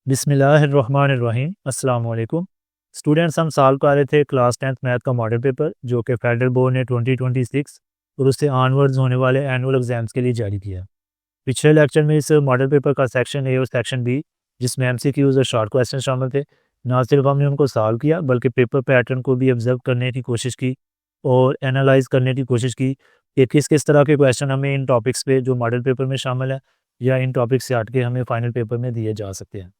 बिस्मिल्लाहिर्रहमानिर्रहीम अस्सलाम वालेकुम स्टूडेंट्स। हम सॉल्व कर रहे थे क्लास 10th मैथ का मॉडल पेपर जो कि फेडरल बोर्ड ने 2026 और उससे ऑनवर्ड्स होने वाले एनुअल एग्जाम्स के लिए जारी किया। पिछले लेक्चर में इस मॉडल पेपर का सेक्शन ए और सेक्शन बी जिसमें MCQs और शॉर्ट क्वेश्चन शामिल थे, ना सिर्फ हमने उनको सॉल्व किया बल्कि पेपर पैटर्न को भी ऑब्जर्व करने की कोशिश की और एनालाइज करने की कोशिश की कि किस किस तरह के क्वेश्चन हमें इन टॉपिक्स पे जो मॉडल पेपर में शामिल है या इन टॉपिक से हट के हमें फाइनल पेपर में दिए जा सकते हैं।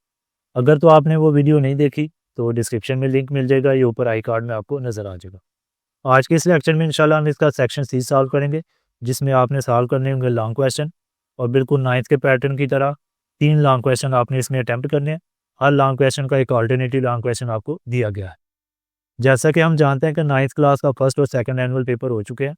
अगर तो आपने वो वीडियो नहीं देखी तो डिस्क्रिप्शन में लिंक मिल जाएगा, ये ऊपर आई कार्ड में आपको नज़र आ जाएगा। आज के इस लेक्चर में इंशाल्लाह हम इसका सेक्शन सी सॉल्व करेंगे जिसमें आपने सॉल्व करने होंगे लॉन्ग क्वेश्चन और बिल्कुल नाइन्थ के पैटर्न की तरह 3 लॉन्ग क्वेश्चन आपने इसमें अटैम्प्ट करने हैं। हर लॉन्ग क्वेश्चन का एक ऑल्टरनेटिव लॉन्ग क्वेश्चन आपको दिया गया है। जैसा कि हम जानते हैं कि नाइन्थ क्लास का फर्स्ट और सेकंड एनुअल पेपर हो चुके हैं,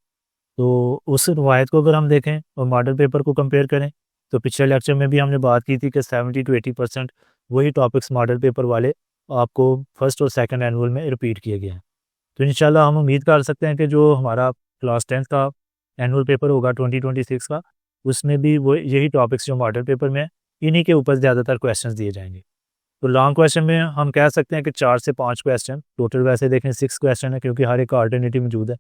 तो उस रवायत को अगर हम देखें और मॉडल पेपर को कंपेयर करें तो पिछले लेक्चर में भी हमने बात की थी कि 70 to 80% वही टॉपिक्स मॉडल पेपर वाले आपको फर्स्ट और सेकंड एनुअल में रिपीट किए गए हैं। तो इंशाल्लाह हम उम्मीद कर सकते हैं कि जो हमारा क्लास 10th का एनुअल पेपर होगा 2026 का, उसमें भी वो यही टॉपिक्स जो मॉडल पेपर में इन्हीं के ऊपर ज़्यादातर क्वेश्चंस दिए जाएंगे। तो लॉन्ग क्वेश्चन में हम कह सकते हैं कि 4 से 5 क्वेश्चन टोटल, वैसे देखें 6 क्वेश्चन है क्योंकि हर एक अल्टरनेटिव मौजूद है।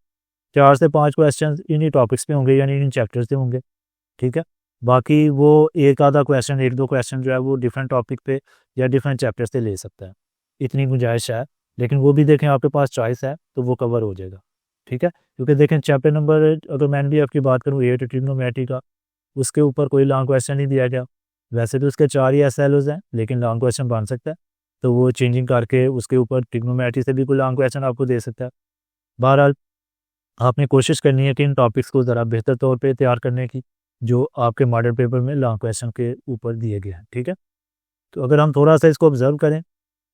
4 से 5 क्वेश्चन इन्हीं टॉपिक्स पे होंगे यानी इन चैप्टर्स से होंगे, ठीक है। बाकी वो एक आधा क्वेश्चन, एक दो क्वेश्चन जो है वो डिफरेंट टॉपिक पे या डिफरेंट चैप्टर से ले सकता है, इतनी गुंजाइश है। लेकिन वो भी देखें आपके पास चॉइस है तो वो कवर हो जाएगा, ठीक है। क्योंकि देखें चैप्टर नंबर, अगर मैं भी आपकी बात करूँ 8 ट्रिग्नोमेट्री का, उसके ऊपर कोई लॉन्ग क्वेश्चन नहीं दिया गया। वैसे तो उसके 4 ही SLOs हैं लेकिन लॉन्ग क्वेश्चन बन सकता है, तो वो चेंजिंग करके उसके ऊपर ट्रिग्नोमेट्री से भी कोई लॉन्ग क्वेश्चन आपको दे सकता है। बहरहाल आपने कोशिश करनी है कि इन टॉपिक्स को ज़रा बेहतर तौर पे तैयार करने की जो आपके मॉडल पेपर में लॉन्ग क्वेश्चन के ऊपर दिए गए हैं, ठीक है। तो अगर हम थोड़ा सा इसको ऑब्जर्व करें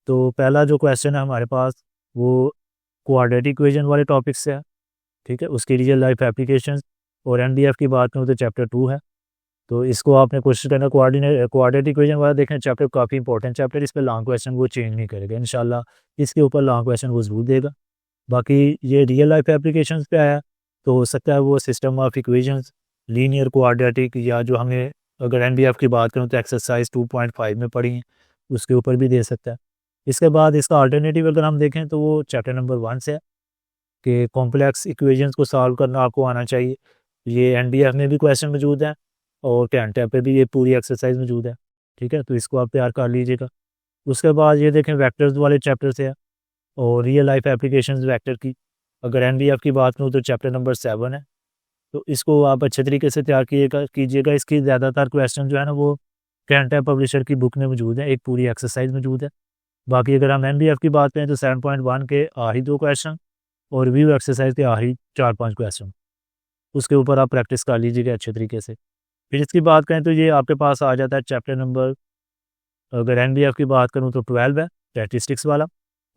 तो पहला जो क्वेश्चन है हमारे पास वो क्वाड्रेटिक इक्वेशन वाले टॉपिक से है, ठीक है। उसकी रियल लाइफ एप्लीकेशन और NDF की बात करूँ तो चैप्टर 2 है। तो इसको आपने कोशिश करना क्वाड्रेटिक इक्वेशन वाला देखें चैप्टर, काफ़ी इंपॉर्टेंट चैप्टर, इस पर लॉन्ग क्वेश्चन वो चेंज नहीं करेगा इंशाल्लाह, इसके ऊपर लॉन्ग क्वेश्चन वो ज़रूर देगा। बाकी ये रियल लाइफ एप्लीकेशंस पे आया तो हो सकता है वो system of equations, linear quadratic, या जो हमें अगर NDF की बात करूँ तो एक्सरसाइज 2.5 में पढ़ी है उसके ऊपर भी दे सकता है। इसके बाद इसका अल्टरनेटिव अगर हम देखें तो वो चैप्टर नंबर 1 से है कि कॉम्प्लेक्स इक्वेशंस को सॉल्व करना आपको आना चाहिए। ये NDF में भी क्वेश्चन मौजूद है और कैंटेप पे भी ये पूरी एक्सरसाइज मौजूद है, ठीक है। तो इसको आप तैयार कर लीजिएगा। उसके बाद ये देखें वेक्टर्स वाले चैप्टर से है और रियल लाइफ एप्लीकेशंस वेक्टर की, अगर NDF की बात करूँ तो चैप्टर नंबर 7 है। तो इसको आप अच्छे तरीके से तैयार कीजिएगा। इसकी ज़्यादातर क्वेश्चन जो है ना वो कैंटेप पब्लिशर की बुक में मौजूद है, एक पूरी एक्सरसाइज मौजूद है। बाकी अगर हम NDF की बात करें तो 7.1 के आखिरी 2 क्वेश्चन और व्यू एक्सरसाइज के आखिरी 4-5 क्वेश्चन, उसके ऊपर आप प्रैक्टिस कर लीजिएगा अच्छे तरीके से। फिर इसकी बात करें तो ये आपके पास आ जाता है चैप्टर नंबर, अगर NDF की बात करूँ तो 12 है, स्टैटिस्टिक्स वाला,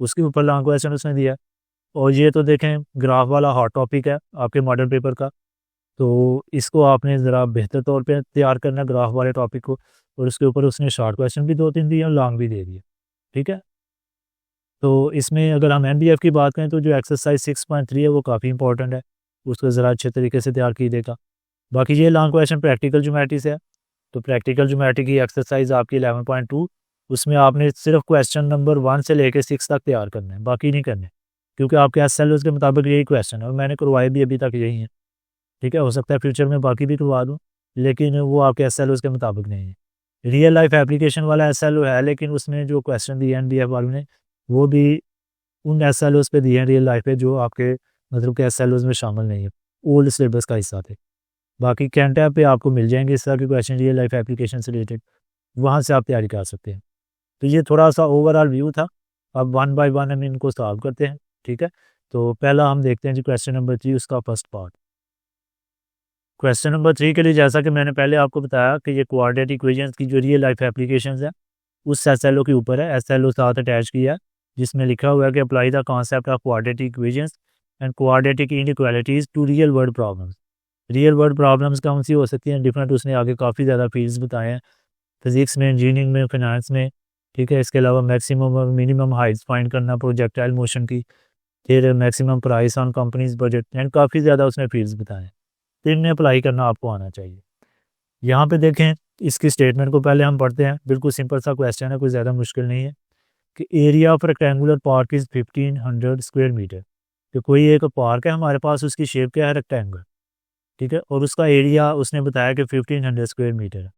उसके ऊपर लॉन्ग क्वेश्चन उसने दिया है। और ये तो देखें ग्राफ वाला हॉट टॉपिक है आपके मॉडल पेपर का, तो इसको आपने ज़रा बेहतर तौर पे तैयार करना है ग्राफ वाले टॉपिक को, और उसके ऊपर उसने शॉर्ट क्वेश्चन भी 2-3 दिए और लॉन्ग भी दे दिए, ठीक है। तो इसमें अगर हम NDF की बात करें तो जो एक्सरसाइज 6.3 है वो काफ़ी इंपॉर्टेंट है, उसको ज़रा अच्छे तरीके से तैयार कीजिएगा। बाकी ये लॉन्ग क्वेश्चन प्रैक्टिकल ज्योमेट्री से है, तो प्रैक्टिकल ज्योमेट्री की एक्सरसाइज आपकी 11.2, उसमें आपने सिर्फ क्वेश्चन नंबर 1 से लेकर 6 तक तैयार करना है, बाकी नहीं करने, क्योंकि आपके SLOs के मुताबिक यही क्वेश्चन है और मैंने करवाए भी अभी तक यही है, ठीक है। हो सकता है फ्यूचर में बाकी भी करवा दूँ लेकिन वो आपके SLOs के मुताबिक नहीं है। रियल लाइफ एप्लीकेशन वाला SLO है लेकिन उसमें जो क्वेश्चन दिए NDF वालों ने वो भी उन SLOs पे दिए हैं रियल लाइफ पे जो आपके मतलब के SLOs में शामिल नहीं है, ओल्ड सिलेबस का हिस्सा थे। बाकी कैंटेप पे आपको मिल जाएंगे इस तरह के क्वेश्चन रियल लाइफ एप्लीकेशन से रिलेटेड, वहाँ से आप तैयारी कर सकते हैं। तो ये थोड़ा सा ओवरऑल व्यू था। अब 1 बाय 1 हम इनको सॉल्व करते हैं, ठीक है। तो पहला हम देखते हैं जी क्वेश्चन नंबर 3, उसका फर्स्ट पार्ट। क्वेश्चन नंबर 3 के लिए जैसा कि मैंने पहले आपको बताया कि ये क्वाड्रेटिक इक्वेशंस की जो रियल लाइफ एप्लीकेशंस है उस SLO के ऊपर है, SLO साथ अटैच किया है जिसमें लिखा हुआ है कि apply the concept of quadratic equations and quadratic inequalities to real world problems. Real world problems कौन सी हो सकती हैं डिफरेंट, उसने आगे काफ़ी ज़्यादा फील्ड्स बताए हैं, फिजिक्स में, इंजीनियरिंग में, फिनांस में, ठीक है। इसके अलावा मैक्सिमम और मिनिमम हाइट्स फाइंड करना प्रोजेक्टाइल मोशन की, फिर maximum price on companies budget, and काफ़ी ज़्यादा उसने फील्ड्स बताए हैं। तो इन्हें अप्लाई करना आपको आना चाहिए। यहाँ पे देखें इसकी स्टेटमेंट को पहले हम पढ़ते हैं। बिल्कुल सिंपल सा क्वेश्चन है, कोई ज़्यादा मुश्किल नहीं है कि area of rectangular park is 1500 square metre. तो कोई एक पार्क है हमारे पास, उसकी शेप क्या है, रेक्टेंगल, ठीक है, और उसका एरिया उसने बताया कि 1500 स्क्वायर मीटर है।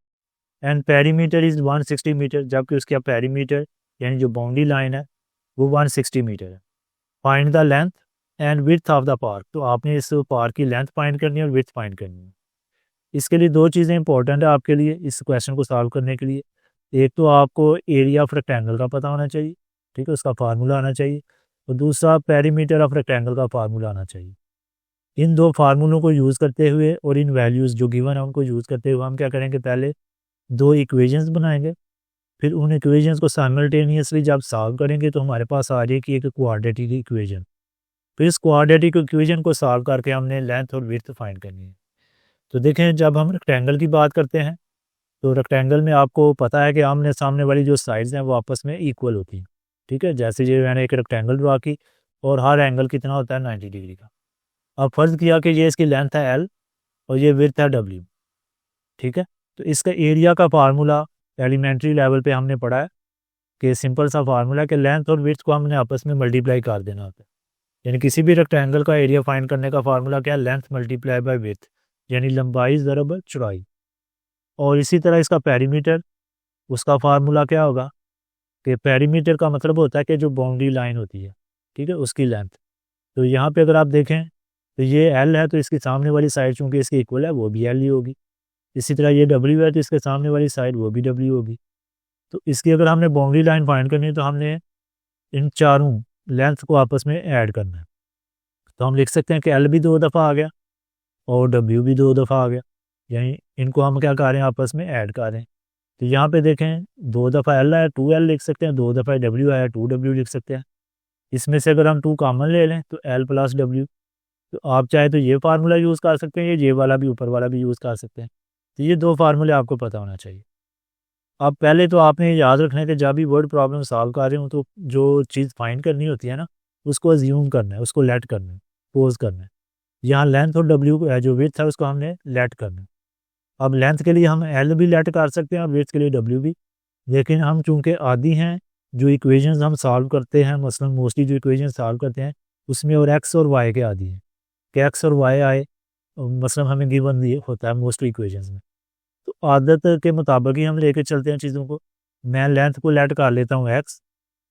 एंड पेरीमीटर इज़ 160 मीटर, जबकि उसका पेरीमीटर यानी जो बाउंड्री लाइन है वो 160 मीटर है। Find the length and width of the park. तो आपने इस पार्क की लेंथ फाइंड करनी है और विड्थ फाइंड करनी है। इसके लिए दो चीज़ें इंपॉर्टेंट है आपके लिए इस क्वेश्चन को सॉल्व करने के लिए। एक तो आपको एरिया ऑफ रेक्टेंगल का पता होना चाहिए, ठीक है, उसका फार्मूला आना चाहिए, और दूसरा पेरीमीटर ऑफ रेक्टेंगल का फार्मूला आना चाहिए। इन दो फार्मूलों को यूज़ करते हुए और इन वैल्यूज़ जो गिवन है उनको यूज़ करते हुए हम क्या करेंगे, पहले दो इक्वेशंस बनाएंगे, फिर उन इक्वेशंस को साइमल्टेनियसली जब सॉल्व करेंगे तो हमारे पास आ जाएगी एक क्वाड्रेटिक इक्वेशन। फिर इस क्वाड्रेटिक इक्वेशन को सॉल्व करके हमने लेंथ और विड्थ फाइंड करनी है। तो देखें, जब हम रेक्टेंगल की बात करते हैं तो रेक्टेंगल में आपको पता है कि आमने सामने वाली जो साइड्स हैं वो आपस में इक्वल होती हैं, ठीक है। जैसे ये मैंने एक रेक्टेंगल ड्रा की और हर एंगल कितना होता है, 90 डिग्री का। अब फ़र्ज़ किया कि ये इसकी लेंथ है L और ये विड्थ है W, ठीक है। तो इसका एरिया का फार्मूला एलिमेंट्री लेवल पे हमने पढ़ा है कि सिंपल सा फार्मूला कि लेंथ और विड्थ को हमने आपस में मल्टीप्लाई कर देना होता है। यानी किसी भी रेक्टेंगल का एरिया फाइंड करने का फार्मूला क्या है, लेंथ मल्टीप्लाई बाय विड्थ, यानी लंबाई ज़रब चौड़ाई। और इसी तरह इसका पेरीमीटर, उसका फार्मूला क्या होगा कि पेरीमीटर का मतलब होता है कि जो बाउंड्री लाइन होती है, ठीक है, उसकी लेंथ। तो यहाँ पे अगर आप देखें तो ये L है, तो इसके सामने वाली साइड चूँकि इसकी इक्वल है वो भी L ही होगी। इसी तरह ये W है, तो इसके सामने वाली साइड वो भी W होगी। तो इसकी अगर हमने बाउंड्री लाइन फाइंड करनी है तो हमने इन चारों लेंथ को आपस में ऐड करना है। तो हम लिख सकते हैं कि L भी 2 दफ़ा आ गया और W भी 2 दफ़ा आ गया, यानी इनको हम क्या कर रहे हैं, आपस में ऐड कर रहे हैं। तो यहाँ पे देखें 2 दफ़ा L आया 2L लिख सकते हैं, 2 दफ़ा W आया 2W लिख सकते हैं। इसमें से अगर हम 2 कॉमन ले लें तो L प्लस W। तो आप चाहे तो ये फार्मूला यूज़ कर सकते हैं, ये वाला भी ऊपर वाला भी यूज़ कर सकते हैं। तो ये दो फार्मूले आपको पता होना चाहिए। अब पहले तो आपने याद रखना है कि जब भी वर्ड प्रॉब्लम सॉल्व कर रहे हो तो जो चीज़ फाइंड करनी होती है ना, उसको अज्यूम करना है, उसको लेट करना है, पोज करना है। यहाँ लेंथ और W जो विड्थ है उसको हमने लेट करना है। अब लेंथ के लिए हम L भी लेट कर सकते हैं और विड्थ के लिए W भी, लेकिन हम चूँकि आदी हैं जो इक्वेशंस हम सॉल्व करते हैं, मसलन मोस्टली जो इक्वेशन सॉल्व करते हैं उसमें और एक्स और वाई के आदी हैं कि एक्स और वाई आए, मसलन हमें गिवन ये होता है मोस्टली इक्वेशंस में। तो आदत के मुताबिक ही हम लेके चलते हैं चीज़ों को। मैं लेंथ को लेट कर लेता हूँ एक्स,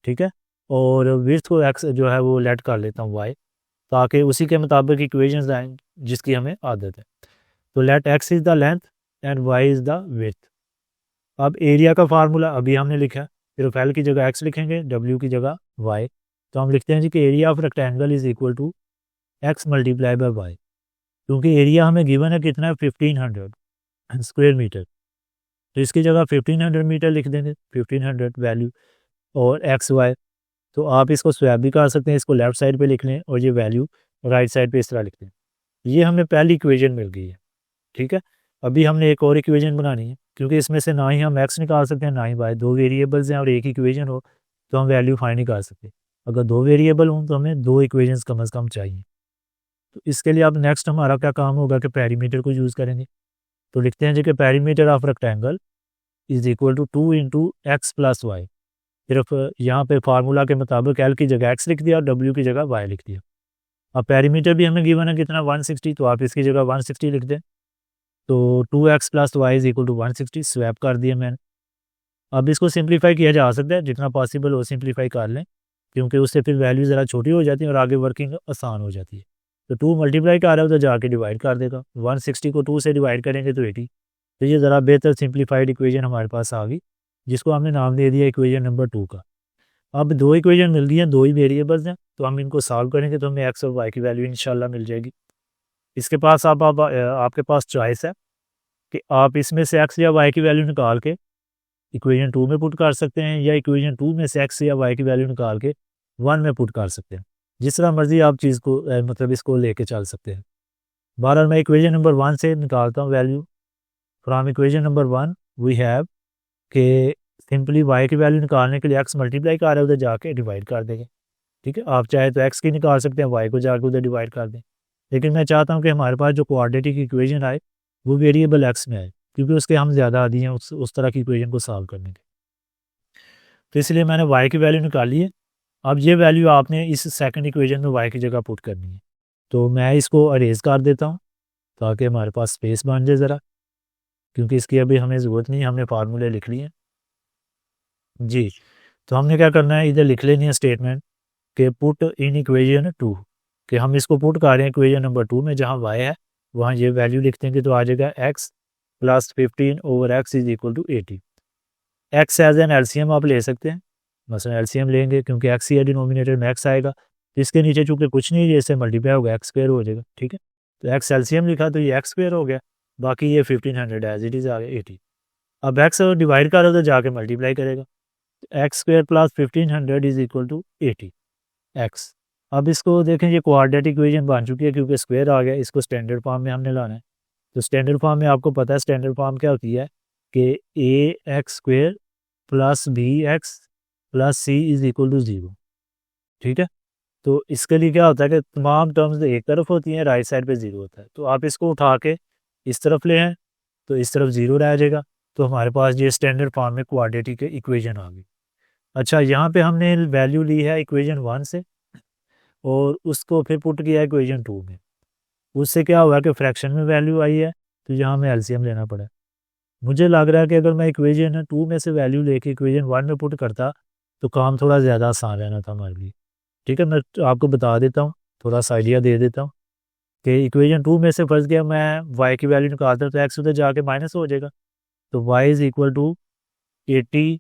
ठीक है, और विड्थ को एक्स जो है वो लेट कर लेता हूँ वाई, ताकि उसी के मुताबिक इक्वेशंस आएँ जिसकी हमें आदत है। तो let x is the length and y is the width. अब एरिया का फार्मूला अभी हमने लिखा, सिर्फ एल की जगह एक्स लिखेंगे, डब्ल्यू की जगह वाई। तो हम लिखते हैं जी कि area of rectangle is equal to x multiply by y. क्योंकि एरिया हमें गिवन है कितना है, 1500 स्क्वायर मीटर, तो इसकी जगह 1500 मीटर लिख देंगे, 1500 वैल्यू और एक्स वाई। तो आप इसको स्वैप भी कर सकते हैं, इसको लेफ्ट साइड पे लिख लें और ये वैल्यू राइट साइड पे इस तरह लिख दें। ये हमें पहली इक्वेशन मिल गई है, ठीक है। अभी हमने एक और इक्वेशन बनानी है, क्योंकि इसमें से ना ही हम एक्स निकाल सकते हैं ना ही वाई, दो वेरिएबल्स हैं और एक इक्वेशन हो तो हम वैल्यू फाइंड नहीं कर सकते। अगर दो वेरिएबल हों तो हमें दो इक्वेशंस कम से कम चाहिए। तो इसके लिए अब नेक्स्ट हमारा क्या काम होगा कि पेरीमीटर को यूज़ करेंगे। तो लिखते हैं जी कि perimeter of rectangle is equal to 2 into x plus y. सिर्फ यहाँ पे फार्मूला के मुताबिक एल की जगह एक्स लिख दिया और डब्ल्यू की जगह वाई लिख दिया। अब पेरीमीटर भी हमें गिवन है कितना, 160, तो आप इसकी जगह 160 लिख दें। तो 2x plus y is equal to 160 swap कर दिया मैंने। अब इसको सिंप्लीफाई किया जा सकता है, जितना पॉसिबल हो सिंप्लीफाई कर लें, क्योंकि उससे फिर वैल्यू ज़रा छोटी हो जाती है और आगे वर्किंग आसान हो जाती है। तो 2 मल्टीप्लाई कर रहा हो तो जाके डिवाइड कर देगा, 160 को 2 से डिवाइड करेंगे तो 80। तो ये ज़रा बेहतर सिंप्लीफाइड इक्वेशन हमारे पास आ गई, जिसको हमने नाम दे दिया इक्वेशन नंबर 2 का। अब दो इक्वेशन मिल गई हैं, दो ही वेरिएबल्स हैं, तो हम इनको सॉल्व करेंगे तो हमें एक्स और वाई की वैल्यू इंशाल्लाह मिल जाएगी। इसके पास आपके पास चॉइस है कि आप इसमें से एक्स या वाई की वैल्यू निकाल के इक्वेशन 2 में पुट कर सकते हैं, या इक्वेशन 2 में से एक्स या वाई की वैल्यू निकाल के 1 में पुट कर सकते हैं। जिस तरह मर्जी आप चीज़ को मतलब इसको लेके चल सकते हैं। बहरहाल मैं इक्वेशन नंबर 1 से निकालता हूँ value. From equation number 1 we have कि सिंपली वाई की वैल्यू निकालने के लिए एक्स मल्टीप्लाई कर रहे उधर जाके डिवाइड कर देंगे, ठीक है। आप चाहे तो एक्स की निकाल सकते हैं, वाई को जाके उधर डिवाइड कर दें, लेकिन मैं चाहता हूँ कि हमारे पास जो क्वाड्रेटिक इक्वेशन आए वो वेरिएबल एक्स में आए। क्योंकि उसके हम ज़्यादा आदी हैं उस तरह की इक्वेशन को सॉल्व करने के। तो इसलिए मैंने y की वैल्यू निकाली है। अब ये वैल्यू आपने इस सेकंड इक्वेशन में y की जगह पुट करनी है। तो मैं इसको अरेज कर देता हूँ ताकि हमारे पास स्पेस बन जाए ज़रा, क्योंकि इसकी अभी हमें ज़रूरत नहीं है, हमने फार्मूले लिख लिए जी। तो हमने क्या करना है, इधर लिख लेनी है स्टेटमेंट कि पुट इन इक्वेशन 2, कि हम इसको पुट कर रहे हैं इक्वेशन नंबर 2 में, जहाँ y है वहाँ ये वैल्यू लिख देंगे तो आ जाएगा x + 15 / x = 80। x as an LCM आप ले सकते हैं, मसलन एलसीएम लेंगे क्योंकि x ही है डिनोमिनेटर में x आएगा, तो इसके नीचे चूँकि कुछ नहीं है, इससे मल्टीप्लाई होगा x² हो जाएगा, ठीक है। तो x एलसीएम लिखा तो ये x² हो गया, बाकी ये 1500 एज इट इज़ आ गया 80। अब x डिवाइड करो तो जाके मल्टीप्लाई करेगा, x² + 1500 = 80 x। अब इसको देखें, ये क्वाड्रेटिक इक्वेशन बन चुकी है क्योंकि स्क्वायर आ गया, इसको स्टैंडर्ड फॉर्म में हमने लाना है। तो स्टैंडर्ड फॉर्म में आपको पता है स्टैंडर्ड फॉर्म क्या होती है कि ax² + bx + c = 0, ठीक है। तो इसके लिए क्या होता है कि तमाम टर्म्स एक तरफ होती हैं, राइट साइड पे 0 होता है। तो आप इसको उठा के इस तरफ ले आएँ तो इस तरफ 0 रह जाएगा, तो हमारे पास ये स्टैंडर्ड फॉर्म में क्वाड्रेटिक इक्वेशन आ गई। अच्छा, यहाँ पे हमने वैल्यू ली है इक्वेशन 1 से और उसको फिर पुट किया है इक्वेशन 2 में। उससे क्या हुआ कि फ्रैक्शन में वैल्यू आई है, तो यहाँ हमें एलसीएम लेना पड़ा। मुझे लग रहा है कि अगर मैं इक्वेशन 2 में से वैल्यू लेके इक्वेशन 1 में पुट करता तो काम थोड़ा ज़्यादा आसान रहना था हमारे लिए, ठीक है। मैं आपको बता देता हूँ, थोड़ा सा आइडिया दे देता हूँ कि इक्वेशन 2 में से फर्स्ट गया मैं y की वैल्यू निकालता तो x उधर जाके माइनस हो जाएगा, तो y = 80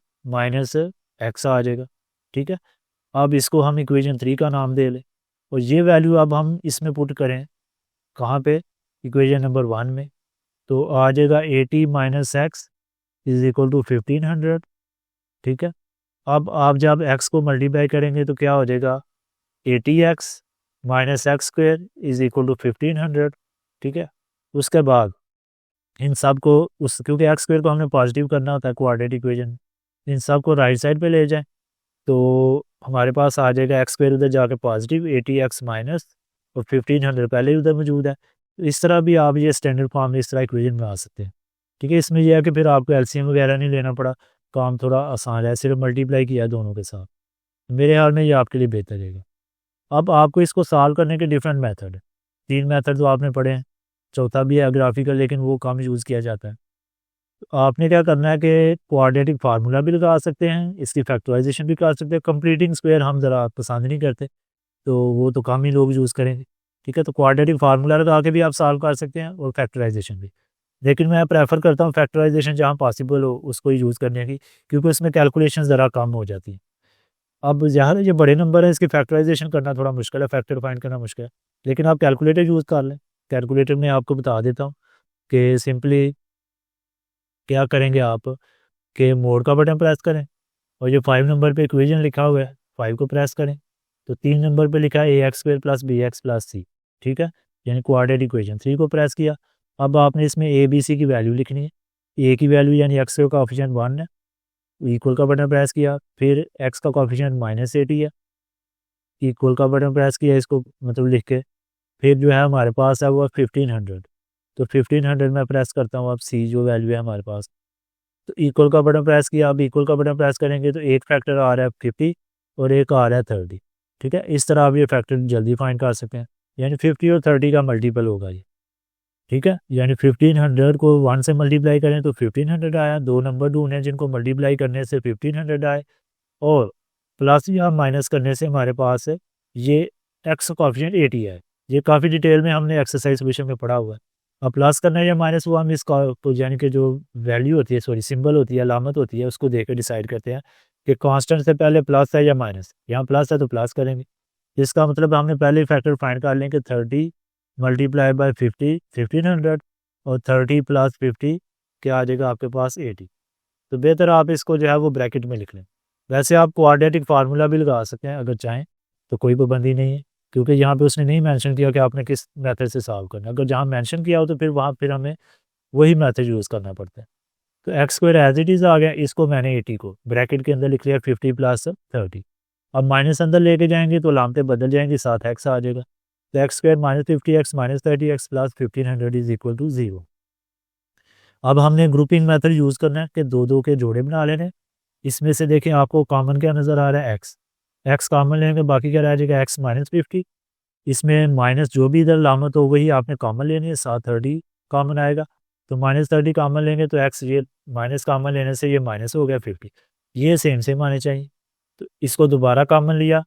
- x आ जाएगा, ठीक है। अब इसको हम इक्वेशन 3 का नाम दे लें और ये वैल्यू अब हम इसमें पुट करें, कहाँ पे, इक्वेशन नंबर 1 में, तो आ जाएगा 80 - x = 1500, ठीक है। अब आप जब x को मल्टीप्लाई करेंगे तो क्या हो जाएगा, 80x - x² = 1500, ठीक है। उसके बाद इन सब को क्योंकि x² को हमने पॉजिटिव करना होता है क्वाड्रेटिक इक्वेशन, इन सब को राइट साइड पे ले जाएं तो हमारे पास आ जाएगा x² उधर जाके पॉजिटिव, 80x माइनस और 1500 पहले ही उधर मौजूद है। तो इस तरह भी आप ये स्टैंडर्ड फॉर्म में इस तरह इक्वेशन में आ सकते हैं, ठीक है। इसमें यह है कि फिर आपको एलसीएम वगैरह नहीं लेना पड़ा, काम थोड़ा आसान है, सिर्फ मल्टीप्लाई किया है दोनों के साथ। मेरे ख्याल में ये आपके लिए बेहतर रहेगा। अब आपको इसको सॉल्व करने के डिफरेंट मेथड है, 3 मेथड तो आपने पढ़े हैं, चौथा भी है ग्राफिकल, लेकिन वो कम यूज़ किया जाता है। तो आपने क्या करना है कि क्वाड्रेटिक फार्मूला भी लगा सकते हैं, इसकी फैक्टराइजेशन भी कर सकते हैं। कंप्लीटिंग स्क्वायर हम ज़रा पसंद नहीं करते, तो वो तो कम ही लोग यूज़ करेंगे, ठीक है। तो क्वाड्रेटिक फार्मूला लगा के भी आप सॉल्व कर सकते हैं और फैक्टराइजेशन भी, लेकिन मैं प्रेफर करता हूँ फैक्टराइजेशन जहाँ पॉसिबल हो उसको ही यूज़ करने की, क्योंकि उसमें कैलकुलेशन ज़रा कम हो जाती है। अब यहाँ ये बड़े नंबर है, इसकी फैक्टराइजेशन करना थोड़ा मुश्किल है, फैक्टर फाइंड करना मुश्किल है, लेकिन आप कैलकुलेटर यूज़ कर लें। कैलकुलेटर में आपको बता देता हूँ कि सिंपली क्या करेंगे आप, कि मोड का बटन प्रेस करें और ये 5 नंबर पे इक्वेशन लिखा हुआ है 5 को प्रेस करें, तो 3 नंबर पे लिखा है ax² + bx + c, ठीक है, यानी क्वाड्रेटिक इक्वेशन। 3 को प्रेस किया, अब आपने इसमें a b c की वैल्यू लिखनी है। a की वैल्यू यानी x का कोएफिशिएंट 1 है, इक्वल का बटन प्रेस किया, फिर x का कोएफिशिएंट -80 है, इक्वल का बटन प्रेस किया, इसको मतलब लिख के, फिर जो है हमारे पास है वो 1500, तो 1500 में प्रेस करता हूँ, अब c जो वैल्यू है हमारे पास, तो इक्वल का बटन प्रेस किया। अब इक्वल का बटन प्रेस करेंगे तो एक फैक्टर आ रहा है 50 और एक आ रहा है 30, ठीक है। इस तरह आप ये फैक्टर जल्दी फाइंड कर सकते हैं, यानी 50 और 30 का मल्टीपल होगा ये, ठीक है। यानी 1500 को 1 से मल्टीप्लाई करें तो 1500 आया, 2 नंबर ढूंढें जिनको मल्टीप्लाई करने से 1500 आए और प्लस या माइनस करने से हमारे पास है ये एक्स कोएफिशिएंट 80 है। ये काफ़ी डिटेल में हमने एक्सरसाइज सोल्यूशन में पढ़ा हुआ है। अब प्लस करना है या माइनस, वो हम इसका तो यानी कि जो वैल्यू होती है, सॉरी सिंबल होती है, अलामत होती है, उसको देकर डिसाइड करते हैं कि कांस्टेंट से पहले प्लस है या माइनस। यहाँ प्लस है तो प्लस करेंगे, इसका मतलब हमने पहले फैक्टर फाइंड कर लें कि 30 मल्टीप्लाई बाय 50 1500 और 30 + 50 क्या आ जाएगा आपके पास 80। तो बेहतर आप इसको जो है वो ब्रैकेट में लिख लें। वैसे आप क्वाड्रेटिक फार्मूला भी लगा सकते हैं अगर चाहें, तो कोई पाबंदी नहीं है, क्योंकि यहाँ पे उसने नहीं मेंशन किया कि आपने किस मेथड से सॉल्व करना है। अगर जहाँ मेंशन किया हो तो फिर वहाँ फिर हमें वही मेथड यूज़ करना पड़ता है। तो x² एज इट इज़ आ गया, इसको मैंने 80 को ब्रैकेट के अंदर लिख लिया 50 + 30। अब माइनस अंदर लेके जाएंगे तो लामतें बदल जाएंगी, साथ x आ जाएगा, तो x² - 50x - 30x + 1500 = 0। अब हमने ग्रुपिंग मेथड यूज़ करना है कि दो दो के जोड़े बना लेने। इसमें से देखें आपको कॉमन क्या नज़र आ रहा है, एक्स कॉमन लेंगे, बाकी क्या रह जाएगा एक्स माइनस 50। इसमें माइनस जो भी इधर लामत हो वही आपने कॉमन लेनी है, साथ 30 कॉमन आएगा, तो माइनस 30 कॉमन लेंगे तो एक्स, ये माइनस कॉमन लेने से ये माइनस हो गया 50, ये सेम सेम आने चाहिए। तो इसको दोबारा कॉमन लिया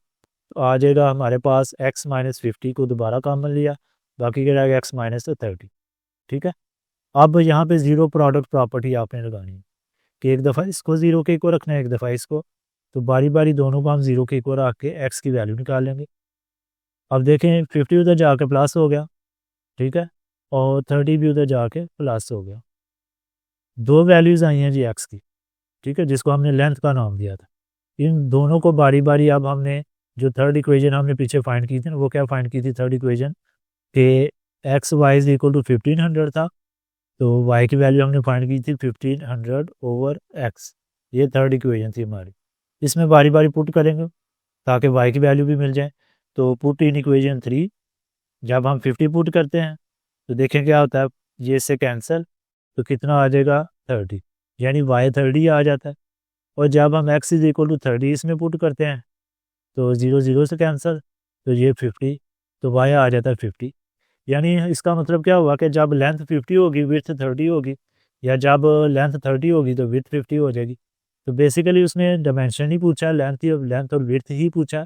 तो आ जाएगा हमारे पास एक्स माइनस 50 को दोबारा कॉमन लिया, बाकी क्या रहेगा एक्स माइनस 30। ठीक है, अब यहाँ पे ज़ीरो प्रोडक्ट प्रॉपर्टी आपने लगानी है कि एक दफ़ा इसको ज़ीरो के को रखना है, एक दफ़ा इसको, तो बारी बारी दोनों को हम ज़ीरो के को रख के एक्स की वैल्यू निकाल लेंगे। अब देखें 50 उधर जाके प्लस हो गया, ठीक है, और 30 भी उधर जाके प्लस हो गया, दो वैल्यूज़ आई हैं जी एक्स की, ठीक है, जिसको हमने लेंथ का नाम दिया था। इन दोनों को बारी बारी अब हमने जो थर्ड इक्वेशन हमने पीछे फाइंड की थी ना, वो क्या फाइंड की थी थर्ड इक्वेशन कि x y is equal to 1500 था, तो वाई की वैल्यू हमने फाइंड की थी 1500 ओवर एक्स, ये थर्ड इक्वेशन थी हमारी। इसमें बारी बारी पुट करेंगे ताकि वाई की वैल्यू भी मिल जाए। तो पुट इन इक्वेशन 3, जब हम 50 पुट करते हैं तो देखें क्या होता है, ये इससे कैंसिल, तो कितना आ जाएगा 30, यानी वाई 30 आ जाता है। और जब हम एक्स इज इक्वल टू 30 इसमें पुट करते हैं तो 0 0 से कैंसिल, तो ये 50, तो वाई आ जाता है 50। यानी इसका मतलब क्या हुआ कि जब लेंथ 50 होगी विड्थ 30 होगी, या जब लेंथ 30 होगी तो विड्थ 50 हो जाएगी। तो बेसिकली उसने डायमेंशन ही पूछा, लेंथ और विड्थ ही पूछा,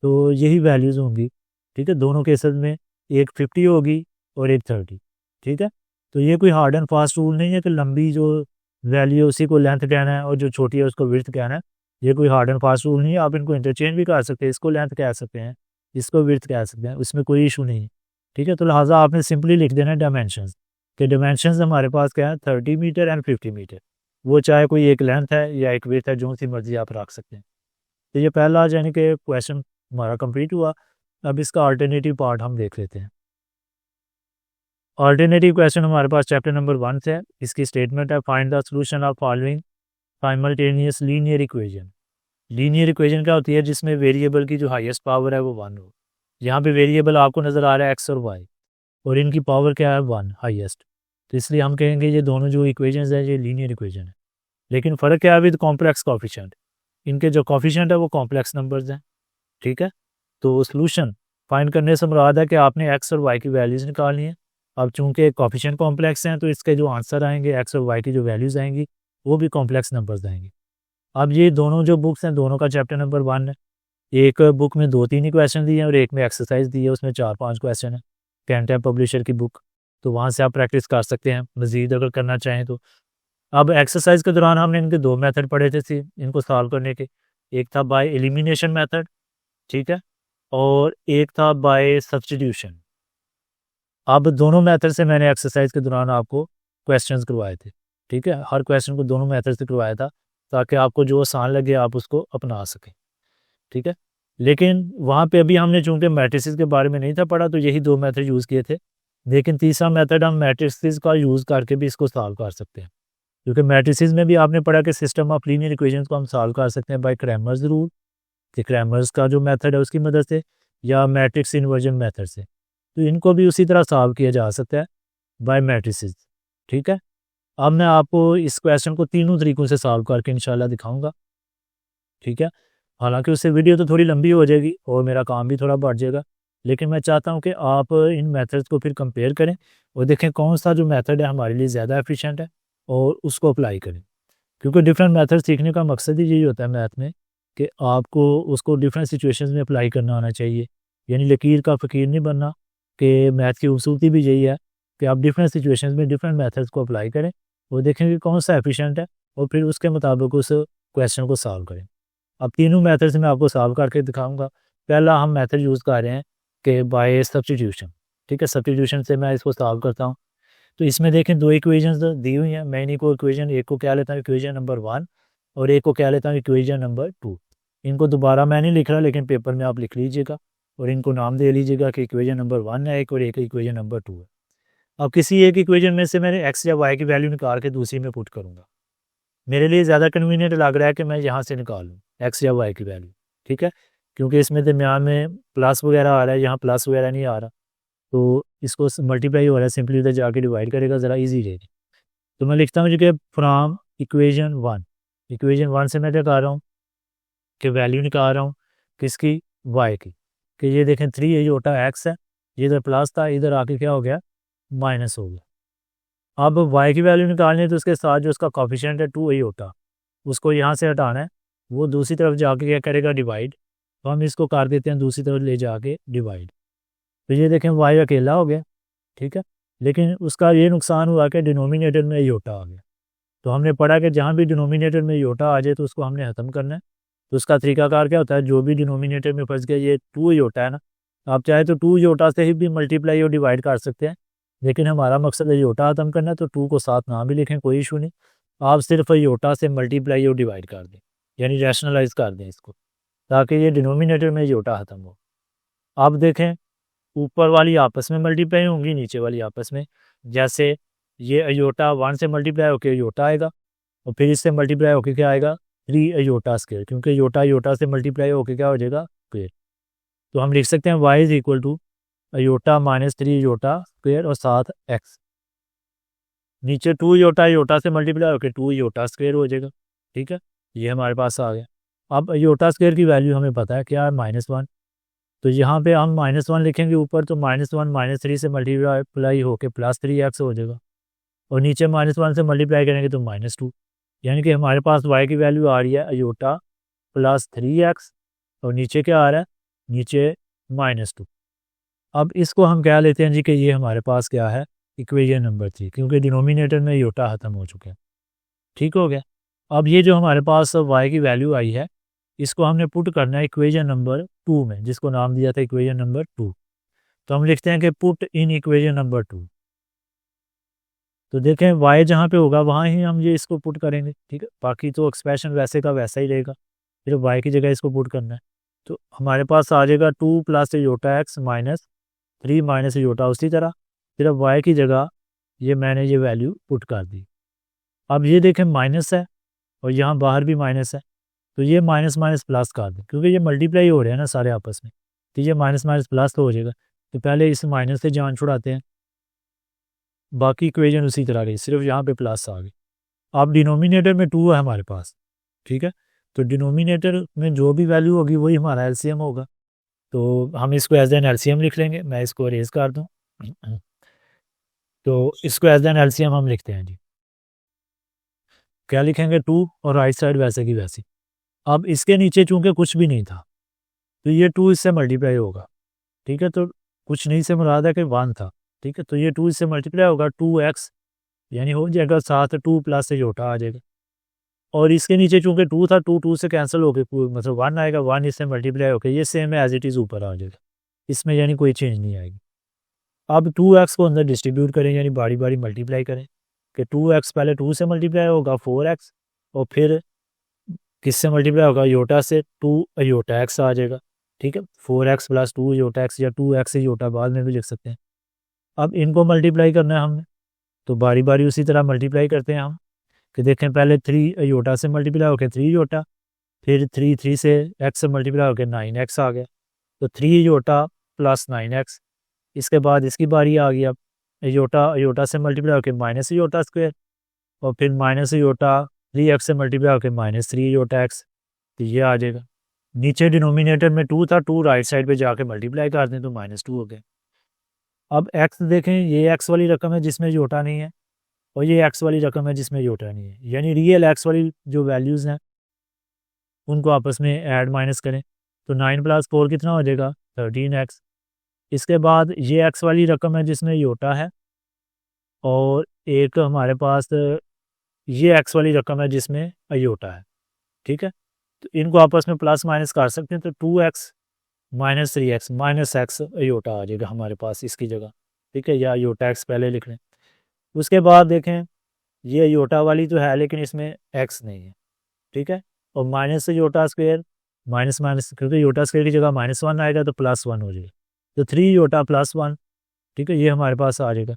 तो यही वैल्यूज़ होंगी। ठीक है, दोनों केसेस में एक 50 होगी और एक 30। ठीक है, तो ये कोई हार्ड एंड फास्ट रूल नहीं है कि लंबी जो वैल्यू है उसी को लेंथ कहना है और जो छोटी है उसको विड्थ कहना है। ये कोई हार्ड एंड फास्ट रूल नहीं है, आप इनको इंटरचेंज भी कर सकते हैं, इसको लेंथ कह सकते हैं, इसको विड्थ कह सकते हैं, उसमें कोई इशू नहीं है। ठीक है, तो लिहाजा आपने सिंपली लिख देना डायमेंशंस, कि डायमेंशंस हमारे पास क्या है 30 मीटर एंड 50 मीटर, वो चाहे कोई एक लेंथ है या एक विड्थ है, जो सी मर्जी आप रख सकते हैं। तो ये पहला यानी कि क्वेश्चन हमारा कंप्लीट हुआ। अब इसका अल्टरनेटिव पार्ट हम देख लेते हैं। अल्टरनेटिव क्वेश्चन हमारे पास चैप्टर नंबर 1 से है। इसकी स्टेटमेंट है find the solution of following simultaneous linear equation. Linear equation क्या होती है, जिसमें वेरिएबल की जो हाईएस्ट पावर है वो 1 हो। यहाँ पे वेरिएबल आपको नज़र आ रहा है एक्स और वाई, और इनकी पावर क्या है 1 हाईएस्ट, तो इसलिए हम कहेंगे ये दोनों जो इक्वेशंस है ये लीनियर इक्वेशन है। लेकिन फ़र्क क्या है विद कॉम्प्लेक्स कॉफिशेंट, इनके जो कॉफिशेंट है वो कॉम्प्लेक्स नंबर्स हैं। ठीक है, तो सोल्यूशन फाइंड करने से मुराद है कि आपने एक्स और वाई की वैल्यूज़ निकालनी है। अब चूंकि कॉफिशेंट कॉम्प्लेक्स हैं तो इसके जो आंसर आएंगे एक्स और वाई की जो वैल्यूज़ आएंगी वो भी कॉम्प्लेक्स नंबर्स आएंगे। अब ये दोनों जो बुक्स हैं दोनों का चैप्टर नंबर 1 है। एक बुक में 2-3 ही क्वेश्चन दिए हैं और एक में एक्सरसाइज दी है, उसमें 4-5 क्वेश्चन है। कैंटैब पब्लिशर की बुक, तो वहाँ से आप प्रैक्टिस कर सकते हैं मज़ीद अगर करना चाहें तो। अब एक्सरसाइज के दौरान हमने इनके 2 मेथड पढ़े थे इनको सॉल्व करने के, एक था बाय एलिमिनेशन मेथड, ठीक है, और एक था बाय सब्स्टिट्यूशन। अब दोनों मेथड से मैंने एक्सरसाइज के दौरान आपको क्वेश्चंस करवाए थे। ठीक है, हर क्वेश्चन को दोनों मेथड से करवाया था ताकि आपको जो आसान लगे आप उसको अपना सकें। ठीक है, लेकिन वहाँ पे अभी हमने चूंकि मैट्रिसेस के बारे में नहीं था पढ़ा तो यही 2 मेथड यूज़ किए थे। लेकिन तीसरा मेथड हम मैट्रिसेस का यूज़ करके भी इसको सॉल्व कर सकते हैं, क्योंकि मैट्रिसेस में भी आपने पढ़ा कि सिस्टम ऑफ लीनियर इक्वेशंस को हम सॉल्व कर सकते हैं बाय क्रैमर्स रूल, कि क्रैमर्स का जो मेथड है उसकी मदद से, या मैट्रिक्स इन्वर्जन मेथड से। तो इनको भी उसी तरह सॉल्व किया जा सकता है बाय मैट्रिसेस। ठीक है, अब मैं आपको इस क्वेश्चन को तीनों तरीक़ों से सॉल्व करके इंशाल्लाह दिखाऊंगा। ठीक है, हालांकि उससे वीडियो तो थोड़ी लंबी हो जाएगी और मेरा काम भी थोड़ा बढ़ जाएगा, लेकिन मैं चाहता हूं कि आप इन मेथड्स को फिर कंपेयर करें और देखें कौन सा जो मेथड है हमारे लिए ज़्यादा एफिशिएंट है और उसको अप्लाई करें। क्योंकि डिफरेंट मेथड सीखने का मकसद ही यही होता है मैथ में कि आपको उसको डिफरेंट सिचुएशंस में अप्लाई करना आना चाहिए। यानी लकीर का फ़कीर नहीं बनना, कि मैथ की खूबसूरती भी यही है कि आप डिफरेंट सिचुएशंस में डिफरेंट मेथड्स को अप्लाई करें और देखें कि कौन सा एफिशिएंट है और फिर उसके मुताबिक उस क्वेश्चन को सॉल्व करें। अब तीनों मेथड से मैं आपको सॉल्व करके दिखाऊंगा। पहला हम मेथड यूज़ कर रहे हैं कि बाय सब्स्टिट्यूशन। ठीक है, सब्स्टिट्यूशन से मैं इसको सॉल्व करता हूँ। तो इसमें देखें 2 इक्वेशंस दी हुई हैं, मैं इन्हीं को इक्वेशन एक को क्या लेता हूँ इक्वेशन नंबर 1 और एक को क्या लेता हूँ इक्वेशन नंबर 2। इनको दोबारा मैं नहीं लिख रहा, लेकिन पेपर में आप लिख लीजिएगा और इनको नाम दे लीजिएगा कि इक्वेशन नंबर 1 है एक और एक इक्वेशन नंबर 2 है। अब किसी एक इक्वेशन में से मैंने एक्स या वाई की वैल्यू निकाल के दूसरी में पुट करूँगा। मेरे लिए ज़्यादा कन्वीनियंट लग रहा है कि मैं यहाँ से निकालूँ एक्स या वाई की वैल्यू। ठीक है, क्योंकि इसमें दरमियान में प्लस वगैरह आ रहा है, यहाँ प्लस वगैरह नहीं आ रहा, तो इसको मल्टीप्लाई हो रहा है, सिंपली उधर जाके डिवाइड करेगा, ज़रा इजी रहेगी। तो मैं लिखता हूँ जी कि फ्रॉम इक्वेशन वन से मैं क्या कर रहा हूँ कि वैल्यू निकाल रहा हूँ किसकी, वाई की, कि ये देखें 3 अयोटा एक्स है, ये इधर प्लस था, इधर आके क्या हो गया, माइनस हो गया। अब वाई की वैल्यू निकालनी है तो उसके साथ जो उसका कॉफिशेंट है 2 अयोटा, उसको यहाँ से हटाना है, वो दूसरी तरफ जाके क्या करेगा, डिवाइड। तो हम इसको कर देते हैं दूसरी तरफ ले जाके डिवाइड। तो ये देखें वाई अकेला हो गया, ठीक है, लेकिन उसका ये नुकसान हुआ कि डिनोमिनेटर में योटा आ गया। तो हमने पढ़ा कि जहाँ भी डिनोमिनेटर में योटा आ जाए तो उसको हमने ख़त्म करना है। तो उसका तरीकाकार क्या होता है, जो भी डिनोमिनेटर में फंस गया, ये 2 योटा है ना, आप चाहे तो 2 योटा से ही भी मल्टीप्लाई और डिवाइड कर सकते हैं, लेकिन हमारा मकसद है योटा ख़त्म करना है, तो 2 को साथ ना भी लिखें, कोई इशू नहीं, आप सिर्फ योटा से मल्टीप्लाई और डिवाइड कर दें, यानी रैशनलाइज कर दें इसको, ताकि ये डिनोमिनेटर में योटा ख़त्म हो। अब देखें ऊपर वाली आपस में मल्टीप्लाई होंगी, नीचे वाली आपस में, जैसे ये अयोटा 1 से मल्टीप्लाई होकर अयोटा आएगा, और फिर इससे मल्टीप्लाई होकर क्या आएगा, 3 अयोटा स्क्वायर, क्योंकि योटा योटा से मल्टीप्लाई होकर क्या हो जाएगा, स्क्वायर। तो हम लिख सकते हैं y is equal to iota minus 3 iota square और साथ x, नीचे 2 अयोटा से मल्टीप्लाई होकर 2 अयोटा स्क्वायर हो जाएगा, ठीक है, ये हमारे पास आ गया। अब अयोटा स्क्वायर की वैल्यू हमें पता है क्या है, -1, तो यहाँ पे हम -1 लिखेंगे ऊपर, तो -1 -3 से मल्टीप्लाई होकर +3x हो जाएगा, और नीचे -1 से मल्टीप्लाई करेंगे तो -2, यानी कि हमारे पास y की वैल्यू आ रही है अयोटा +3x, और नीचे क्या आ रहा है, नीचे -2। अब इसको हम क्या लेते हैं जी कि ये हमारे पास क्या है, इक्वेशन नंबर 3, क्योंकि डिनोमिनेटर में योटा ख़त्म हो चुके हैं, ठीक हो गया। अब ये जो हमारे पास y की वैल्यू आई है, इसको हमने पुट करना है इक्वेशन नंबर 2 में, जिसको नाम दिया था इक्वेशन नंबर 2। तो हम लिखते हैं कि पुट इन इक्वेशन नंबर 2। तो देखें y जहाँ पे होगा वहाँ ही हम ये इसको पुट करेंगे, ठीक है, बाकी तो एक्सप्रेशन वैसे का वैसा ही रहेगा, फिर y की जगह इसको पुट करना है। तो हमारे पास आ जाएगा 2 + iota x minus 3 minus iota, उसी तरह सिर्फ y की जगह ये मैंने ये वैल्यू पुट कर दी। अब ये देखें माइनस है और यहाँ बाहर भी माइनस है, तो ये माइनस माइनस प्लस कर दें, क्योंकि ये मल्टीप्लाई हो रहे हैं ना सारे आपस में, तो ये माइनस माइनस प्लस तो हो जाएगा। तो पहले इस माइनस से जान छुड़ाते हैं, बाकी इक्वेशन उसी तरह रही, सिर्फ यहाँ पे प्लस आ गई। अब डिनोमिनेटर में 2 है हमारे पास, ठीक है, तो डिनोमिनेटर में जो भी वैल्यू होगी वही हमारा एलसीएम होगा, तो हम इसको एज एन एलसीएम लिख लेंगे। मैं इसको अरेज कर दूँ, तो इसको एज एन एलसीएम हम लिखते हैं जी, क्या लिखेंगे, 2 और राइट साइड वैसे की वैसी। अब इसके नीचे चूंकि कुछ भी नहीं था, तो ये 2 इससे मल्टीप्लाई होगा, ठीक है, तो कुछ नहीं से मुराद है कि 1 था, ठीक है, तो ये 2 इससे मल्टीप्लाई होगा 2x, यानी हो जाएगा साथ 2 प्लस अयोटा आ जाएगा, और इसके नीचे चूंकि 2 था, 2 से कैंसिल हो गए, मतलब 1 आएगा, 1 इससे मल्टीप्लाई होकर ये सेम एज इट इज़ ऊपर आ जाएगा, इसमें यानी कोई चेंज नहीं आएगी। अब 2x को अंदर डिस्ट्रीब्यूट करें, यानी बारी बारी मल्टीप्लाई करें, कि 2x पहले 2 से मल्टीप्लाई होगा 4x, और फिर किससे मल्टीप्लाई होगा, योटा से, 2 अयोटा एक्स आ जाएगा, ठीक है, 4x + 2 अयोटा एक्स, या 2x अयोटा बाद में भी लिख सकते हैं। अब इनको मल्टीप्लाई करना है हमने, तो बारी बारी उसी तरह मल्टीप्लाई करते हैं हम, कि देखें पहले 3 अयोटा से मल्टीप्लाई होकर 3 अयोटा, फिर 3 से x से मल्टीप्लाई होकर 9x आ गया, तो 3 अयोटा + 9x। इसके बाद इसकी बारी आ गई, अब अयोटा अयोटा से मल्टीप्लाई होकर माइनस अयोटा स्क्वायर, और फिर माइनस अयोटा 3x से मल्टीप्लाई होकर -3 अयोटा एक्स, तो ये आ जाएगा। नीचे डिनोमिनेटर में 2 था, 2 राइट साइड पे जाके मल्टीप्लाई कर दें तो -2 हो गए। अब x देखें, ये x वाली रकम है जिसमें योटा नहीं है, और ये x वाली रकम है जिसमें योटा नहीं है, यानी रियल x वाली जो वैल्यूज़ हैं उनको आपस में ऐड माइनस करें, तो 9 + 4 कितना हो जाएगा, 13x। इसके बाद ये x वाली रकम है जिसमें योटा है, और एक हमारे पास ये x वाली रकम है जिसमें अयोटा है, ठीक है, तो इनको आपस में प्लस माइनस कर सकते हैं, तो 2x - 3x -x अयोटा आ जाएगा हमारे पास इसकी जगह, ठीक है, या अयोटा x पहले लिख लें। उसके बाद देखें ये अयोटा वाली तो है लेकिन इसमें x नहीं है, ठीक है, और minus iota square minus minus, क्योंकि अयोटा स्क्वायर की जगह -1 आएगा तो +1 हो जाएगा, तो 3 अयोटा +1, ठीक है, ये हमारे पास आ जाएगा,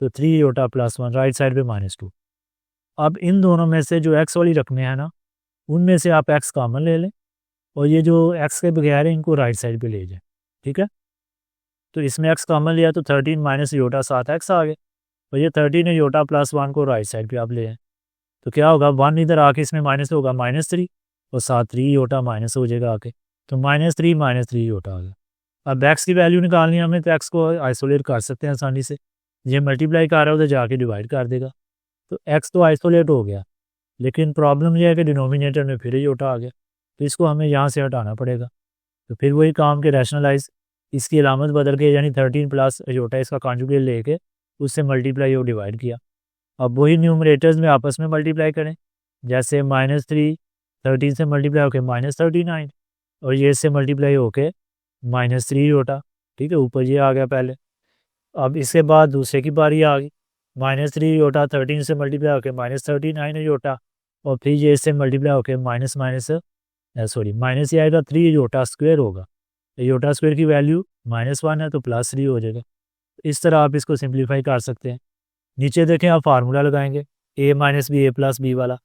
तो 3 अयोटा +1 राइट साइड पे -2। अब इन दोनों में से जो x वाली रकमें हैं ना, उनमें से आप x कॉमन ले लें, और ये जो x के बगैर है इनको राइट साइड पे ले जाए, ठीक है, तो इसमें x कॉमन लिया तो 13 - अयोटा 7x आ गया, और ये 13 योटा प्लस 1 को राइट साइड पे आप ले आए तो क्या होगा, 1 इधर आके इसमें माइनस होगा -3 और साथ 3 योटा माइनस हो जाएगा आके, तो -3 योटा आ गया। अब एक्स की वैल्यू निकालनी है हमें, तो एक्स को आइसोलेट कर सकते हैं आसानी से, ये मल्टीप्लाई कर रहा है उधर जाके डिवाइड कर देगा, तो एक्स तो आइसोलेट हो गया, लेकिन प्रॉब्लम यह है कि डिनोमिनेटर में फिर योटा आ गया, तो इसको हमें यहाँ से हटाना पड़ेगा। तो फिर वही काम के रैशनलाइज, इसकी अलामत बदल के यानी 13 प्लस योटा इसका कॉन्जुगेट लेके उससे मल्टीप्लाई और डिवाइड किया। अब वही न्यूमरेटर्स में आपस में मल्टीप्लाई करें, जैसे -3 13 से मल्टीप्लाई होके -39 और ये इससे मल्टीप्लाई होके -3 योटा, ठीक है, ऊपर ये आ गया पहले। अब इसके बाद दूसरे की बारी आ गई, -3 योटा 13 से मल्टीप्लाई होके -39 योटा, और फिर ये इससे मल्टीप्लाई होके माइनस ये आएगा 3 योटा स्क्वायर होगा, योटा स्क्वायर की वैल्यू -1 है तो +3 हो जाएगा। इस तरह आप इसको सिंप्लीफाई कर सकते हैं। नीचे देखें आप फार्मूला लगाएंगे a minus b a plus b वाला,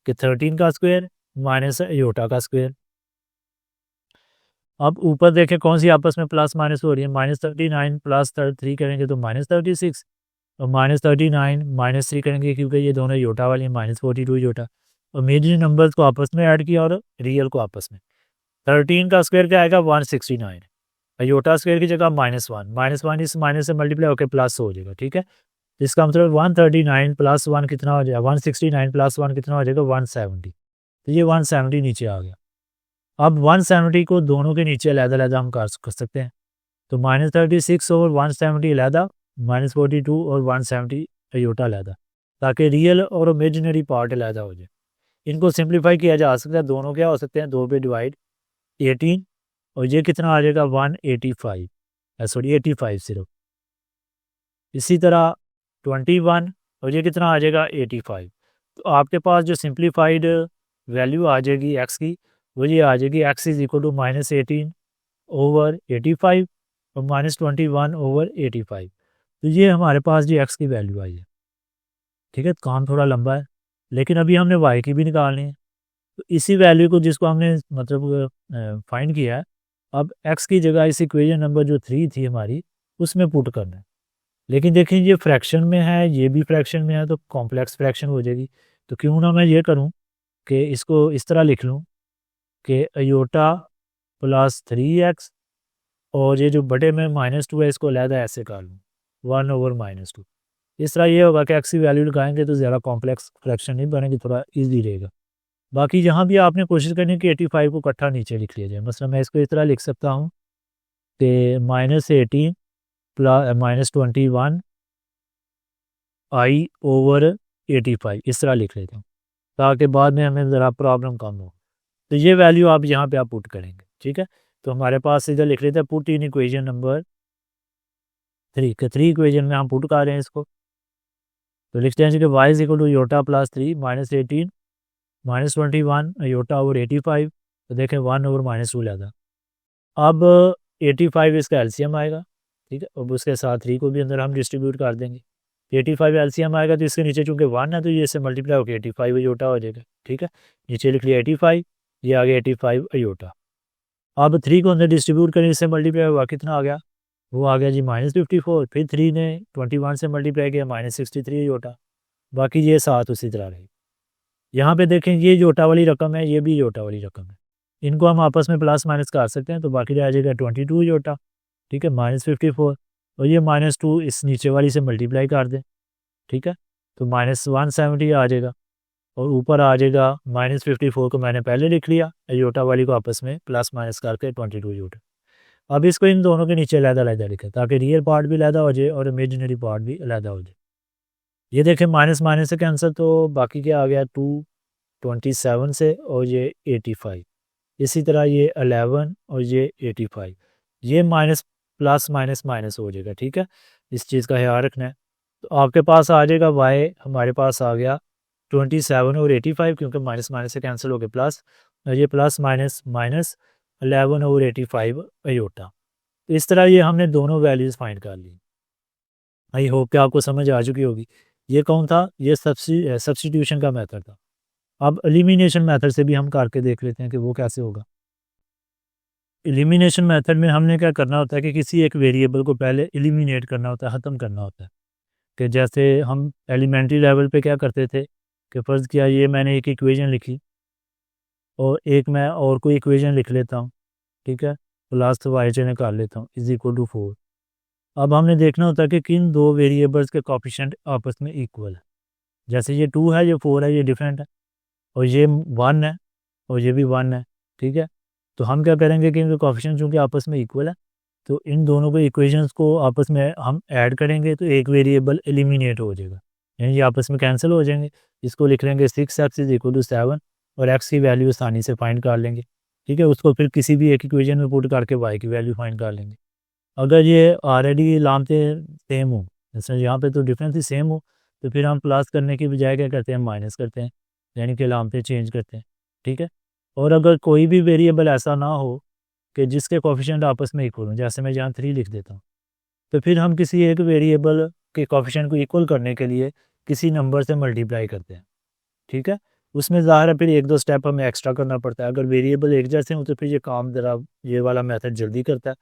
कि 13 का स्क्वायर माइनस योटा का स्क्वायर। अब ऊपर देखें कौन सी आपस में प्लस माइनस हो रही है, -39 प्लस 3 करेंगे तो -36 और -39 -3 करेंगे क्योंकि ये दोनों योटा वाली हैं, -42 योटा, और इमेजिनरी नंबर्स को आपस में ऐड किया और रियल को आपस में। 13 का स्क्वायर क्या आएगा 169, योटा स्क्वायर की जगह -1 इस माइनस से मल्टीप्लाई होकर प्लस हो जाएगा, ठीक है। इसका मतलब 139 प्लस 1 कितना हो जाएगा, 169 प्लस 1 कितना हो जाएगा 170, तो ये 170 नीचे आ गया। अब 170 को दोनों के नीचे अलग-अलग हम कर सकते हैं, तो -36 और 170 अलग, -42 और 170 योटा अलग, ताकि रियल और इमेजिनरी पार्ट अलग हो जाए। इनको सिंप्लीफाई किया जा सकता है, दोनों क्या हो सकते हैं 2 पे डिवाइड 18 और ये कितना आ जाएगा 185 85 सिर्फ। इसी तरह 21 और ये कितना आ जाएगा 85, तो आपके पास जो सिंप्लीफाइड वैल्यू आ जाएगी एक्स की वो ये आ जाएगी x is equal to -18 over 85 और -21 ओवर 85, तो ये हमारे पास जी x की वैल्यू आई है, ठीक है। काम थोड़ा लंबा है लेकिन अभी हमने y की भी निकालनी है, तो इसी वैल्यू को जिसको हमने मतलब फाइंड किया है, अब x की जगह इस इक्वेशन नंबर जो 3 थी हमारी उसमें पुट करना है। लेकिन देखें ये फ्रैक्शन में है, ये भी फ्रैक्शन में है, तो कॉम्प्लेक्स फ्रैक्शन हो जाएगी, तो क्यों ना मैं ये करूं कि इसको इस तरह लिख लूं कि अयोटा प्लस 3x और ये जो बटे में -2 है इसको अलग ऐसे कर लूँ 1 ओवर -2। इस तरह ये होगा कि x की वैल्यू लगाएंगे तो ज़्यादा कॉम्प्लेक्स फ्रैक्शन नहीं बनेगी, थोड़ा ईजी रहेगा। बाकी यहाँ भी आपने कोशिश करनी है कि 85 को इकट्ठा नीचे लिख लिया जाए, मतलब मैं इसको इस तरह लिख सकता हूँ कि -18 प्लस -21 i ओवर 85 इस तरह लिख लेता हूँ, ताकि बाद में हमें ज़रा प्रॉब्लम कम हो। तो ये वैल्यू आप यहाँ पे आप पुट करेंगे, ठीक है। तो हमारे पास इधर लिख लेते हैं पुट इन इक्वेशन नंबर 3 के 3 इक्वेशन में हम पुट कर रहे हैं इसको, तो लिखते हैं कि y is equal to iota plus 3 -18 -21 iota over 85, तो देखें 1 ओवर -2 लगा। अब 85 इसका एलसीएम आएगा, ठीक है, अब उसके साथ 3 को भी अंदर हम डिस्ट्रीब्यूट कर देंगे। 85 एलसीएम आएगा तो इसके नीचे चूँकि 1 है तो ये इससे मल्टीप्लाई होकर 85 योटा हो जाएगा, ठीक है। नीचे लिख लिया 85, ये आ गया 85 अयोटा। अब 3 को अंदर डिस्ट्रीब्यूट करें, इससे मल्टीप्लाई हुआ कितना आ गया, वो आ गया जी -54, फिर 3 ने 21 से मल्टीप्लाई किया -63 अयोटा, बाकी ये 7 उसी तरह रही। यहाँ पे देखें ये योटा वाली रकम है, ये भी योटा वाली रकम है, इनको हम आपस में प्लस माइनस कर सकते हैं, तो बाकी रह जाएगा 22 योटा, ठीक है, -54 और ये -2 इस नीचे वाली से मल्टीप्लाई कर दें, ठीक है, तो -170 आ जाएगा और ऊपर आ जाएगा -54 को मैंने पहले लिख लिया, योटा वाली को आपस में प्लस माइनस करके 22 योटा। अब इसको इन दोनों के नीचे अलग-अलग लिखें ताकि रियल पार्ट भी अलग हो जाए और इमेजिनरी पार्ट भी अलग हो जाए। ये देखें माइनस माइनस से कैंसिल, तो बाकी क्या आ गया 227 से और ये 85, इसी तरह ये 11 और ये 85, ये माइनस प्लस माइनस माइनस हो जाएगा, ठीक है, इस चीज़ का ख्याल रखना है। तो आपके पास आ जाएगा y, हमारे पास आ गया 27 और 85 क्योंकि माइनस माइनस से कैंसिल हो गए प्लस, और ये प्लस माइनस माइनस 11 और 85 अयोटा। इस तरह ये हमने दोनों वैल्यूज़ फाइंड कर ली। आई होप कि आपको समझ आ चुकी होगी। ये कौन था, ये सब्स्टिट्यूशन का मेथड था। अब एलिमिनेशन मेथड से भी हम करके देख लेते हैं कि वो कैसे होगा। एलिमिनेशन मेथड में हमने क्या करना होता है कि किसी एक वेरिएबल को पहले एलिमिनेट करना होता है, ख़त्म करना होता है। कि जैसे हम एलिमेंट्री लेवल पे क्या करते थे कि फ़र्ज़ किया ये मैंने एक इक्वेशन लिखी और एक मैं और कोई इक्वेशन लिख लेता हूँ, ठीक है, प्लस वाई से निकाल लेता हूँ इज़ इक्वल टू 4। अब हमने देखना होता है कि किन दो वेरिएबल्स के कोएफ़िशिएंट आपस में इक्वल है। जैसे ये 2 है, ये 4 है, ये डिफरेंट है, और ये 1 है और ये भी 1 है, ठीक है। तो हम क्या करेंगे कि इनके कोएफ़िशिएंट चूँकि आपस में इक्वल है, तो इन दोनों के इक्वेशंस को आपस में हम ऐड करेंगे तो एक वेरिएबल एलिमिनेट हो जाएगा, यानी ये आपस में कैंसिल हो जाएंगे। इसको लिख लेंगे 6x इज़ इक्वल टू 7 और x की वैल्यू आसानी से फाइंड कर लेंगे, ठीक है। उसको फिर किसी भी एक इक्वेशन में पुट करके y की वैल्यू फाइंड कर लेंगे। अगर ये ऑलरेडी लामतें सेम हो, जैसे यहाँ पे तो डिफरेंस ही सेम हो, तो फिर हम प्लस करने की बजाय क्या करते हैं, माइनस करते हैं, यानी कि लामतें चेंज करते हैं, ठीक है। और अगर कोई भी वेरिएबल ऐसा ना हो कि जिसके कोएफ़िशिएंट आपस में इक्वल हों, जैसे मैं यहाँ 3 लिख देता हूँ, तो फिर हम किसी एक वेरिएबल के कोएफ़िशिएंट को इक्वल करने के लिए किसी नंबर से मल्टीप्लाई करते हैं, ठीक है। उसमें ज़ाहिर है फिर 1-2 स्टेप हमें एक्स्ट्रा करना पड़ता है। अगर वेरिएबल एक जैसे हों तो फिर ये काम ज़रा ये वाला मेथड जल्दी करता है,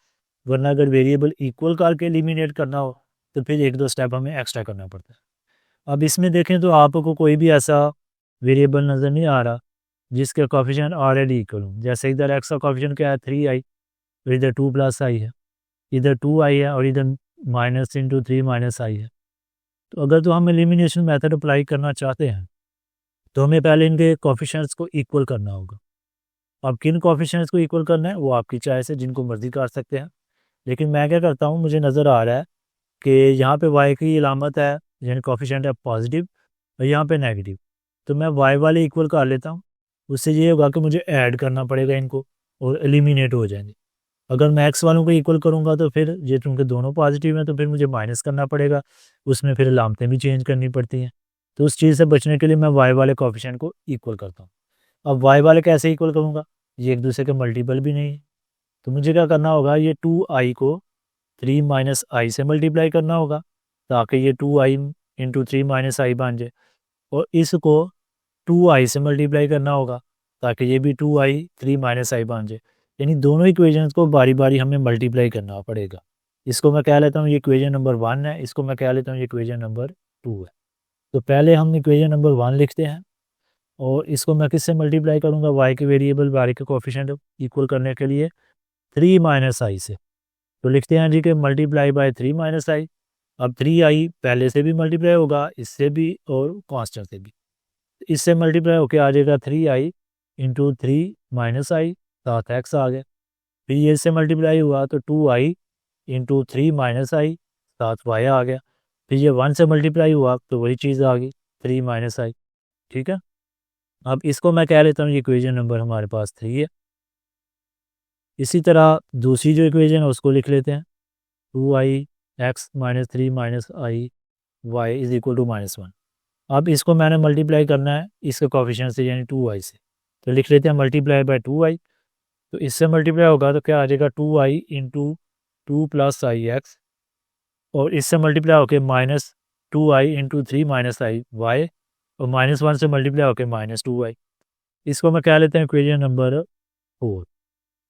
वरना अगर वेरिएबल इक्वल करके एलिमिनेट करना हो तो फिर 1-2 स्टेप हमें एक्स्ट्रा करना पड़ता है। अब इसमें देखें तो आपको कोई भी ऐसा वेरिएबल नज़र नहीं आ रहा जिसके कोएफ़िशिएंट ऑलरेडी इक्वल हों। जैसे इधर x का कोएफ़िशिएंट क्या है, 3i, और इधर 2 प्लस i है, इधर 2i है और इधर माइनस इंटू 3 माइनस i है। तो अगर तो हम एलिमिनेशन मेथड अप्लाई करना चाहते हैं तो हमें पहले इनके कोएफ़िशिएंट्स को इक्वल करना होगा। अब किन कोएफ़िशिएंट्स को इक्वल करना है वो आपकी चॉइस है, जिनको मर्ज़ी कर सकते हैं। लेकिन मैं क्या करता हूँ, मुझे नज़र आ रहा है कि यहाँ पे y की अलामत है, यानी कोएफ़िशिएंट है पॉजिटिव, और यहाँ पे नेगेटिव, तो मैं y वाले इक्वल कर लेता हूँ। उससे ये होगा कि मुझे ऐड करना पड़ेगा इनको और एलिमिनेट हो जाएंगे। अगर मैं x वालों को इक्वल करूँगा तो फिर ये चूँकि दोनों पॉजिटिव हैं तो फिर मुझे माइनस करना पड़ेगा, उसमें फिर अलामतें भी चेंज करनी पड़ती हैं। तो उस चीज़ से बचने के लिए मैं y वाले कोएफ़िशिएंट को इक्वल करता हूँ। अब y वाले कैसे इक्वल करूँगा, ये एक दूसरे के मल्टीपल भी नहीं है, तो मुझे क्या करना होगा, ये 2i को 3 माइनस आई से मल्टीप्लाई करना होगा ताकि ये 2i इंटू 3 माइनस आई बन जाए, और इसको 2i से मल्टीप्लाई करना होगा ताकि ये भी 2i 3 माइनस आई बन जाए। यानी दोनों इक्वेशंस को बारी बारी हमें मल्टीप्लाई करना पड़ेगा। इसको मैं कह लेता हूँ ये इक्वेशन नंबर 1 है, इसको मैं कह लेता हूँ ये इक्वेशन नंबर 2 है। तो पहले हम इक्वेशन नंबर 1 लिखते हैं और इसको मैं किससे मल्टीप्लाई करूँगा, y के वेरिएबल y के कोएफ़िशिएंट इक्वल करने के लिए 3 माइनस आई से। तो लिखते हैं जी कि मल्टीप्लाई बाय 3 माइनस आई। अब 3i पहले से भी मल्टीप्लाई होगा, इससे भी और कांस्टेंट से भी। इससे मल्टीप्लाई होकर आ जाएगा 3i इंटू 3 माइनस आई, साथ x आ गया। फिर ये इससे मल्टीप्लाई हुआ तो 2i इंटू 3 माइनस आई, साथ y आ गया। फिर ये 1 से मल्टीप्लाई हुआ तो वही चीज़ आ गई, 3 माइनस आई, ठीक है। अब इसको मैं कह लेता हूँ ये इक्वेशन नंबर हमारे पास 3 है। इसी तरह दूसरी जो इक्वेशन है उसको लिख लेते हैं, 2i x माइनस 3 माइनस आई y इज़ इक्वल टू -1। अब इसको मैंने मल्टीप्लाई करना है इसके कोएफ़िशिएंट से, यानी 2i से, तो लिख लेते हैं मल्टीप्लाई बाय 2i। तो इससे मल्टीप्लाई होगा तो क्या आ जाएगा, 2i इंटू 2 प्लस आई एक्स, और इससे मल्टीप्लाई होकर माइनस 2i इंटू 3 माइनस आई y, और -1 से मल्टीप्लाई होकर -2i। इसको मैं कह लेते हैं इक्वेशन नंबर 4।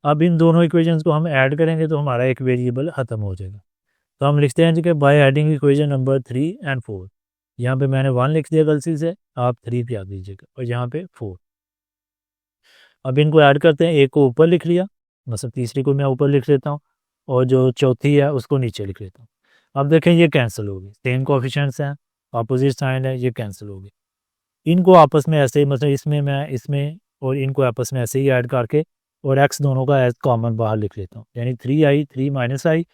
अब इन दोनों इक्वेशंस को हम ऐड करेंगे तो हमारा एक वेरिएबल ख़त्म हो जाएगा। तो हम लिखते हैं जी कि by adding equation number 3 and 4, यहाँ पे मैंने 1 लिख दिया गलती से, आप 3 पे याद दीजिएगा, और यहाँ पे 4। अब इनको ऐड करते हैं, एक को ऊपर लिख लिया, मतलब तीसरी को मैं ऊपर लिख लेता हूँ और जो चौथी है उसको नीचे लिख लेता हूँ। अब देखें ये कैंसिल होगी, सेम कोएफ़िशिएंट्स हैं, अपोजिट साइन है, ये कैंसिल होगी। इनको आपस में ऐसे ही, मतलब इसमें मैं इसमें और इनको आपस में ऐसे ही ऐड करके और x दोनों का एज कॉमन बाहर लिख लेता हूँ, यानी 3i 3 माइनस आई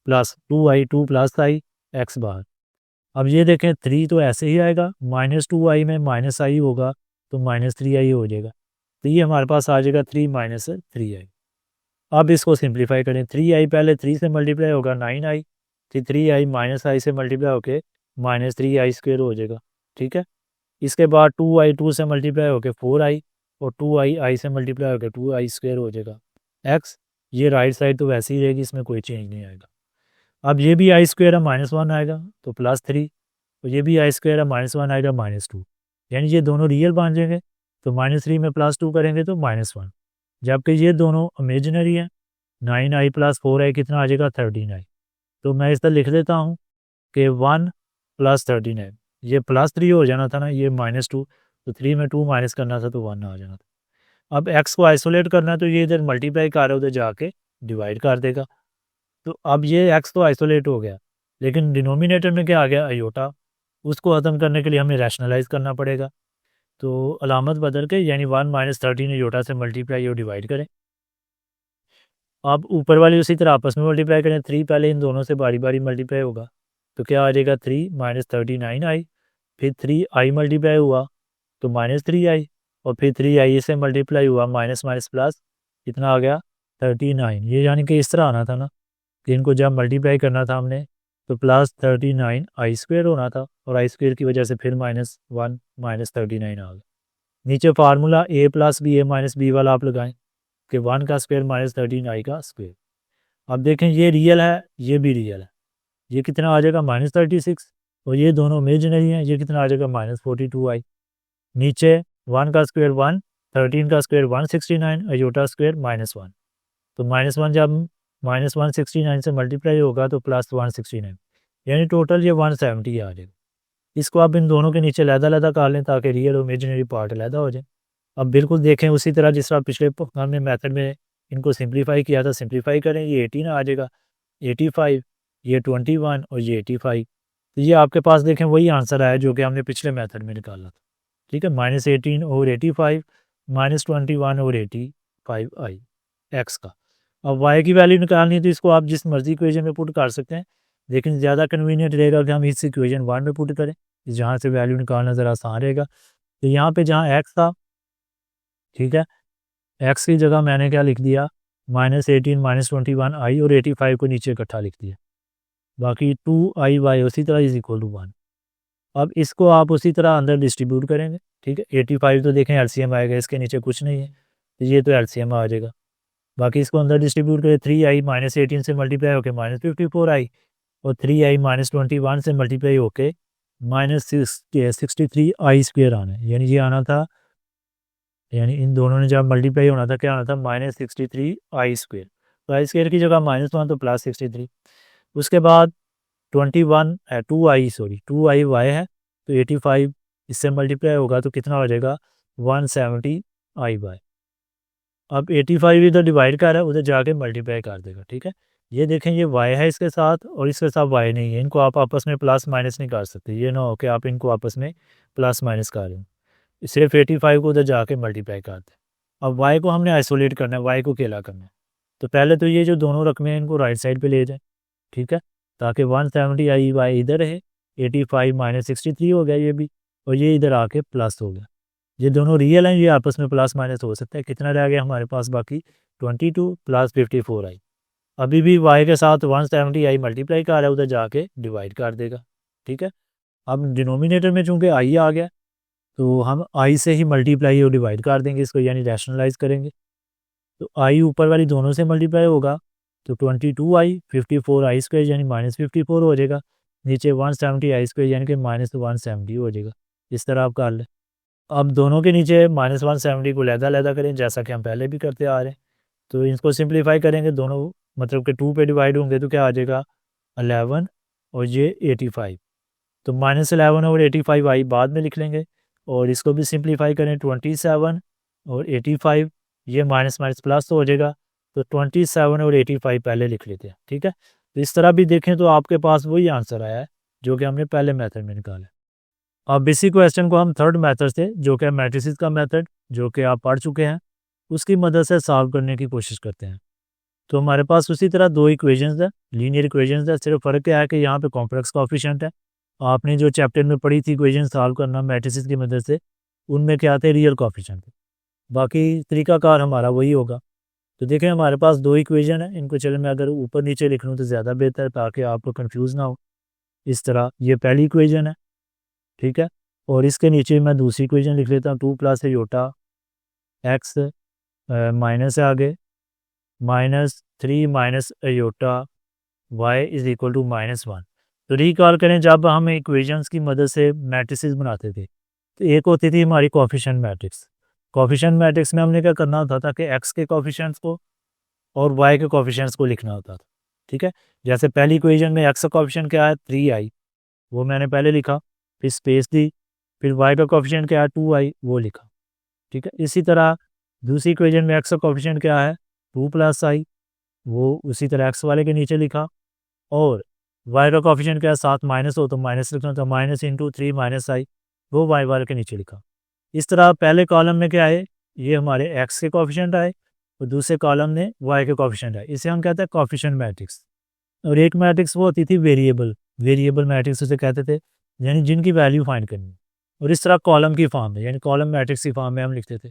प्लस 2i 2 प्लस आई x बाहर। अब ये देखें 3 तो ऐसे ही आएगा, -2i में माइनस आई होगा तो -3i हो जाएगा, तो ये हमारे पास आ जाएगा 3 माइनस 3i। अब इसको सिंप्लीफाई करें, 3i पहले 3 से मल्टीप्लाई होगा 9i, फिर 3i माइनस आई से मल्टीप्लाई होके -3i स्क्वेयर हो जाएगा, ठीक है। इसके बाद 2i 2 से मल्टीप्लाई होकर 4i, और 2i i से मल्टीप्लाई होकर 2i स्क्वेयर हो जाएगा x। ये राइट साइड तो वैसे ही रहेगी, इसमें कोई चेंज नहीं आएगा। अब ये भी आई स्क्वेयर है, -1 आएगा तो +3, और ये भी आई स्क्वेयर है, -1 आएगा -2, यानी ये दोनों रियल बन जाएंगे। तो -3 में +2 करेंगे तो -1, जबकि ये दोनों इमेजिनरी हैं। 9i + 4i कितना आ जाएगा, 13i। तो मैं इस तरह लिख देता हूँ कि 1 +39, ये +3 हो जाना था ना, ये -2, तो 3 में 2 माइनस करना था तो 1 आ जाना था। अब x को आइसोलेट करना है तो ये इधर मल्टीप्लाई कर रहा है, उधर जाके डिवाइड कर देगा। तो अब ये x तो आइसोलेट हो गया, लेकिन डिनोमिनेटर में क्या आ गया, अयोटा। उसको ख़त्म करने के लिए हमें रैशनलाइज करना पड़ेगा। तो अलामत बदल के यानी 1 - 13 अयोटा से मल्टीप्लाई और डिवाइड करें। आप ऊपर वाली उसी तरह आपस में मल्टीप्लाई करें, 3 पहले इन दोनों से बारी बारी मल्टीप्लाई होगा तो क्या आ जाएगा, 3 - 39 आई, फिर 3 आई मल्टीप्लाई हुआ तो -3 आई, और फिर 3 आई से मल्टीप्लाई हुआ माइनस माइनस प्लस, कितना आ गया 39। ये यानी कि इस तरह आना था ना कि इनको जब मल्टीप्लाई करना था हमने तो +39 आई स्क्वेयर होना था, और आई स्क्वेयर की वजह से फिर -1 - 39 आ गया। नीचे formula a + b a - b वाला आप लगाएं कि 1 का स्क्वायर -13 आई का स्क्वायर। अब देखें ये रियल है, ये भी रियल है, ये कितना आ जाएगा -36, और ये दोनों इमेजिनरी हैं, ये कितना आ जाएगा -42 आई। नीचे 1 का स्क्वायर 1, 13 का स्क्वायर 169, अयोटा स्क्वायर -1, तो -1 जब -169 से मल्टीप्लाई होगा तो +169, यानी टोटल ये 170 आ जाएगा। इसको आप इन दोनों के नीचे लहदा कर लें ताकि रियल और इमेजिनरी पार्ट लहदा हो जाए। अब बिल्कुल देखें उसी तरह जिस तरह पिछले हमने मेथड में इनको सिंप्लीफाई किया था, सिंप्लीफाई करें, ये 18 आ जाएगा, 85, ये 21 और ये 85। तो ये आपके पास देखें वही आंसर आया जो कि हमने पिछले मेथड में निकाला था। ठीक है, -18 और 85, -21 और 85 आई एक्स का। अब वाई की वैल्यू निकालनी है तो इसको आप जिस मर्जी इक्वेशन में पुट कर सकते हैं, लेकिन ज़्यादा कन्वीनियंट रहेगा कि हम इस इक्वेशन 1 में पुट करें, जहाँ से वैल्यू निकालना ज़रा आसान रहेगा। तो यहाँ पे जहाँ एक्स था, ठीक है, एक्स की जगह मैंने क्या लिख दिया, -18 -21 आई और 85 को नीचे इकट्ठा लिख दिया, बाकी 2 आई वाई उसी तरह =1। अब इसको आप उसी तरह अंदर डिस्ट्रीब्यूट करेंगे। ठीक है, 85 तो देखें एलसीएम आएगा, इसके नीचे कुछ नहीं है तो ये तो एलसीएम आ जाएगा। बाकी इसको अंदर डिस्ट्रीब्यूट करें, 3 आई -18 से मल्टीप्लाई होकर -54 आई, और 3 आई -21 से मल्टीप्लाई होके -63 आई स्क्वेयर आना है, यानी ये आना था, यानी इन दोनों ने जब मल्टीप्लाई होना था क्या आना था, -63 आई स्क्वेयर। तो आई स्क्वेयर की जगह -1 तो +63। उसके बाद 21 2 आई, सॉरी 2 आई वाई है, तो 85 इससे मल्टीप्लाई होगा तो कितना हो जाएगा, 170 आई वाई। अब 85 इधर डिवाइड कर रहा है, उधर जाके मल्टीप्लाई कर देगा। ठीक है, ये देखें ये y है इसके साथ और इसके साथ y नहीं है, इनको आप आपस में प्लस माइनस नहीं कर सकते, ये ना हो कि आप इनको आपस में प्लस माइनस कर रहे हो। सिर्फ 85 को उधर जाके मल्टीप्लाई कर दें। अब y को हमने आइसोलेट करना है, y को अकेला करना है, तो पहले तो ये जो दोनों रकमें हैं इनको राइट साइड पे ले जाएं। ठीक है, ताकि 170 आई वाई इधर रहे, 85 -63 हो गया ये भी, और ये इधर आके प्लस हो गया। ये दोनों रियल हैं, ये आपस में प्लस माइनस हो सकता है। कितना रह गया हमारे पास बाकी, 22 + 54 आई। अभी भी y के साथ 170 आई मल्टीप्लाई कर रहा है, उधर जाके डिवाइड कर देगा। ठीक है, अब डिनोमिनेटर में चूंकि आई आ गया तो हम आई से ही मल्टीप्लाई और डिवाइड कर देंगे इसको, यानी रैशनलाइज करेंगे। तो आई ऊपर वाली दोनों से मल्टीप्लाई होगा तो 22 आई, 54 आई स्क्वायर यानी -54 हो जाएगा, नीचे 170 आई स्क्वायर यानी कि -170 हो जाएगा। इस तरह आप कर लें। अब दोनों के नीचे -170 को लहदा करें जैसा कि हम पहले भी करते आ रहे हैं। तो इसको सिंप्लीफाई करेंगे, दोनों मतलब कि 2 पे डिवाइड होंगे तो क्या आ जाएगा 11 और ये 85। तो -11 और 85 आई बाद में लिख लेंगे, और इसको भी सिंप्लीफाई करें 27 और 85, ये माइनस माइनस प्लस तो हो जाएगा, तो 27 और 85 पहले लिख लेते हैं। ठीक है, तो इस तरह भी देखें तो आपके पास वही आंसर आया है जो कि हमने पहले मेथड में निकाला। अब इसी क्वेश्चन को हम थर्ड मेथड से, जो कि मैट्रिसेस का मेथड जो कि आप पढ़ चुके हैं, उसकी मदद से सॉल्व करने की कोशिश करते हैं। तो हमारे पास उसी तरह दो इक्वेशंस है, लीनियर इक्वेशंस है, सिर्फ फ़र्क क्या है कि यहाँ पे कॉम्प्लेक्स कोएफिशिएंट है। आपने जो चैप्टर में पढ़ी थी इक्वेशन सॉल्व करना मैट्रिसेस की मदद से, उनमें क्या थे, रियल कोएफिशिएंट थे। बाकी तरीकाकार हमारा वही होगा। तो देखें हमारे पास दो इक्वेशन है, इनको चले मैं अगर ऊपर नीचे लिख लूँ तो ज़्यादा बेहतर है ताकि आपको कन्फ्यूज़ ना हो। इस तरह ये पहली इक्वेशन है, ठीक है, और इसके नीचे मैं दूसरी इक्वेशन लिख लेता हूँ, 2 + अयोटा एक्स माइनस है आगे -3 - अयोटा y = -1। तो रिकॉल करें जब हम इक्वेशंस की मदद से मैट्रिसेस बनाते थे तो एक होती थी हमारी कोएफिशिएंट मैट्रिक्स। कोएफिशिएंट मैट्रिक्स में हमने क्या करना होता था कि x के कोएफिशिएंट्स को और y के कोएफिशिएंट्स को लिखना होता था। ठीक है, जैसे पहली इक्वेशन में x का कोएफिशिएंट क्या है 3i, वो मैंने पहले लिखा, फिर स्पेस दी, फिर y का कोफिशिएंट क्या है 2i वो लिखा, ठीक है। इसी तरह दूसरी इक्वेशन में x का कोफिशिएंट क्या है 2 + i, वो उसी तरह x वाले के नीचे लिखा, और y का कोफिशिएंट क्या है 7 माइनस हो तो माइनस लिखना, तो माइनस इंटू 3 - i वो y वाले के नीचे लिखा। इस तरह पहले कॉलम में क्या है, ये हमारे x के कोफिशिएंट आए और दूसरे कॉलम में y के कोफिशिएंट आए, इसे हम कहते हैं कोफिशिएंट मैट्रिक्स। और एक मैट्रिक्स वो होती थी वेरिएबल मैट्रिक्स उसे कहते थे, यानी जिनकी वैल्यू फाइंड करनी। और इस तरह कॉलम की फॉर्म में, यानी कॉलम मैट्रिक्स की फॉर्म में हम लिखते थे,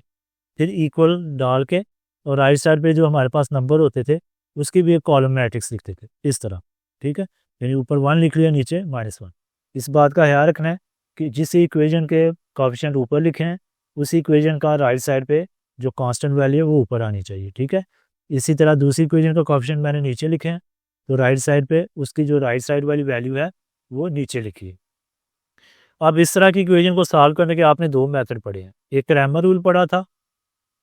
फिर इक्वल डाल के और राइट साइड पे जो हमारे पास नंबर होते थे उसकी भी एक कॉलम मैट्रिक्स लिखते थे इस तरह, ठीक है। यानी ऊपर 1 लिख लिया, नीचे -1। इस बात का ख्याल रखना है कि जिस इक्वेशन के कोफिशिएंट ऊपर लिखे हैं उसी इक्वेशन का राइट साइड पे जो कांस्टेंट वैल्यू है वो ऊपर आनी चाहिए, ठीक है। इसी तरह दूसरी इक्वेशन का कोफिशिएंट मैंने नीचे लिखे हैं, तो राइट साइड पे उसकी जो राइट साइड वाली वैल्यू है वो नीचे लिखिए। अब इस तरह की इक्वेशन को सॉल्व करने के आपने 2 मेथड पढ़े हैं, एक क्रैमर रूल पढ़ा था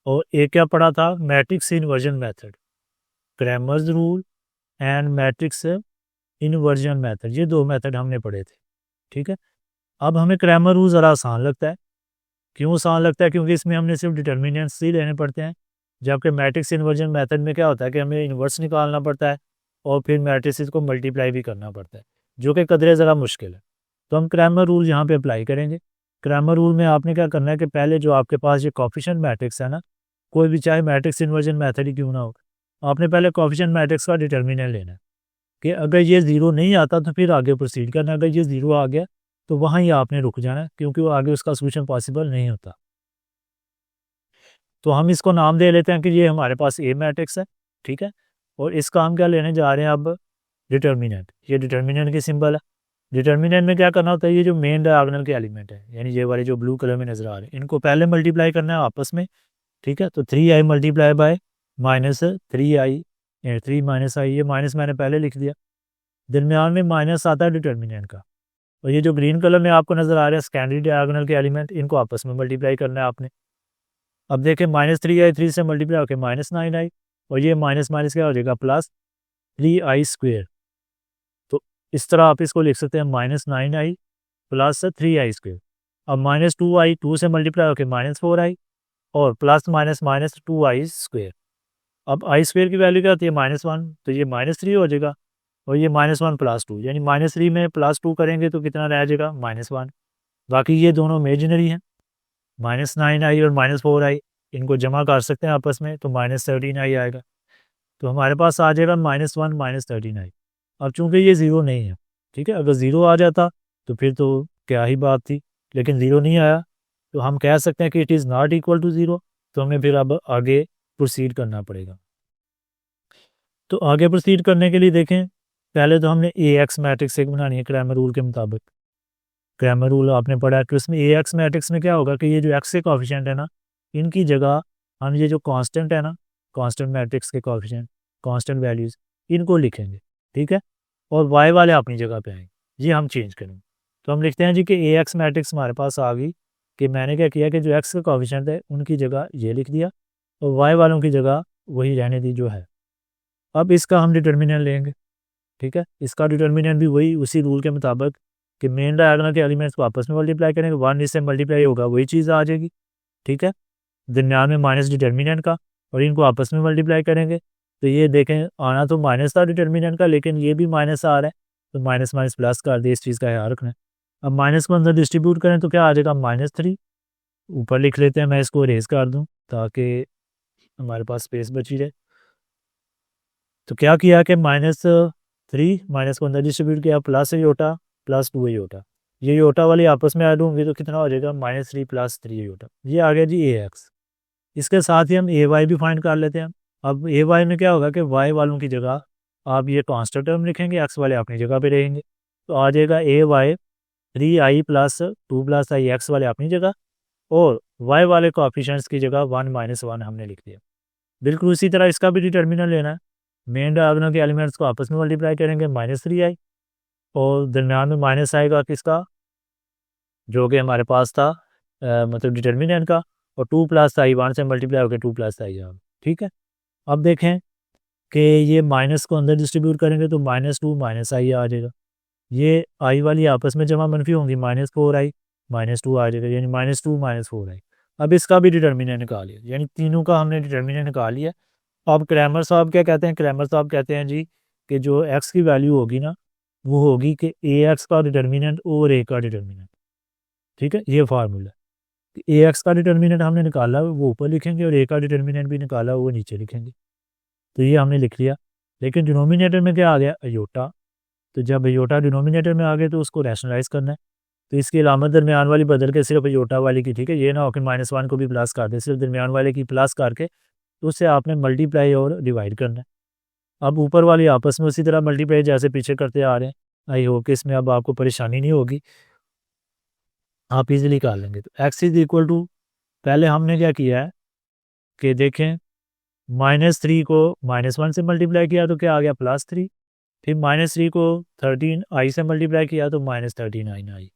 और एक क्या पढ़ा था, matrix inversion method. Cramer's rule and matrix inversion method, ये 2 मेथड हमने पढ़े थे, ठीक है। अब हमें क्रैमर रूल ज़रा आसान लगता है। क्यों आसान लगता है? क्योंकि इसमें हमने सिर्फ डिटर्मिनेंट्स ही लेने पड़ते हैं, जबकि मैट्रिक्स इन्वर्जन मेथड में क्या होता है कि हमें इन्वर्स निकालना पड़ता है और फिर मैट्रिसेस को मल्टीप्लाई भी करना पड़ता है, जो कि कदरे ज़रा मुश्किल है। तो हम क्रैमर रूल यहाँ पे अप्लाई करेंगे। क्रैमर रूल में आपने क्या करना है कि पहले जो आपके पास ये कोफिशिएंट मैट्रिक्स है ना, कोई भी चाहे मैट्रिक्स इन्वर्जन मेथड ही क्यों ना हो, आपने पहले कोफिशिएंट मैट्रिक्स का डिटर्मिनेंट लेना है कि अगर ये 0 नहीं आता तो फिर आगे प्रोसीड करना, अगर ये 0 आ गया तो वहाँ ही आपने रुक जाना है, क्योंकि वो आगे उसका सोल्यूशन पॉसिबल नहीं होता। तो हम इसको नाम दे लेते हैं कि ये हमारे पास ए मैट्रिक्स है, ठीक है। और इसका हम क्या लेने जा रहे हैं अब, डिटर्मिनेंट। ये डिटर्मिनेंट की सिंबल है। डिटर्मिनेंट में क्या करना होता है, ये जो मेन डायगोनल के एलिमेंट है, यानी ये वाले जो ब्लू कलर में नजर आ रहे हैं, इनको पहले मल्टीप्लाई करना है आपस में, ठीक है। तो 3i multiply by -3i, 3 - i, ये माइनस मैंने पहले लिख दिया, दरमियान में माइनस आता है डिटर्मिनेंट का। और ये जो ग्रीन कलर में आपको नजर आ रहा है सेकेंडरी डायगोनल के एलिमेंट, इनको आपस में मल्टीप्लाई करना है आपने। अब देखें -3i 3 से मल्टीप्लाई होकर -9i, और ये माइनस माइनस क्या हो जाएगा +3i²। तो इस तरह आप इसको लिख सकते हैं -9i + 3i²। अब -2i 2 से मल्टीप्लाई होकर -4i, और प्लस माइनस माइनस 2i²। अब i² की वैल्यू क्या होती है -1, तो ये -3 हो जाएगा, और ये -1 + 2, यानी -3 में +2 करेंगे तो कितना रह जाएगा -1। बाकी ये दोनों इमेजिनरी हैं, -9i और -4i, इनको जमा कर सकते हैं आपस में तो -13i आएगा। तो हमारे पास आ जाएगा -1 -13i। अब चूंकि ये 0 नहीं है, ठीक है, अगर 0 आ जाता तो फिर तो क्या ही बात थी, लेकिन 0 नहीं आया, तो हम कह सकते हैं कि it is not equal to 0। तो हमें फिर अब आगे प्रोसीड करना पड़ेगा। तो आगे प्रोसीड करने के लिए देखें, पहले तो हमने AX मैट्रिक्स एक बनानी है क्रैमर रूल के मुताबिक। क्रैमर रूल आपने पढ़ा है कि उसमें AX मैट्रिक्स में क्या होगा कि ये जो x के कोफिशिएंट है ना, इनकी जगह हम ये जो कांस्टेंट है ना, कांस्टेंट मैट्रिक्स के कोफिशिएंट, कांस्टेंट वैल्यूज़, इनको लिखेंगे, ठीक है। और y वाले अपनी जगह पे आएंगे, ये हम चेंज करेंगे। तो हम लिखते हैं जी कि AX मैट्रिक्स हमारे पास आ गई, कि मैंने क्या किया कि जो x के कोफिशिएंट है उनकी जगह ये लिख दिया, और y वालों की जगह वही रहने दी जो है। अब इसका हम डिटर्मिनेंट लेंगे, ठीक है। इसका डिटर्मिनेंट भी वही उसी रूल के मुताबिक कि मेन डायगोनल के एलिमेंट्स को आपस में मल्टीप्लाई करेंगे, 1 इससे मल्टीप्लाई होगा वही चीज़ आ जाएगी, ठीक है। दरमियान में माइनस डिटर्मिनेंट का, और इनको आपस में मल्टीप्लाई करेंगे। तो ये देखें आना तो माइनस था डिटर्मिनेंट का, लेकिन ये भी माइनस आ रहा है, तो माइनस माइनस प्लस कर दे, इस चीज़ का ख्याल रखना है। अब माइनस को अंदर डिस्ट्रीब्यूट करें तो क्या आ जाएगा -3, ऊपर लिख लेते हैं, मैं इसको रेज कर दूँ ताकि हमारे पास स्पेस बची रहे। तो क्या किया कि -3 माइनस को अंदर डिस्ट्रीब्यूट किया, प्लस योटा +2 योटा, ये योटा वाली आपस में ऐड होंगी तो कितना हो जाएगा -3 + 3 योटा। ये आ गया जी AX। इसके साथ ही हम AY भी फाइंड कर लेते हैं। अब AY में क्या होगा कि y वालों की जगह आप ये कांस्टेंट टर्म लिखेंगे, x वाले अपनी जगह पे रहेंगे, तो आ जाएगा AY 3i + 2 + i, x वाले अपनी जगह, और y वाले कोएफिशिएंट्स की जगह 1 - 1 हमने लिख दिया। बिल्कुल उसी तरह इसका भी डिटर्मिनेंट लेना है, मेन डायगोनल के एलिमेंट्स को आपस में मल्टीप्लाई करेंगे, -3i, और दरमियान में माइनस आएगा किसका, जो कि हमारे पास था मतलब डिटर्मिनेंट का, और 2 + i, 1 से मल्टीप्लाई होकर 2 + i आ, ठीक है। अब देखें कि ये माइनस को अंदर डिस्ट्रीब्यूट करेंगे तो -2 - i आ जाएगा, ये आई वाली आपस में जमा मनफी होंगी, -4i -2 आ जाएगा, यानी -2 -4i। अब इसका भी डिटर्मिनेंट निकालिए, यानी तीनों का हमने डिटर्मिनेंट निकाल लिया। अब क्रैमर साहब क्या कहते हैं, क्रैमर साहब कहते हैं जी कि जो एक्स की वैल्यू होगी ना वो होगी कि ए एक्स का डिटर्मिनेंट और ए का डिटर्मिनेंट। ठीक है, ये फार्मूला। ए एक्स का डिटर्मिनेंट हमने निकाला वो ऊपर लिखेंगे और ए का डिटर्मिनेंट भी निकाला वो नीचे लिखेंगे। तो ये हमने लिख लिया। लेकिन डिनोमिनेटर में क्या आ गया, अयोटा। तो जब अयोटा डिनोमिनेटर में आ गए तो उसको रैशनलाइज करना है। तो इसकी अलामत दरमियान वाली बदल के सिर्फ अयोटा वाली की, ठीक है, ये ना हो कि -1 को भी प्लस कर दे, सिर्फ दरमियान वाले की प्लस करके तो उससे आपने मल्टीप्लाई और डिवाइड करना है। अब ऊपर वाली आपस में उसी तरह मल्टीप्लाई जैसे पीछे करते आ रहे हैं। आई होप कि इसमें अब आपको परेशानी नहीं होगी, आप इजीली कर लेंगे। तो एक्स इज इक्वल टू, पहले हमने क्या किया है कि देखें -3 को -1 से मल्टीप्लाई किया तो क्या आ गया +3, फिर -3 को 13i से मल्टीप्लाई किया तो -13i।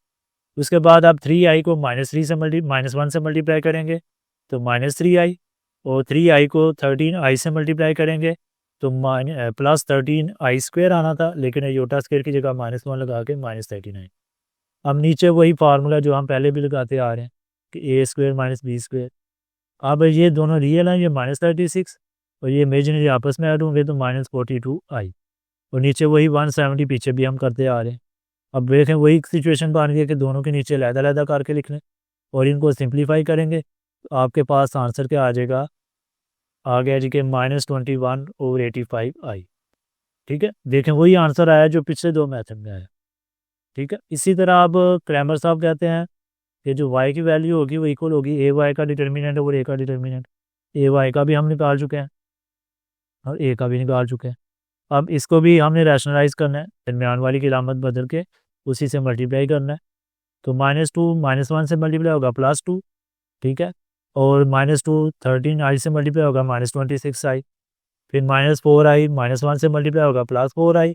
उसके बाद आप 3i को -1 से मल्टीप्लाई करेंगे तो -3i, और 3i को 13i से मल्टीप्लाई करेंगे तो +13i² आना था, लेकिन योटा स्क्वायर की जगह -1 लगा के -39। अब नीचे वही फार्मूला जो हम पहले भी लगाते आ रहे हैं कि a² - b²। अब ये दोनों रियल हैं, ये -36 और ये इमेजिनरी आपस में ऐड होंगे तो -42i, और नीचे वही 170 पीछे भी हम करते आ रहे हैं। अब देखें वही सिचुएशन बन गई कि दोनों के नीचे लहदा करके लिख लें और इनको सिंप्लीफाई करेंगे तो आपके पास आंसर क्या आ जाएगा, आ गया जी कि -21/85i। ठीक है, देखें वही आंसर आया जो पिछले दो मेथड में आया। ठीक है, इसी तरह अब क्रैमर साहब कहते हैं कि जो y की वैल्यू होगी वो इक्वल होगी ay का डिटर्मिनेंट और a का डिटर्मिनेंट। ay का भी हम निकाल चुके हैं और a का भी निकाल चुके हैं। अब इसको भी हमने रैशनलाइज करना है, दरमियान वाली की अलामत बदल के उसी से मल्टीप्लाई करना है। तो -2 -1 से मल्टीप्लाई होगा +2, ठीक है, और -2 13i से मल्टीप्लाई होगा -26i, फिर -4i -1 से मल्टीप्लाई होगा +4i,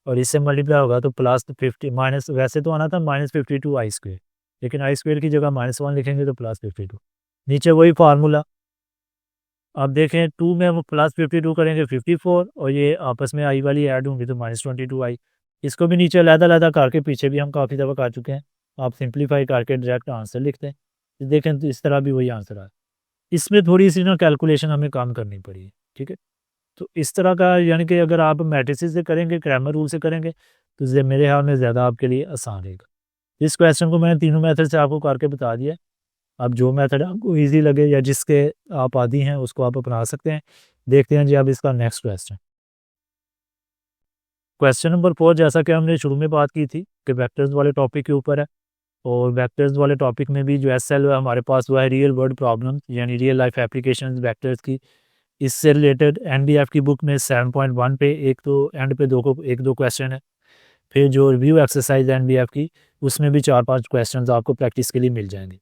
और इससे मल्टीप्लाई होगा तो +50 माइनस, वैसे तो आना था -52i², लेकिन i² की जगह -1 लिखेंगे तो +52। नीचे वही फार्मूला। अब देखें 2 में हम +52 करेंगे 54, और ये आपस में आई वाली ऐड होंगी तो -22i। इसको भी नीचे अलग करके पीछे भी हम काफ़ी दफ़ा कर चुके हैं, आप सिंप्लीफाई करके डायरेक्ट आंसर लिखते हैं। देखें तो इस तरह भी वही आंसर आया। इसमें थोड़ी सी ना कैलकुलेशन हमें काम करनी पड़ी है। ठीक है, तो इस तरह का, यानी कि अगर आप मैट्रिसेस से करेंगे, क्रैमर रूल से करेंगे तो मेरे ख्याल में ज़्यादा आपके लिए आसान रहेगा। इस क्वेश्चन को मैंने तीनों मेथड से आपको करके बता दिया। अब जो मेथड आपको इजी लगे या जिसके आप आदी हैं उसको आप अपना सकते हैं। देखते हैं जी अब इसका नेक्स्ट क्वेश्चन। क्वेश्चन नंबर 4, जैसा कि हमने शुरू में बात की थी कि वेक्टर्स वाले टॉपिक के ऊपर है, और वेक्टर्स वाले टॉपिक में भी जो एसएल है हमारे पास वो है रियल वर्ल्ड प्रॉब्लम, यानी रियल लाइफ एप्लीकेशन वेक्टर्स की। इससे रिलेटेड एनबीएफ की बुक में 7.1 पे एक तो एंड पे एक दो क्वेश्चन है। फिर जो रिव्यू एक्सरसाइज एनबीएफ की उसमें भी 4-5 क्वेश्चन आपको प्रैक्टिस के लिए मिल जाएंगे।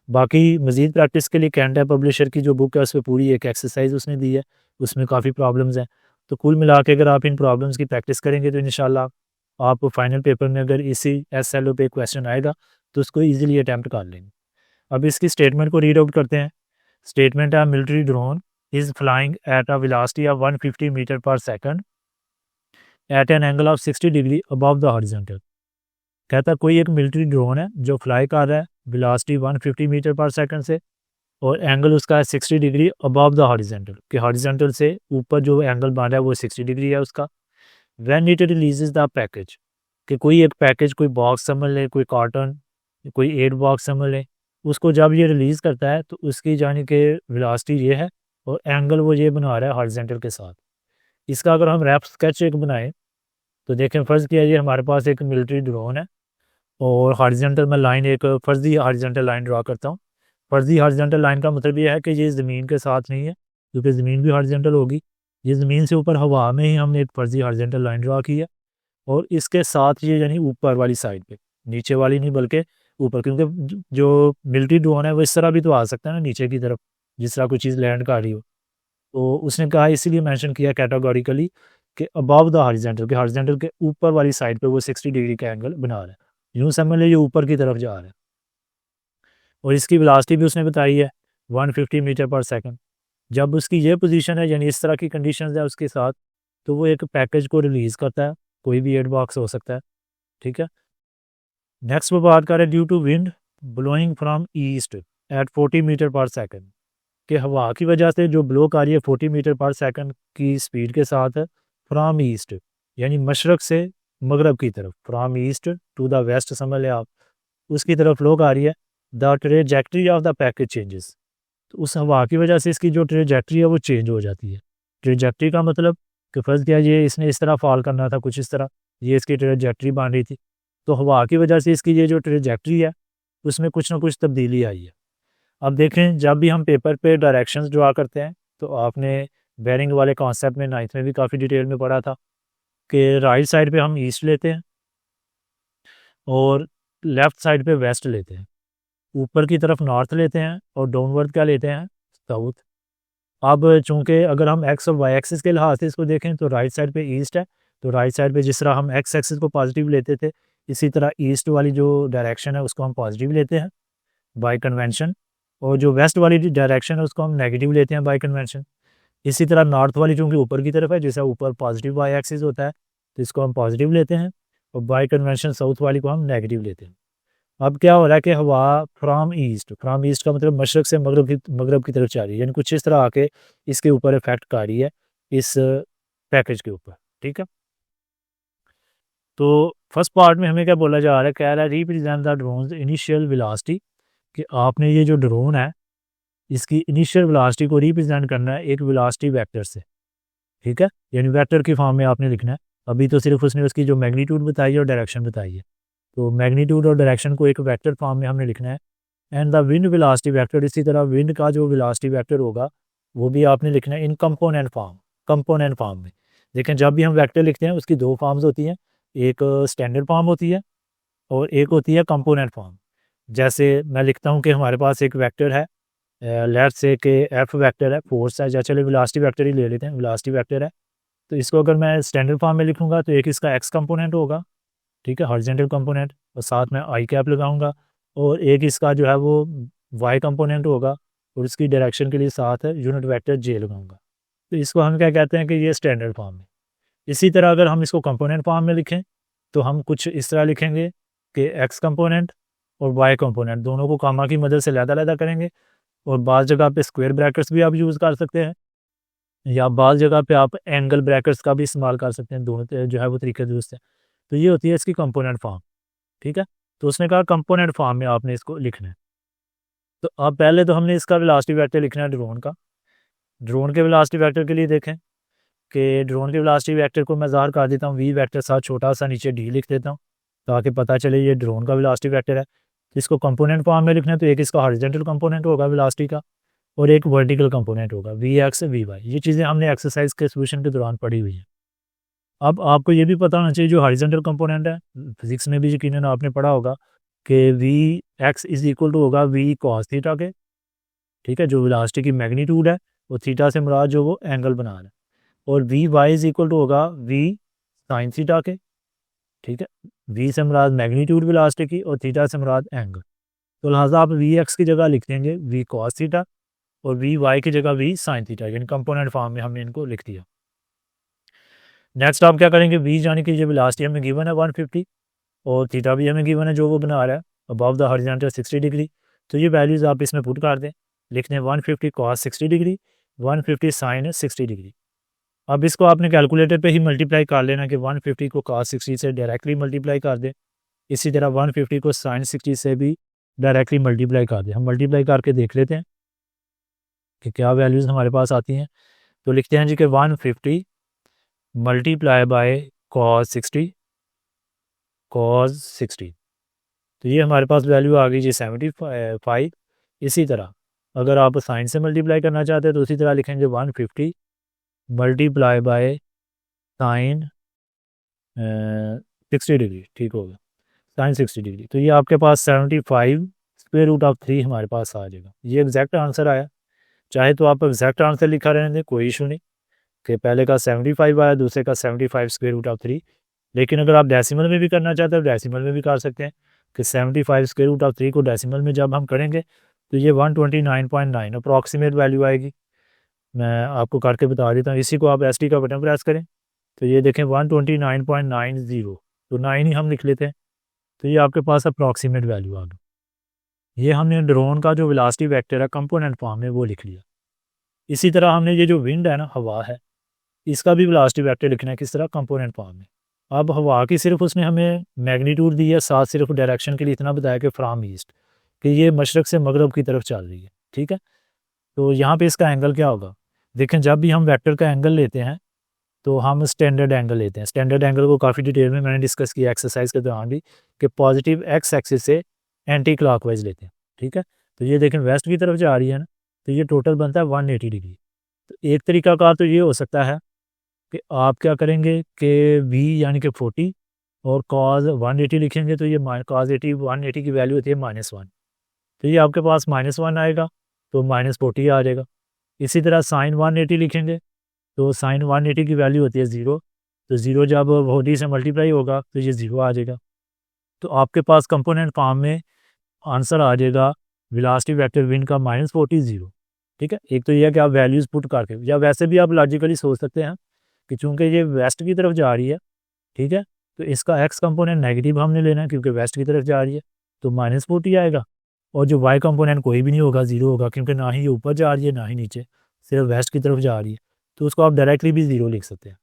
बाकी मज़ीद प्रैक्टिस के लिए कैंटा पब्लिशर की जो बुक है उस पर पूरी एक एक्सरसाइज उसने दी है, उसमें काफ़ी प्रॉब्लम्स हैं। तो कुल मिला के अगर आप इन प्रॉब्लम्स की प्रैक्टिस करेंगे तो इंशाल्लाह आप फाइनल पेपर में अगर इसी एसएलओ पे क्वेश्चन आएगा तो उसको ईजिली अटैम्प्ट कर लेंगे। अब इसकी स्टेटमेंट को रीड आउट करते हैं। स्टेटमेंट है military drone is flying at a velocity of 150 metre per second at an angle of 60 degree above the horizontal. कहता कोई एक मिलिट्री ड्रोन है जो फ्लाई कर रहा है वेलोसिटी 150 मीटर पर सेकंड से, और एंगल उसका है 60 डिग्री अबव द हॉरिजॉन्टल, कि हॉरिजॉन्टल से ऊपर जो एंगल बन रहा है वो 60 डिग्री है उसका। When it releases the package, कि कोई एक पैकेज, कोई बॉक्स समझ ले, कोई कार्टन, कोई एड बॉक्स समझ ले, उसको जब ये रिलीज़ करता है तो उसकी जानी कि वेलोसिटी ये है और एंगल वो ये बना रहा है हॉरिजॉन्टल के साथ। इसका अगर हम रैप स्केच एक बनाएं तो देखें, फ़र्ज़ किया ये हमारे पास एक मिलिट्री ड्रोन है और हॉरिजॉन्टल में लाइन, एक फर्जी हॉरिजॉन्टल लाइन ड्रा करता हूँ। फर्जी हॉरिजॉन्टल लाइन का मतलब ये है कि ये ज़मीन के साथ नहीं है, क्योंकि ज़मीन भी हॉरिजॉन्टल होगी। ये ज़मीन से ऊपर हवा में ही हमने एक फर्जी हॉरिजॉन्टल लाइन ड्रा की है, और इसके साथ ये यानी ऊपर वाली साइड पे, नीचे वाली नहीं बल्कि ऊपर, क्योंकि जो मिलिट्री ड्रोन है वो इस तरह भी तो आ सकता है ना नीचे की तरफ, जिस तरह कोई चीज़ लैंड कर रही हो। तो उसने कहा, इसीलिए मेंशन किया कैटेगोरिकली कि अबव द हॉरिजॉन्टल, के हॉरिजॉन्टल के ऊपर वाली साइड पे वो 60 डिग्री का एंगल बना रहा है। यूँ समझ लीजिए ऊपर की तरफ जा रहा है, और इसकी वेलोसिटी भी उसने बताई है 150 मीटर पर सेकंड। जब उसकी ये पोजीशन है, यानी इस तरह की कंडीशंस है उसके साथ, तो वो एक पैकेज को रिलीज़ करता है, कोई भी एड बॉक्स हो सकता है, ठीक है। नेक्स्ट वो बात करें due to wind blowing from east at 40 metre per second, कि हवा की वजह से जो ब्लो आ रही है 40 मीटर पर सेकंड की स्पीड के साथ फ्रॉम ईस्ट, यानी मशरक से मगरब की तरफ, from east to the west समझ लें आप, उसकी तरफ फ्लो आ रही है। The trajectory of the package changes, तो उस हवा की वजह से इसकी जो ट्रेजेक्ट्री है वो चेंज हो जाती है। ट्रेजेक्ट्री का मतलब कि फर्ज किया ये इसने इस तरह फॉल करना था, कुछ इस तरह ये इसकी ट्रेजेक्ट्री बन रही थी, तो हवा की वजह से इसकी ये जो ट्रेजेक्ट्री है उसमें कुछ ना कुछ तब्दीली आई है। अब देखें जब भी हम पेपर पे डायरेक्शंस ड्रा करते हैं, तो आपने बेरिंग वाले कॉन्सेप्ट में 9th में भी काफ़ी डिटेल में पढ़ा था कि राइट साइड पे हम ईस्ट लेते हैं और लेफ़्ट साइड पे वेस्ट लेते हैं, ऊपर की तरफ नॉर्थ लेते हैं और डाउनवर्ड क्या लेते हैं, साउथ। अब चूंकि अगर हम एक्स और वाई एक्सिस के लिहाज से इसको देखें तो राइट साइड पे ईस्ट है, तो राइट साइड पे जिस तरह हम एक्स एक्सिस को पॉजिटिव लेते थे, इसी तरह ईस्ट वाली जो डायरेक्शन है उसको हम पॉजिटिव लेते हैं बाय कन्वेंशन, और जो वेस्ट वाली डायरेक्शन है उसको हम नेगेटिव लेते हैं बाय कन्वेंशन। इसी तरह नॉर्थ वाली चूँकि ऊपर की तरफ है, जैसा ऊपर पॉजिटिव वाई एक्सिस होता है तो इसको हम पॉजिटिव लेते हैं, और बाय कन्वेंशन साउथ वाली को हम नेगेटिव लेते हैं। अब क्या हो रहा है कि हवा फ्राम ईस्ट का मतलब मशरक से मगरब की तरफ जा रही है, यानी कुछ इस तरह आके इसके ऊपर इफेक्ट कर रही है इस पैकेज के ऊपर, ठीक है। तो फर्स्ट पार्ट में हमें क्या बोला जा रहा है, कह रहा है represent the drone initial velocity, कि आपने ये जो ड्रोन है इसकी इनिशियल वेलोसिटी को रिप्रेजेंट करना है एक वेलोसिटी वेक्टर से, ठीक है, यानी वेक्टर की फॉर्म में आपने लिखना है। अभी तो सिर्फ उसने उसकी जो मैग्नीट्यूड बताई है और डायरेक्शन बताई है, तो मैग्नीट्यूड और डायरेक्शन को एक वेक्टर फॉर्म में हमने लिखना है। And the wind velocity vector, इसी तरह विंड का जो वेलोसिटी वेक्टर होगा वो भी आपने लिखना है इन कंपोनेंट फॉर्म में। देखें जब भी हम वेक्टर लिखते हैं उसकी दो फॉर्म्स होती हैं, एक स्टैंडर्ड फॉर्म होती है और एक होती है कंपोनेंट फॉर्म। जैसे मैं लिखता हूँ कि हमारे पास एक वेक्टर है, लेट्स से कि एफ वेक्टर है, फोर्स है, या चले वेलोसिटी वेक्टर ही ले लेते हैं, वेलोसिटी वेक्टर है, तो इसको अगर मैं स्टैंडर्ड फॉर्म में लिखूंगा तो एक इसका एक्स कंपोनेंट होगा, ठीक है, हॉरिजॉन्टल कंपोनेंट, और साथ में आई कैप लगाऊंगा, और एक इसका जो है वो वाई कंपोनेंट होगा और इसकी डायरेक्शन के लिए साथ है यूनिट वेक्टर जे लगाऊंगा। तो इसको हम क्या कहते हैं कि ये स्टैंडर्ड फॉर्म है। इसी तरह अगर हम इसको कंपोनेंट फॉर्म में लिखें तो हम कुछ इस तरह लिखेंगे कि एक्स कंपोनेंट और वाई कंपोनेंट दोनों को कामा की मदद से लहदा करेंगे, और बाज़ जगह पे स्क्वायर ब्रैकेट्स भी आप यूज़ कर सकते हैं, या बाज़ जगह पे आप एंगल ब्रैकेट्स का भी इस्तेमाल कर सकते हैं, दोनों जो है वो तरीके दुरुस्त है। तो ये होती है इसकी कंपोनेंट फॉर्म, ठीक है। तो उसने कहा कंपोनेंट फॉर्म में आपने इसको लिखना है। तो अब पहले तो हमने इसका वेलोसिटी वेक्टर लिखना है ड्रोन का। ड्रोन के वेलोसिटी वेक्टर के लिए देखें कि ड्रोन के वेलोसिटी वेक्टर को मैं ज़ाहिर कर देता हूँ वी वेक्टर साथ छोटा सा नीचे डी लिख देता हूँ ताकि पता चले ये ड्रोन का वेलोसिटी वेक्टर है। इसको कंपोनेंट फॉर्म में लिखना है तो एक इसका हॉरिजॉन्टल कंपोनेंट होगा वेलोसिटी का और एक वर्टिकल कंपोनेंट होगा वी एक्स वी वाई। ये चीज़ें हमने एक्सरसाइज के सोल्यूशन के दौरान पढ़ी हुई है। अब आपको ये भी पता होना चाहिए जो हॉरिजॉन्टल कंपोनेंट है, फिजिक्स में भी यकीनन आपने पढ़ा होगा कि we x is equal to होगा वी कॉस थीटा के, ठीक है, जो वेलोसिटी की मैग्नीट्यूड है वो थीटा से मुराद जो वो एंगल बना रहा है, और v y is equal to होगा वी साइन थीटा के, ठीक है, वी से मुराद मैग्नीट्यूड वेलोसिटी की और थीटा से मुराद एंगल। तो लिहाजा आप वी एक्स की जगह लिख देंगे वी कॉस थीटा और वी वाई की जगह वी साइन थीटा, यानी कंपोनेंट फॉर्म में हमने इनको लिख दिया। नेक्स्ट आप क्या करेंगे, वी यानी कि जो वेलोसिटी हमें गिवन है 150 और थीटा भी हमें गिवन है जो वो बना रहा है अबव द हॉरिजॉन्टल 60 डिग्री, तो ये वैल्यूज़ आप इसमें पुट कर दें, लिखने 150 कॉस 60 डिग्री 150 साइन 60 डिग्री। अब इसको आपने कैलकुलेटर पे ही मल्टीप्लाई कर लेना कि 150 को कॉस 60 से डायरेक्टली मल्टीप्लाई कर दें, इसी तरह 150 को साइन 60 से भी डायरेक्टली मल्टीप्लाई कर दें। हम मल्टीप्लाई करके देख लेते हैं कि क्या वैल्यूज़ हमारे पास आती हैं। तो लिखते हैं जी कि 150 मल्टीप्लाई बाय कॉस 60, तो ये हमारे पास वैल्यू आ गई जी 75। इसी तरह अगर आप साइन से मल्टीप्लाई करना चाहते हैं तो उसी तरह लिखेंगे 150 मल्टीप्लाई बाय साइन 60 डिग्री, ठीक होगा, साइन 60 डिग्री। तो ये आपके पास 75 स्क्वायर रूट ऑफ 3 हमारे पास आ जाएगा। ये एग्जैक्ट आंसर आया। चाहे तो आप एग्जैक्ट आंसर लिखा रहने दें, कोई इशू नहीं, कि पहले का 75 आया दूसरे का 75 स्क्वायर रूट ऑफ 3। लेकिन अगर आप डेसिमल में भी करना चाहते हैं डेसिमल में भी कर सकते हैं कि 75 स्क्वायर रूट ऑफ 3 को डेसिमल में जब हम करेंगे तो ये 129.9 अप्रॉक्सीमेट वैल्यू आएगी। मैं आपको करके बता देता हूँ, इसी को आप एसटी का बटन प्रेस करें तो ये देखें 129.90 तो 9 ही हम लिख लेते हैं। तो ये आपके पास अप्रॉक्सीमेट वैल्यू आ गई। ये हमने ड्रोन का जो वेलोसिटी वेक्टर है कंपोनेंट फॉर्म में वो लिख लिया। इसी तरह हमने ये जो विंड है ना, हवा है, इसका भी वेलोसिटी वेक्टर लिखना है किस तरह, कंपोनेंट फॉर्म में। अब हवा की सिर्फ उसने हमें मैग्नीट्यूड दी है, साथ सिर्फ डायरेक्शन के लिए इतना बताया कि फ्राम ईस्ट, कि ये मशरक़ से मगरब की तरफ चल रही है। ठीक है, तो यहाँ पे इसका एंगल क्या होगा, देखें जब भी हम वेक्टर का एंगल लेते हैं तो हम स्टैंडर्ड एंगल लेते हैं। स्टैंडर्ड एंगल को काफ़ी डिटेल में मैंने डिस्कस किया एक्सरसाइज के दौरान भी, कि पॉजिटिव एक्स एक्सिस से एंटी क्लॉकवाइज लेते हैं। ठीक है, तो ये देखें वेस्ट की तरफ जा रही है ना, तो ये टोटल बनता है 180 डिग्री। तो एक तरीका कार तो ये हो सकता है कि आप क्या करेंगे कि v यानी कि 40 और cos 180 लिखेंगे, तो ये cos 80 180 की वैल्यू होती है -1, तो ये आपके पास -1 आएगा, तो -40 आ जाएगा। इसी तरह sin 180 लिखेंगे, तो sin 180 की वैल्यू होती है 0, तो 0 जब 40 से मल्टीप्लाई होगा तो ये 0 आ जाएगा। तो आपके पास कंपोनेंट फॉर्म में आंसर आ जाएगा वेलोसिटी वेक्टर विंड का -40 0। ठीक है, एक तो ये है कि आप वैल्यूज़ पुट करके, या वैसे भी आप लॉजिकली सोच सकते हैं कि चूंकि ये वेस्ट की तरफ जा रही है, ठीक है, तो इसका एक्स कंपोनेंट नेगेटिव हमने लेना है क्योंकि वेस्ट की तरफ जा रही है, तो -40 आएगा। और जो वाई कंपोनेंट कोई भी नहीं होगा, 0 होगा, क्योंकि ना ही ये ऊपर जा रही है ना ही नीचे, सिर्फ वेस्ट की तरफ जा रही है, तो उसको आप डायरेक्टली भी 0 लिख सकते हैं।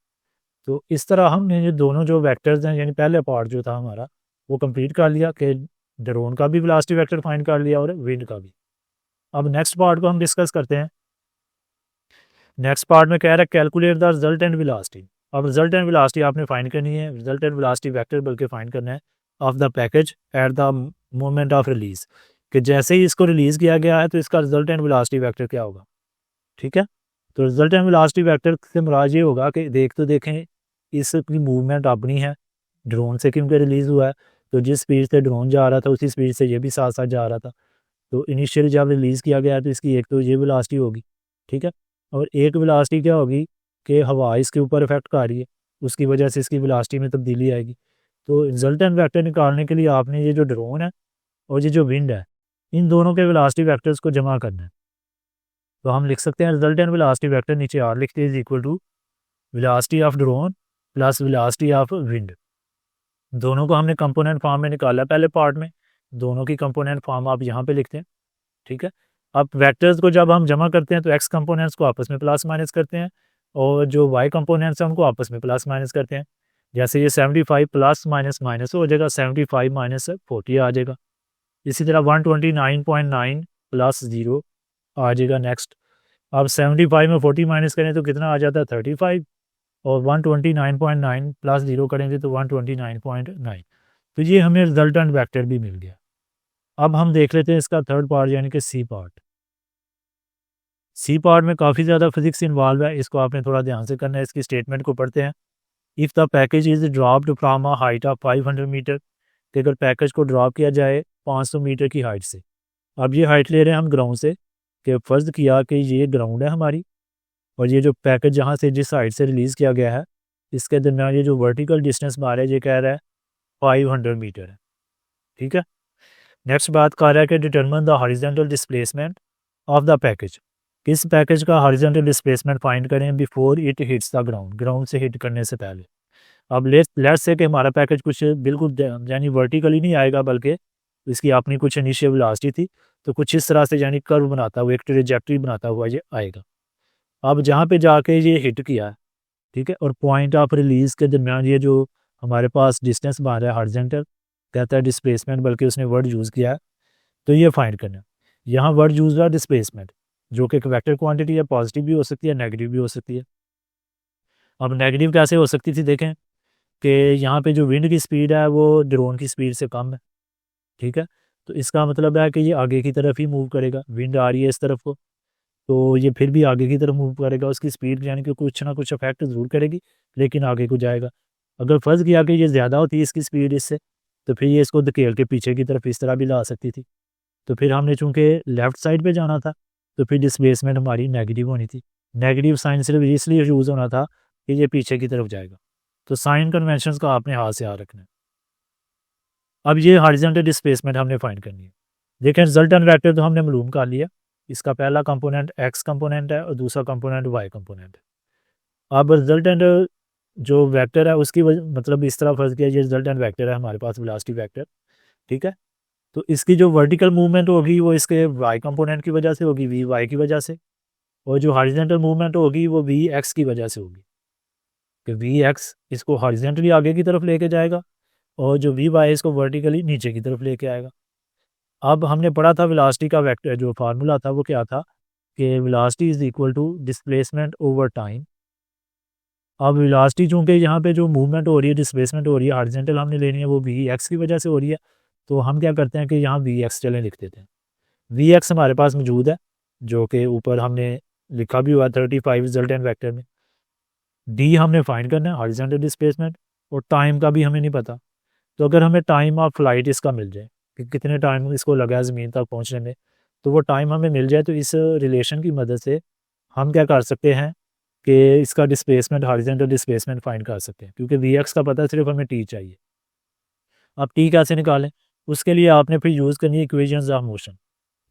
तो इस तरह हमने ये दोनों जो वेक्टर्स हैं, यानी पहले पार्ट जो था हमारा वो कंप्लीट कर लिया कि ड्रोन का भी वेलोसिटी वेक्टर फाइंड कर लिया और विंड का भी। अब नेक्स्ट पार्ट को हम डिस्कस करते हैं। नेक्स्ट पार्ट में कह रहा है calculate the result and velocity. अब रिजल्ट एंड वेलोसिटी आपने फाइंड करनी है, रिजल्ट एंड वेलोसिटी वेक्टर बल्कि फाइंड करना है of the package at the moment of release, कि जैसे ही इसको रिलीज़ किया गया है तो इसका रिजल्ट एंड वेलोसिटी वेक्टर क्या होगा। ठीक है, तो रिजल्ट एंड वेलोसिटी वेक्टर से मुराद ये होगा कि देखें इसकी मूवमेंट अपनी है ड्रोन से, क्योंकि रिलीज़ हुआ है, तो जिस स्पीड से ड्रोन जा रहा था उसी स्पीड से ये भी साथ साथ जा रहा था। तो इनिशियली जब रिलीज़ किया गया है तो इसकी एक तो ये वेलोसिटी होगी, ठीक है, और एक वेलोसिटी क्या होगी कि हवा इसके ऊपर इफेक्ट कर रही है, उसकी वजह से इसकी वेलोसिटी में तब्दीली आएगी। तो रिजल्टेंट वेक्टर निकालने के लिए आपने ये जो ड्रोन है और ये जो विंड है, इन दोनों के वेलोसिटी वेक्टर्स को जमा करना है। तो हम लिख सकते हैं रिजल्टेंट वेलोसिटी वेक्टर, नीचे आर लिखते हैं, is equal to velocity of drone plus velocity of wind. दोनों को हमने कंपोनेंट फॉर्म में निकाला पहले पार्ट में, दोनों की कंपोनेंट फॉर्म आप यहाँ पे लिखते हैं। ठीक है, अब वेक्टर्स को जब हम जमा करते हैं तो एक्स कंपोनेंट्स को आपस में प्लस माइनस करते हैं और जो वाई कंपोनेंट्स हैं उनको आपस में प्लस माइनस करते हैं। जैसे ये 75 प्लस माइनस माइनस हो जाएगा, 75 माइनस 40 आ जाएगा। इसी तरह 129.9 प्लस 0 आ जाएगा। नेक्स्ट अब 75 में 40 माइनस करें तो कितना आ जाता है 35, और 129.9 प्लस 0 करेंगे तो 129.9। तो ये हमें रिजल्टेंट वेक्टर भी मिल गया। अब हम देख लेते हैं इसका थर्ड पार्ट यानी कि सी पार्ट। सी पार्ट में काफ़ी ज़्यादा फिजिक्स इन्वॉल्व है, इसको आपने थोड़ा ध्यान से करना है। इसकी स्टेटमेंट को पढ़ते हैं। If the package is dropped from a height of 500 metre, कि अगर पैकेज को ड्रॉप किया जाए 500 मीटर की हाइट से। अब ये हाइट ले रहे हैं हम ग्राउंड से, कि फ़र्ज़ किया कि ये ग्राउंड है हमारी और ये जो पैकेज जहाँ से जिस हाइट से रिलीज़ किया गया है इसके दरमियान ये जो वर्टिकल डिस्टेंस मारा है ये कह रहा है 500 मीटर है। ठीक है, नेक्स्ट बात कर रहा है कि determine the horizontal displacement of the package. किस पैकेज का हॉरिजॉन्टल डिस्प्लेसमेंट फाइंड करें before it hits the ground, ground से हिट करने से पहले। अब लेट्स से कि हमारा पैकेज कुछ बिल्कुल यानी वर्टिकली नहीं आएगा बल्कि इसकी अपनी कुछ इनिशियल वेलोसिटी थी, तो कुछ इस तरह से यानी कर्व बनाता हुआ एक ट्रेजेक्टरी बनाता हुआ ये आएगा। अब जहाँ पे जाके ये हिट किया है, ठीक है, और पॉइंट ऑफ रिलीज़ के दरमियान ये जो हमारे पास डिस्टेंस बन रहा है हॉरिजॉन्टल, कहता है डिस्प्लेसमेंट, बल्कि उसने वर्ड यूज़ किया है, तो ये फाइंड करना। यहाँ वर्ड यूज़ हुआ डिस्प्लेसमेंट, जो कि एक वेक्टर क्वांटिटी है, पॉजिटिव भी हो सकती है नेगेटिव भी हो सकती है। अब नेगेटिव कैसे हो सकती थी, देखें कि यहाँ पे जो विंड की स्पीड है वो ड्रोन की स्पीड से कम है। ठीक है, तो इसका मतलब है कि ये आगे की तरफ ही मूव करेगा, विंड आ रही है इस तरफ को, तो ये फिर भी आगे की तरफ मूव करेगा, उसकी स्पीड यानी कि कुछ ना कुछ इफेक्ट ज़रूर करेगी लेकिन आगे को जाएगा। अगर फ़र्ज़ किया कि ये ज़्यादा होती है इसकी स्पीड इससे, तो फिर ये इसको धकेल के पीछे की तरफ इस तरह भी ला सकती थी। तो फिर हमने चूँकि लेफ़्ट साइड पे जाना था तो फिर डिस्प्लेसमेंट हमारी नेगेटिव होनी थी। नेगेटिव साइन सिर्फ इसलिए यूज़ होना था कि ये पीछे की तरफ जाएगा, तो साइन कन्वेंशंस का आपने हाथ से याद रखना है। अब ये हॉरिजॉन्टल डिस्प्लेसमेंट हमने फाइंड करनी है। देखें रिजल्टेंट वेक्टर तो हमने मालूम कर लिया, इसका पहला कंपोनेंट एक्स कंपोनेंट है और दूसरा कंपोनेंट वाई कंपोनेंट है। अब रिजल्टेंट जो वेक्टर है उसकी मतलब इस तरह फर्ज किया, ये रिजल्टेंट वेक्टर है हमारे पास, वेलोसिटी वेक्टर, ठीक है। तो इसकी जो वर्टिकल मूवमेंट होगी वो इसके वाई कंपोनेंट की वजह से होगी, वी वाई की वजह से, और जो हॉरिजॉन्टल मूवमेंट होगी वो वी एक्स की वजह से होगी, कि वी एक्स इसको हॉरिजॉन्टली आगे की तरफ लेके जाएगा और जो वी वाई इसको वर्टिकली नीचे की तरफ लेके आएगा। अब हमने पढ़ा था वेलोसिटी का वेक्टर, जो फार्मूला था वो क्या था, कि velocity is equal to displacement over time. अब वेलोसिटी चूंकि यहाँ पे जो मूवमेंट हो रही है, डिस्प्लेसमेंट हो रही है, हॉरिजॉन्टल हमने लेनी है, वो वी एक्स की वजह से हो रही है, तो हम क्या करते हैं कि यहाँ वी एक्स चलें लिख देते हैं। वी एक्स हमारे पास मौजूद है, जो कि ऊपर हमने लिखा भी हुआ 35 रिजल्टेंट वेक्टर में। डी हमने फाइंड करना है, हॉरिजॉन्टल डिस्प्लेसमेंट, और टाइम का भी हमें नहीं पता। तो अगर हमें टाइम ऑफ फ्लाइट इसका मिल जाए कि कितने टाइम इसको लगा है ज़मीन तक पहुँचने में, तो वो टाइम हमें मिल जाए, तो इस रिलेशन की मदद से हम क्या कर सकते हैं कि इसका डिस्प्लेसमेंट, हॉरिजॉन्टल डिस्प्लेसमेंट फाइंड कर सकते हैं, क्योंकि वी एक्स का पता सिर्फ हमें टी चाहिए। अब टी कैसे निकालें, उसके लिए आपने फिर यूज़ करनी है equations of motion.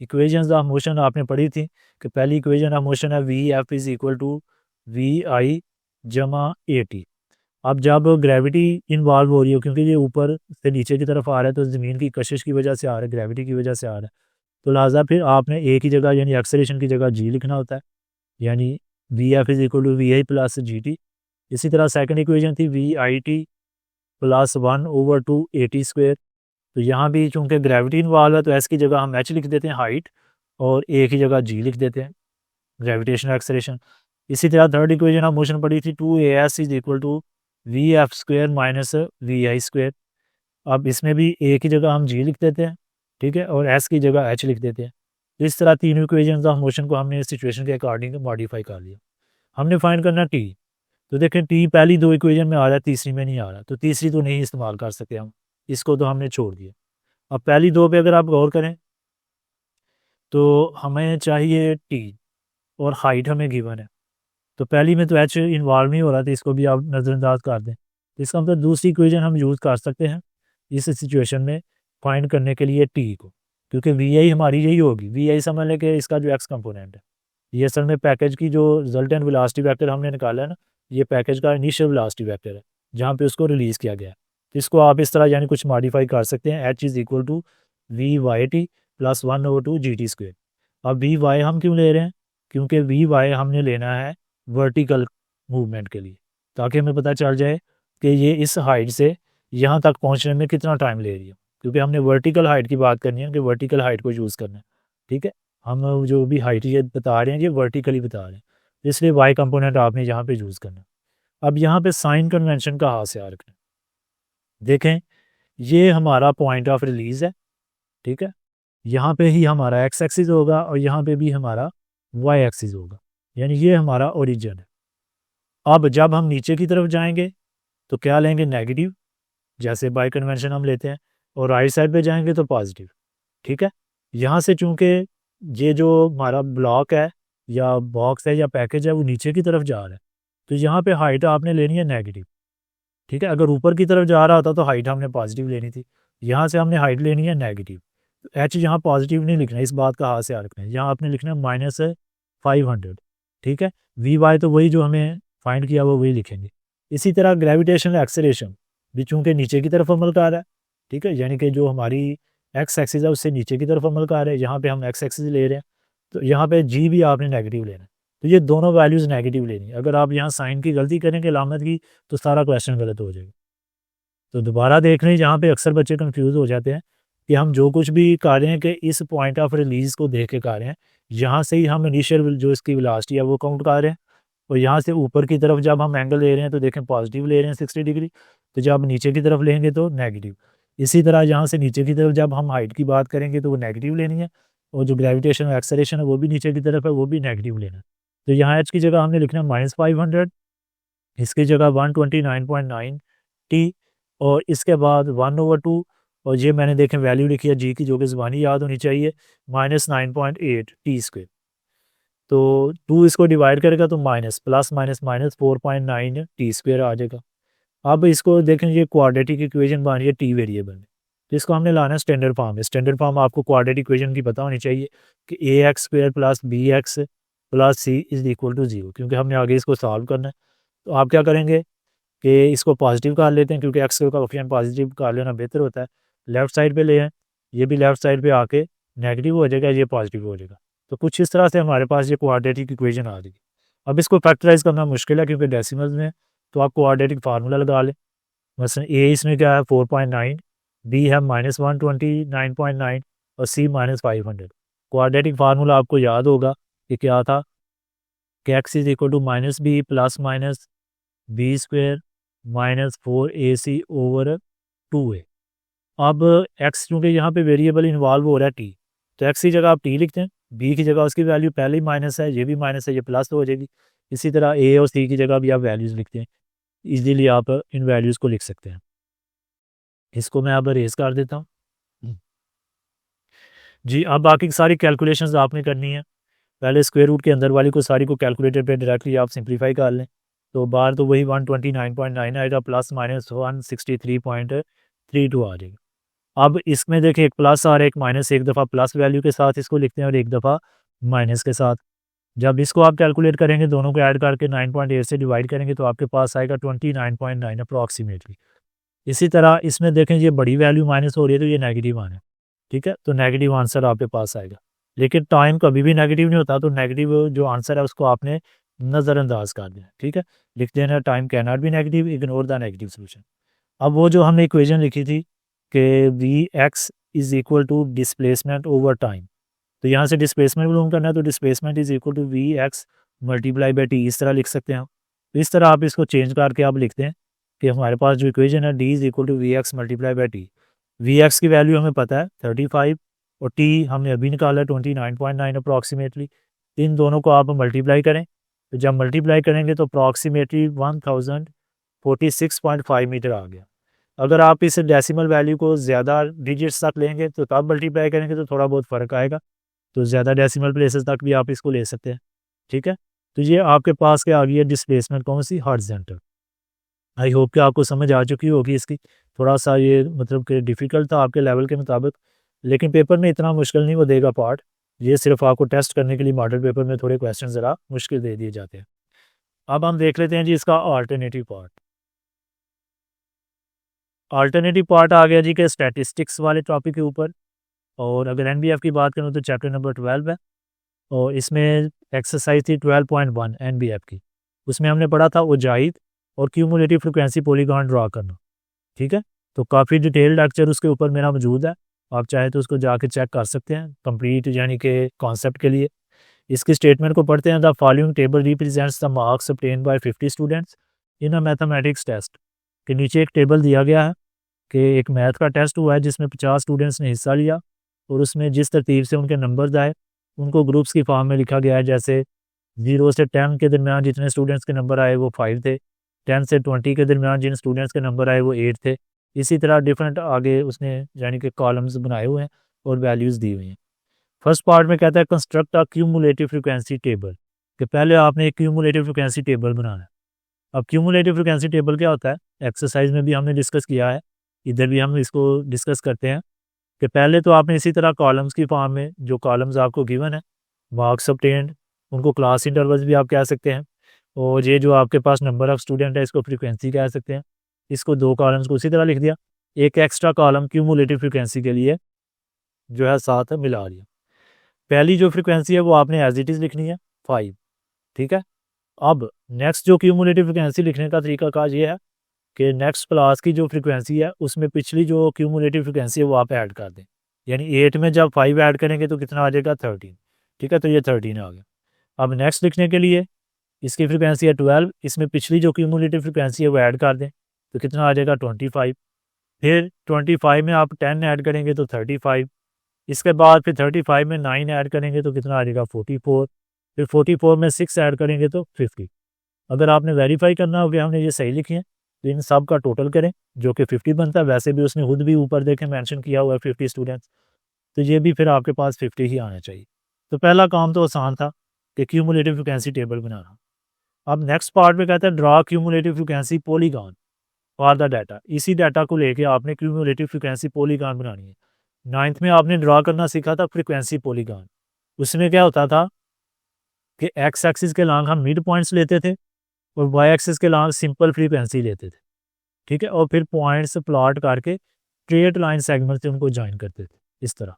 Equations of motion आपने पढ़ी थी कि पहली इक्वेशन ऑफ मोशन है V F is equal to V I जमा ए टी। अब जब ग्रेविटी इन्वॉल्व हो रही हो, क्योंकि ये ऊपर से नीचे की तरफ आ रहा है, तो ज़मीन की कशिश की वजह से आ रहा है, ग्रेविटी की वजह से आ रहा है, तो लिहाजा फिर आपने ए की जगह यानी एक्सेलरेशन की जगह जी लिखना होता है, यानी V F is equal to V I plus G T. इसी तरह सेकंड इक्वेशन थी V I T plus 1/2 A T square. तो यहाँ भी चूँकि ग्रेविटी इन्वॉल्व है, तो एस की जगह हम एच लिख देते हैं हाइट, और ए की जगह जी लिख देते हैं ग्रेविटेशनल एक्सेलरेशन। इसी तरह थर्ड इक्वेशन ऑफ मोशन पड़ी थी 2as is equal to V F square minus V I square. अब इसमें भी ए की जगह हम जी लिख देते हैं, ठीक है, और एस की जगह एच लिख देते हैं। तो इस तरह तीनों इक्वेशन ऑफ मोशन को हमने सिचुएशन के अकॉर्डिंग मॉडिफाई कर लिया। हमने फाइंड करना टी। तो देखें टी पहली दो इक्वेशन में आ रहा है, तीसरी में नहीं आ रहा, तो तीसरी तो नहीं इस्तेमाल कर सकते हम, इसको तो हमने छोड़ दिया। अब पहली दो पे अगर आप गौर करें तो हमें चाहिए टी, और हाइट हमें गिवन है, तो पहली में तो एच इन्वॉल्व नहीं हो रहा था, इसको भी आप नज़रअंदाज कर दें। तो इसका मतलब दूसरी इक्वेशन हम यूज़ कर सकते हैं इस सिचुएशन में फाइंड करने के लिए टी को, क्योंकि वी आई हमारी यही होगी। वी आई समझ लें कि इसका जो एक्स कंपोनेंट है, ये असल में पैकेज की जो रिजल्टेंट वेलोसिटी वेक्टर हमने निकाला है ना, ये पैकेज का इनिशियल वेलोसिटी वेक्टर है जहाँ पे उसको रिलीज़ किया गया है। तो इसको आप इस तरह यानी कुछ मॉडिफाई कर सकते हैं, H is equal to V Y T plus 1/2 G T square. अब वी वाई हम क्यों ले रहे हैं, क्योंकि वी वाई हमने लेना है वर्टिकल मूवमेंट के लिए, ताकि हमें पता चल जाए कि ये इस हाइट से यहाँ तक पहुँचने में कितना टाइम ले रही है, क्योंकि हमने वर्टिकल हाइट की बात करनी है कि वर्टिकल हाइट को यूज़ करना है, ठीक है। हम जो भी हाइट ये बता रहे हैं ये वर्टिकली बता रहे हैं, इसलिए वाई कंपोनेंट आपने यहाँ पे यूज़ करना है। अब यहाँ पे साइन कन्वेंशन का हाथ से आ रखना है। देखें ये हमारा पॉइंट ऑफ रिलीज़ है, ठीक है, यहाँ पे ही हमारा एक्स एक्सिस होगा और यहाँ पे भी हमारा वाई एक्सिस होगा, यानी ये हमारा ओरिजिन है। अब जब हम नीचे की तरफ जाएंगे तो क्या लेंगे, नेगेटिव, जैसे बाय कन्वेंशन हम लेते हैं, और राइट साइड पे जाएंगे तो पॉजिटिव, ठीक है। यहाँ से चूंकि ये जो हमारा ब्लॉक है या बॉक्स है या पैकेज है वो नीचे की तरफ जा रहा है, तो यहाँ पे हाइट आपने लेनी है नेगेटिव, ठीक है। अगर ऊपर की तरफ जा रहा होता तो हाइट हमने पॉजिटिव लेनी थी, यहाँ से हमने हाइट लेनी है नेगेटिव। तो एच यहाँ पॉजिटिव नहीं लिखना है, इस बात का हाथ से याद रखना है, यहाँ आपने लिखना है -500, ठीक है। वी वाई तो वही जो हमें फाइंड किया वो वही लिखेंगे। इसी तरह ग्रेविटेशनल एक्सेलरेशन भी चूँकि नीचे की तरफ अमल कर रहा है, ठीक है, यानी कि जो हमारी एक्स एक्सिस है उससे नीचे की तरफ अमल कर रहे हैं, यहाँ पे हम एक्स एक्सिस ले रहे हैं, तो यहाँ पे जी भी आपने नेगेटिव लेना है, तो ये दोनों वैल्यूज़ नेगेटिव लेनी है। अगर आप यहाँ साइन की गलती करेंगे अलामत की, तो सारा क्वेश्चन गलत हो जाएगा। तो दोबारा देख लें, जहाँ पे अक्सर बच्चे कंफ्यूज हो जाते हैं कि हम जो कुछ भी कर रहे हैं कि इस पॉइंट ऑफ रिलीज़ को देख के कर रहे हैं, यहाँ से ही हम इनिशियल जो इसकी वेलोसिटी है वो काउंट कर रहे हैं, और यहाँ से ऊपर की तरफ जब हम एंगल ले रहे हैं तो देखें पॉजिटिव ले रहे हैं 60 डिग्री, तो जब नीचे की तरफ लेंगे तो नेगेटिव। इसी तरह यहाँ से नीचे की तरफ जब हम हाइट की बात करेंगे तो वो नेगेटिव लेनी है, और जो ग्रेविटेशन एक्सेलरेशन है वो भी नीचे की तरफ है, वो भी नेगेटिव लेना है। तो यहाँ एच की जगह हमने लिखना है -500, इसकी जगह 129.9 टी, और इसके बाद 1/2, और ये मैंने देखें वैल्यू लिखी है जी की, जो कि ज़बानी याद होनी चाहिए, -9.8 टी स्क्वेयर। तो 2 इसको डिवाइड करेगा तो minus plus minus minus 4.9 t square आ जाएगा। अब इसको देखें, ये क्वाड्रेटिक इक्वेशन बन रही है टी वेरिएबल में, तो इसको हमने लाना है स्टैंडर्ड फॉर्म में। स्टैंडर्ड फॉर्म आपको क्वाड्रेटिक इक्वेशन की पता होनी चाहिए कि ax² plus bx plus c is equal to 0, क्योंकि हमने आगे इसको सॉल्व करना है। तो आप क्या करेंगे, कि इसको पॉजिटिव कर लेते हैं, क्योंकि एक्स का कोफिशिएंट पॉजिटिव कर लेना बेहतर होता है। लेफ़्ट साइड पे ले आए, ये भी लेफ़्ट साइड पे आके नेगेटिव हो जाएगा, ये पॉजिटिव हो जाएगा। तो कुछ इस तरह से हमारे पास ये क्वाड्रेटिक इक्वेशन आ जाएगी। अब इसको फैक्टराइज़ करना मुश्किल है क्योंकि डेसिमल्स में, तो आप क्वाड्रेटिक फार्मूला लगा लें। मसलन ए इसमें क्या है 4.9, बी है -129.9 और सी -500। क्वाड्रेटिक फार्मूला आपको याद होगा कि क्या था कि X is equal to minus B plus minus B square -4ac/2a। अब एक्स चूँकि यहाँ पे वेरिएबल इन्वॉल्व हो रहा है टी, तो एक्स की जगह आप टी लिखते हैं, बी की जगह उसकी वैल्यू पहले ही माइनस है, ये भी माइनस है, ये प्लस हो जाएगी। इसी तरह ए और सी की जगह भी आप वैल्यूज़ लिखते हैं, इजीली आप इन वैल्यूज़ को लिख सकते हैं। इसको मैं अब रेज कर देता हूँ जी। अब बाकी सारी कैलकुलेशंस आपने करनी है। पहले स्क्वायर रूट के अंदर वाली को सारी को कैलकुलेटर पे डायरेक्टली आप सिंप्लीफाई कर लें, तो बाहर तो वही 129.9 आएगा, प्लस माइनस 163.32 आ जाएगा। अब इसमें देखिए एक प्लस आ रहा है, एक माइनस, एक दफ़ा प्लस वैल्यू के साथ इसको लिखते हैं और एक दफ़ा माइनस के साथ। जब इसको आप कैलकुलेट करेंगे, दोनों को ऐड करके 9.8 से डिवाइड करेंगे, तो आपके पास आएगा 29.9 अप्रॉक्सीमेटली। इसी तरह इसमें देखें ये बड़ी वैल्यू माइनस हो रही है, तो ये नेगेटिव आना है, ठीक है, तो नेगेटिव आंसर आपके पास आएगा। लेकिन टाइम कभी भी नेगेटिव नहीं होता, तो नेगेटिव जो आंसर है उसको आपने नज़रअंदाज कर देना, ठीक है, लिख देना time can not be negative, ignore the negative solution. अब वो जो हमने इक्वेशन लिखी थी कि we X is equal to displacement over time, तो यहाँ से डिस्प्लेसमेंट मालूम करना है, तो displacement is equal to V X multiply by T, इस तरह लिख सकते हैं आप। तो इस तरह आप इसको चेंज करके आप लिखते हैं कि हमारे पास जो इक्वेशन है D is equal to V X multiply by T. V X की वैल्यू हमें पता है 35 और टी हमने अभी निकाला 29.9 अप्रॉक्सीमेटली। इन दोनों को आप मल्टीप्लाई करें, तो जब मल्टीप्लाई करेंगे तो अप्रॉक्सीमेटली 1046.5 मीटर आ गया। अगर आप इस डेसिमल वैल्यू को ज़्यादा डिजिट्स तक लेंगे तो तब मल्टीप्लाई करेंगे तो थोड़ा बहुत फ़र्क आएगा, तो ज़्यादा डेसिमल प्लेसेस तक भी आप इसको ले सकते हैं, ठीक है। तो ये आपके पास क्या आ गई है डिस्प्लेसमेंट, कौन सी, हॉरिज़ॉन्टल। आई होप कि आपको समझ आ चुकी होगी इसकी। थोड़ा सा ये मतलब कि डिफ़िकल्ट था आपके लेवल के मुताबिक, लेकिन पेपर में इतना मुश्किल नहीं वो देगा पार्ट, ये सिर्फ आपको टेस्ट करने के लिए मॉडल पेपर में थोड़े क्वेश्चन ज़रा मुश्किल दे दिए जाते हैं। अब हम देख लेते हैं जी इसका अल्टरनेटिव पार्ट। अल्टरनेटिव पार्ट आ गया जी के स्टैटिस्टिक्स वाले टॉपिक के ऊपर, और अगर एनबीएफ की बात करूँ तो चैप्टर नंबर 12 है, और इसमें एक्सरसाइज थी 12.1 एनबीएफ की। उसमें हमने पढ़ा था उजाइद और क्यूमुलेटिव फ्रिक्वेंसी पॉलीगॉन ड्रा करना, ठीक है। तो काफ़ी डिटेल लेक्चर उसके ऊपर मेरा मौजूद है, आप चाहे तो उसको जाके चेक कर सकते हैं कंप्लीट यानी कि कॉन्सेप्ट के लिए। इसकी स्टेटमेंट को पढ़ते हैं। The following table represents the marks obtained by 50 students in a mathematics test. के नीचे एक टेबल दिया गया है कि एक मैथ का टेस्ट हुआ है जिसमें 50 स्टूडेंट्स ने हिस्सा लिया, और उसमें जिस तरतीब से उनके नंबर्स आए उनको ग्रुप्स की फॉर्म में लिखा गया है। जैसे 0 से 10 के दरमियान जितने स्टूडेंट्स के नंबर आए वो 5 थे, 10 से 20 के दरमियान जिन स्टूडेंट्स के नंबर आए वो 8 थे। इसी तरह डिफरेंट आगे उसने यानी कि कॉलम्स बनाए हुए हैं और वैल्यूज़ दी हुई हैं। फर्स्ट पार्ट में कहता है construct a cumulative frequency table, कि पहले आपने एक क्यूमुलेटिव फ्रिक्वेंसी टेबल बनाना है। अब क्यूमुलेटिव फ्रिक्वेंसी टेबल क्या होता है, एक्सरसाइज में भी हमने डिस्कस किया है, इधर भी हम इसको डिस्कस करते हैं कि पहले तो आपने इसी तरह कॉलम्स की फॉर्म में, जो कॉलम्स आपको गिवन है मार्क्स ऑब्टेन्ड, उनको क्लास इंटरवल्स भी आप कह सकते हैं, और ये जो आपके पास नंबर ऑफ़ स्टूडेंट है इसको फ्रिक्वेंसी कह सकते हैं। इसको दो कॉलम्स को उसी तरह लिख दिया, एक एक्स्ट्रा कॉलम क्यूमुलेटिव फ्रिक्वेंसी के लिए जो है साथ मिला दिया। पहली जो फ्रिक्वेंसी है वो आपने एज इट इज़ लिखनी है 5, ठीक है। अब नेक्स्ट जो क्यूमुलेटिव फ्रिक्वेंसी लिखने का तरीकाकार ये है कि नेक्स्ट क्लास की जो फ्रिक्वेंसी है उसमें पिछली जो क्यूमुलेटिव फ्रिक्वेंसी है वो आप ऐड कर दें, यानी 8 में जब 5 ऐड करेंगे तो कितना आ जाएगा 13, ठीक है, तो ये 13 आ गया। अब नेक्स्ट लिखने के लिए इसकी फ्रिक्वेंसी है 12, इसमें पिछली जो क्यूमुलेटिव फ्रिक्वेंसी है वो ऐड कर दें तो कितना आ जाएगा 25। फिर 25 में आप 10 ऐड करेंगे तो 35, इसके बाद फिर 35 में 9 ऐड करेंगे तो कितना आ जाएगा 44, फिर 44 में 6 ऐड करेंगे तो 50। अगर आपने वेरीफाई करना हो कि हमने ये सही लिखी है तो इन सब का टोटल करें जो कि 50 बनता है। वैसे भी उसने खुद भी ऊपर देखें मेंशन किया हुआ है 50 स्टूडेंट्स, तो ये भी फिर आपके पास 50 ही आना चाहिए। तो पहला काम तो आसान था कि क्यूमुलेटिव फ्रिक्वेंसी टेबल बनाना। अब नेक्स्ट पार्ट में कहता है draw cumulative frequency polygon for the data. इसी डाटा को लेके आपने क्यूमुलेटिव फ्रिक्वेंसी पॉलीगॉन बनानी है। 9th में आपने ड्रा करना सीखा था फ्रिक्वेंसी पॉलीगॉन। उसमें क्या होता था कि एक्स एक्सिस के लॉन्ग हम मिड पॉइंट्स लेते थे और वाई एक्सिस के अलावा सिंपल फ्रीक्वेंसी लेते थे, ठीक है, और फिर पॉइंट्स प्लॉट करके स्ट्रेट लाइन सेगमेंट से उनको ज्वाइन करते थे इस तरह।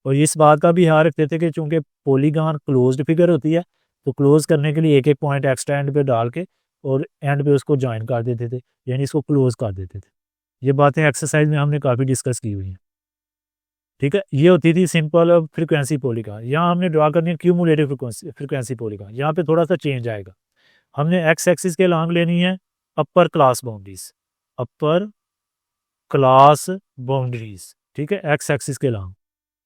और इस बात का भी ध्यान रखते थे कि चूंकि पॉलीगॉन क्लोज्ड फिगर होती है तो क्लोज करने के लिए एक एक पॉइंट एक्स्ट्रा एंड पे डाल के और एंड पे उसको ज्वाइन कर देते थे, यानी इसको क्लोज कर देते थे। ये बातें एक्सरसाइज में हमने काफ़ी डिस्कस की हुई हैं, ठीक है। ये होती थी सिंपल फ्रीक्वेंसी पॉलीगॉन। यहाँ हमने ड्रा करनी है क्यूमुलेटिव फ्रीक्वेंसी पॉलीगॉन। यहाँ पे थोड़ा सा चेंज आएगा, हमने एक्स एक्सिस के लॉन्ग लेनी है upper class boundaries, upper class boundaries, ठीक है, एक्स एक्सिस के लॉन्ग,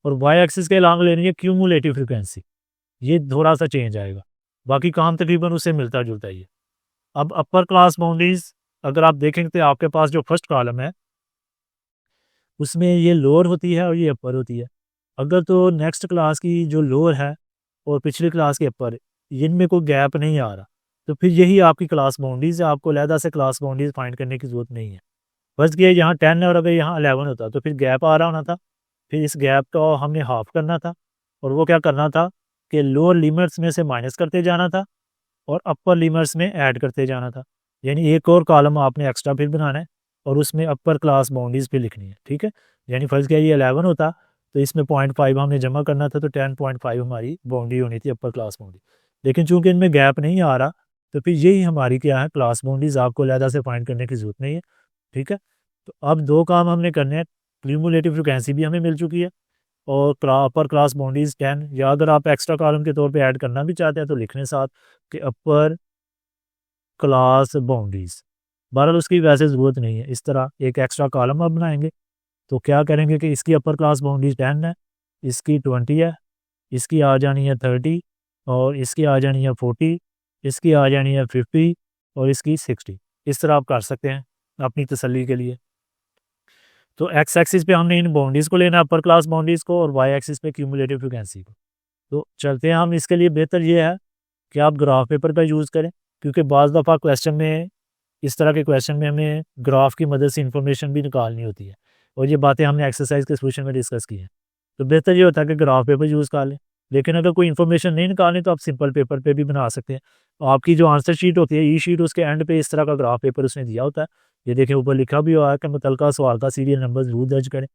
और वाई एक्सिस के लॉन्ग लेनी है क्यूमुलेटिव फ्रीक्वेंसी। ये थोड़ा सा चेंज आएगा, बाकी काम तकरीबन उससे मिलता जुलता ही है। अब अपर क्लास बाउंड्रीज अगर आप देखेंगे तो आपके पास जो फर्स्ट कॉलम है उसमें ये लोअर होती है और ये अपर होती है। अगर तो नेक्स्ट क्लास की जो लोअर है और पिछली क्लास के अपर, इनमें कोई गैप नहीं आ रहा, तो फिर यही आपकी क्लास बाउंड्रीज है, आपको अलहदा से क्लास बाउंड्रीज फाइंड करने की जरूरत नहीं है। फर्स्ट किया यहाँ 10 है और अगर यहाँ 11 होता तो फिर गैप आ रहा होना था, फिर इस गैप को हमने हाफ करना था, और वो क्या करना था कि लोअर लिमिट्स में से माइनस करते जाना था और अपर लिमिट्स में ऐड करते जाना था, यानी एक और कॉलम आपने एक्स्ट्रा फिर बनाना है और उसमें अपर क्लास बाउंड्रीज पे लिखनी है, ठीक है। यानी फर्स्ट किया ये 11 होता तो इसमें 0.5 हमने जमा करना था, तो 10.5 हमारी बाउंड्री होनी थी, अपर क्लास बाउंड्री। लेकिन चूंकि इनमें गैप नहीं आ रहा तो फिर यही हमारी क्या है क्लास बाउंड्रीज, आपको अलहदा से फाइंड करने की जरूरत नहीं है, ठीक है। तो अब दो काम हमने करने हैं, क्यूमुलेटिव फ्रिक्वेंसी भी हमें मिल चुकी है और अपर क्लास बाउंड्रीज 10, या अगर आप एक्स्ट्रा कॉलम के तौर पे ऐड करना भी चाहते हैं तो लिखने साथ कि अपर क्लास बाउंड्रीज। बहरहाल उसकी वैसे ज़रूरत नहीं है, इस तरह एक एक्स्ट्रा कॉलम आप बनाएंगे तो क्या करेंगे कि इसकी अपर क्लास बाउंड्रीज 10 है, इसकी 20 है, इसकी आ जानी है 30, और इसकी आ जानी है 40, इसकी आ जानी है 50 और इसकी 60। इस तरह आप कर सकते हैं अपनी तसल्ली के लिए। तो एक्स एक्सिस पे हमने इन बाउंड्रीज़ को लेना, अपर क्लास बाउंड्रीज़ को, और वाई एक्सिस पे क्यूमुलेटिव फ्रिक्वेंसी को। तो चलते हैं हम, इसके लिए बेहतर ये है कि आप ग्राफ पेपर का यूज़ करें, क्योंकि बाज़ दफ़ा क्वेश्चन में, इस तरह के क्वेश्चन में हमें ग्राफ की मदद से इंफॉर्मेशन भी निकालनी होती है, और ये बातें हमने एक्सरसाइज के सोल्यूशन में डिस्कस की हैं। तो बेहतर ये होता है कि ग्राफ पेपर यूज़ कर लें। लेकिन अगर कोई इन्फॉर्मेशन नहीं निकालनी तो आप सिंपल पेपर पे भी बना सकते हैं। आपकी जो आंसर शीट होती है, ई शीट, उसके एंड पे इस तरह का ग्राफ पेपर उसने दिया होता है। ये देखें ऊपर लिखा भी हुआ है कि मुतलका सवाल का सीरियल नंबर ज़रूर दर्ज करें।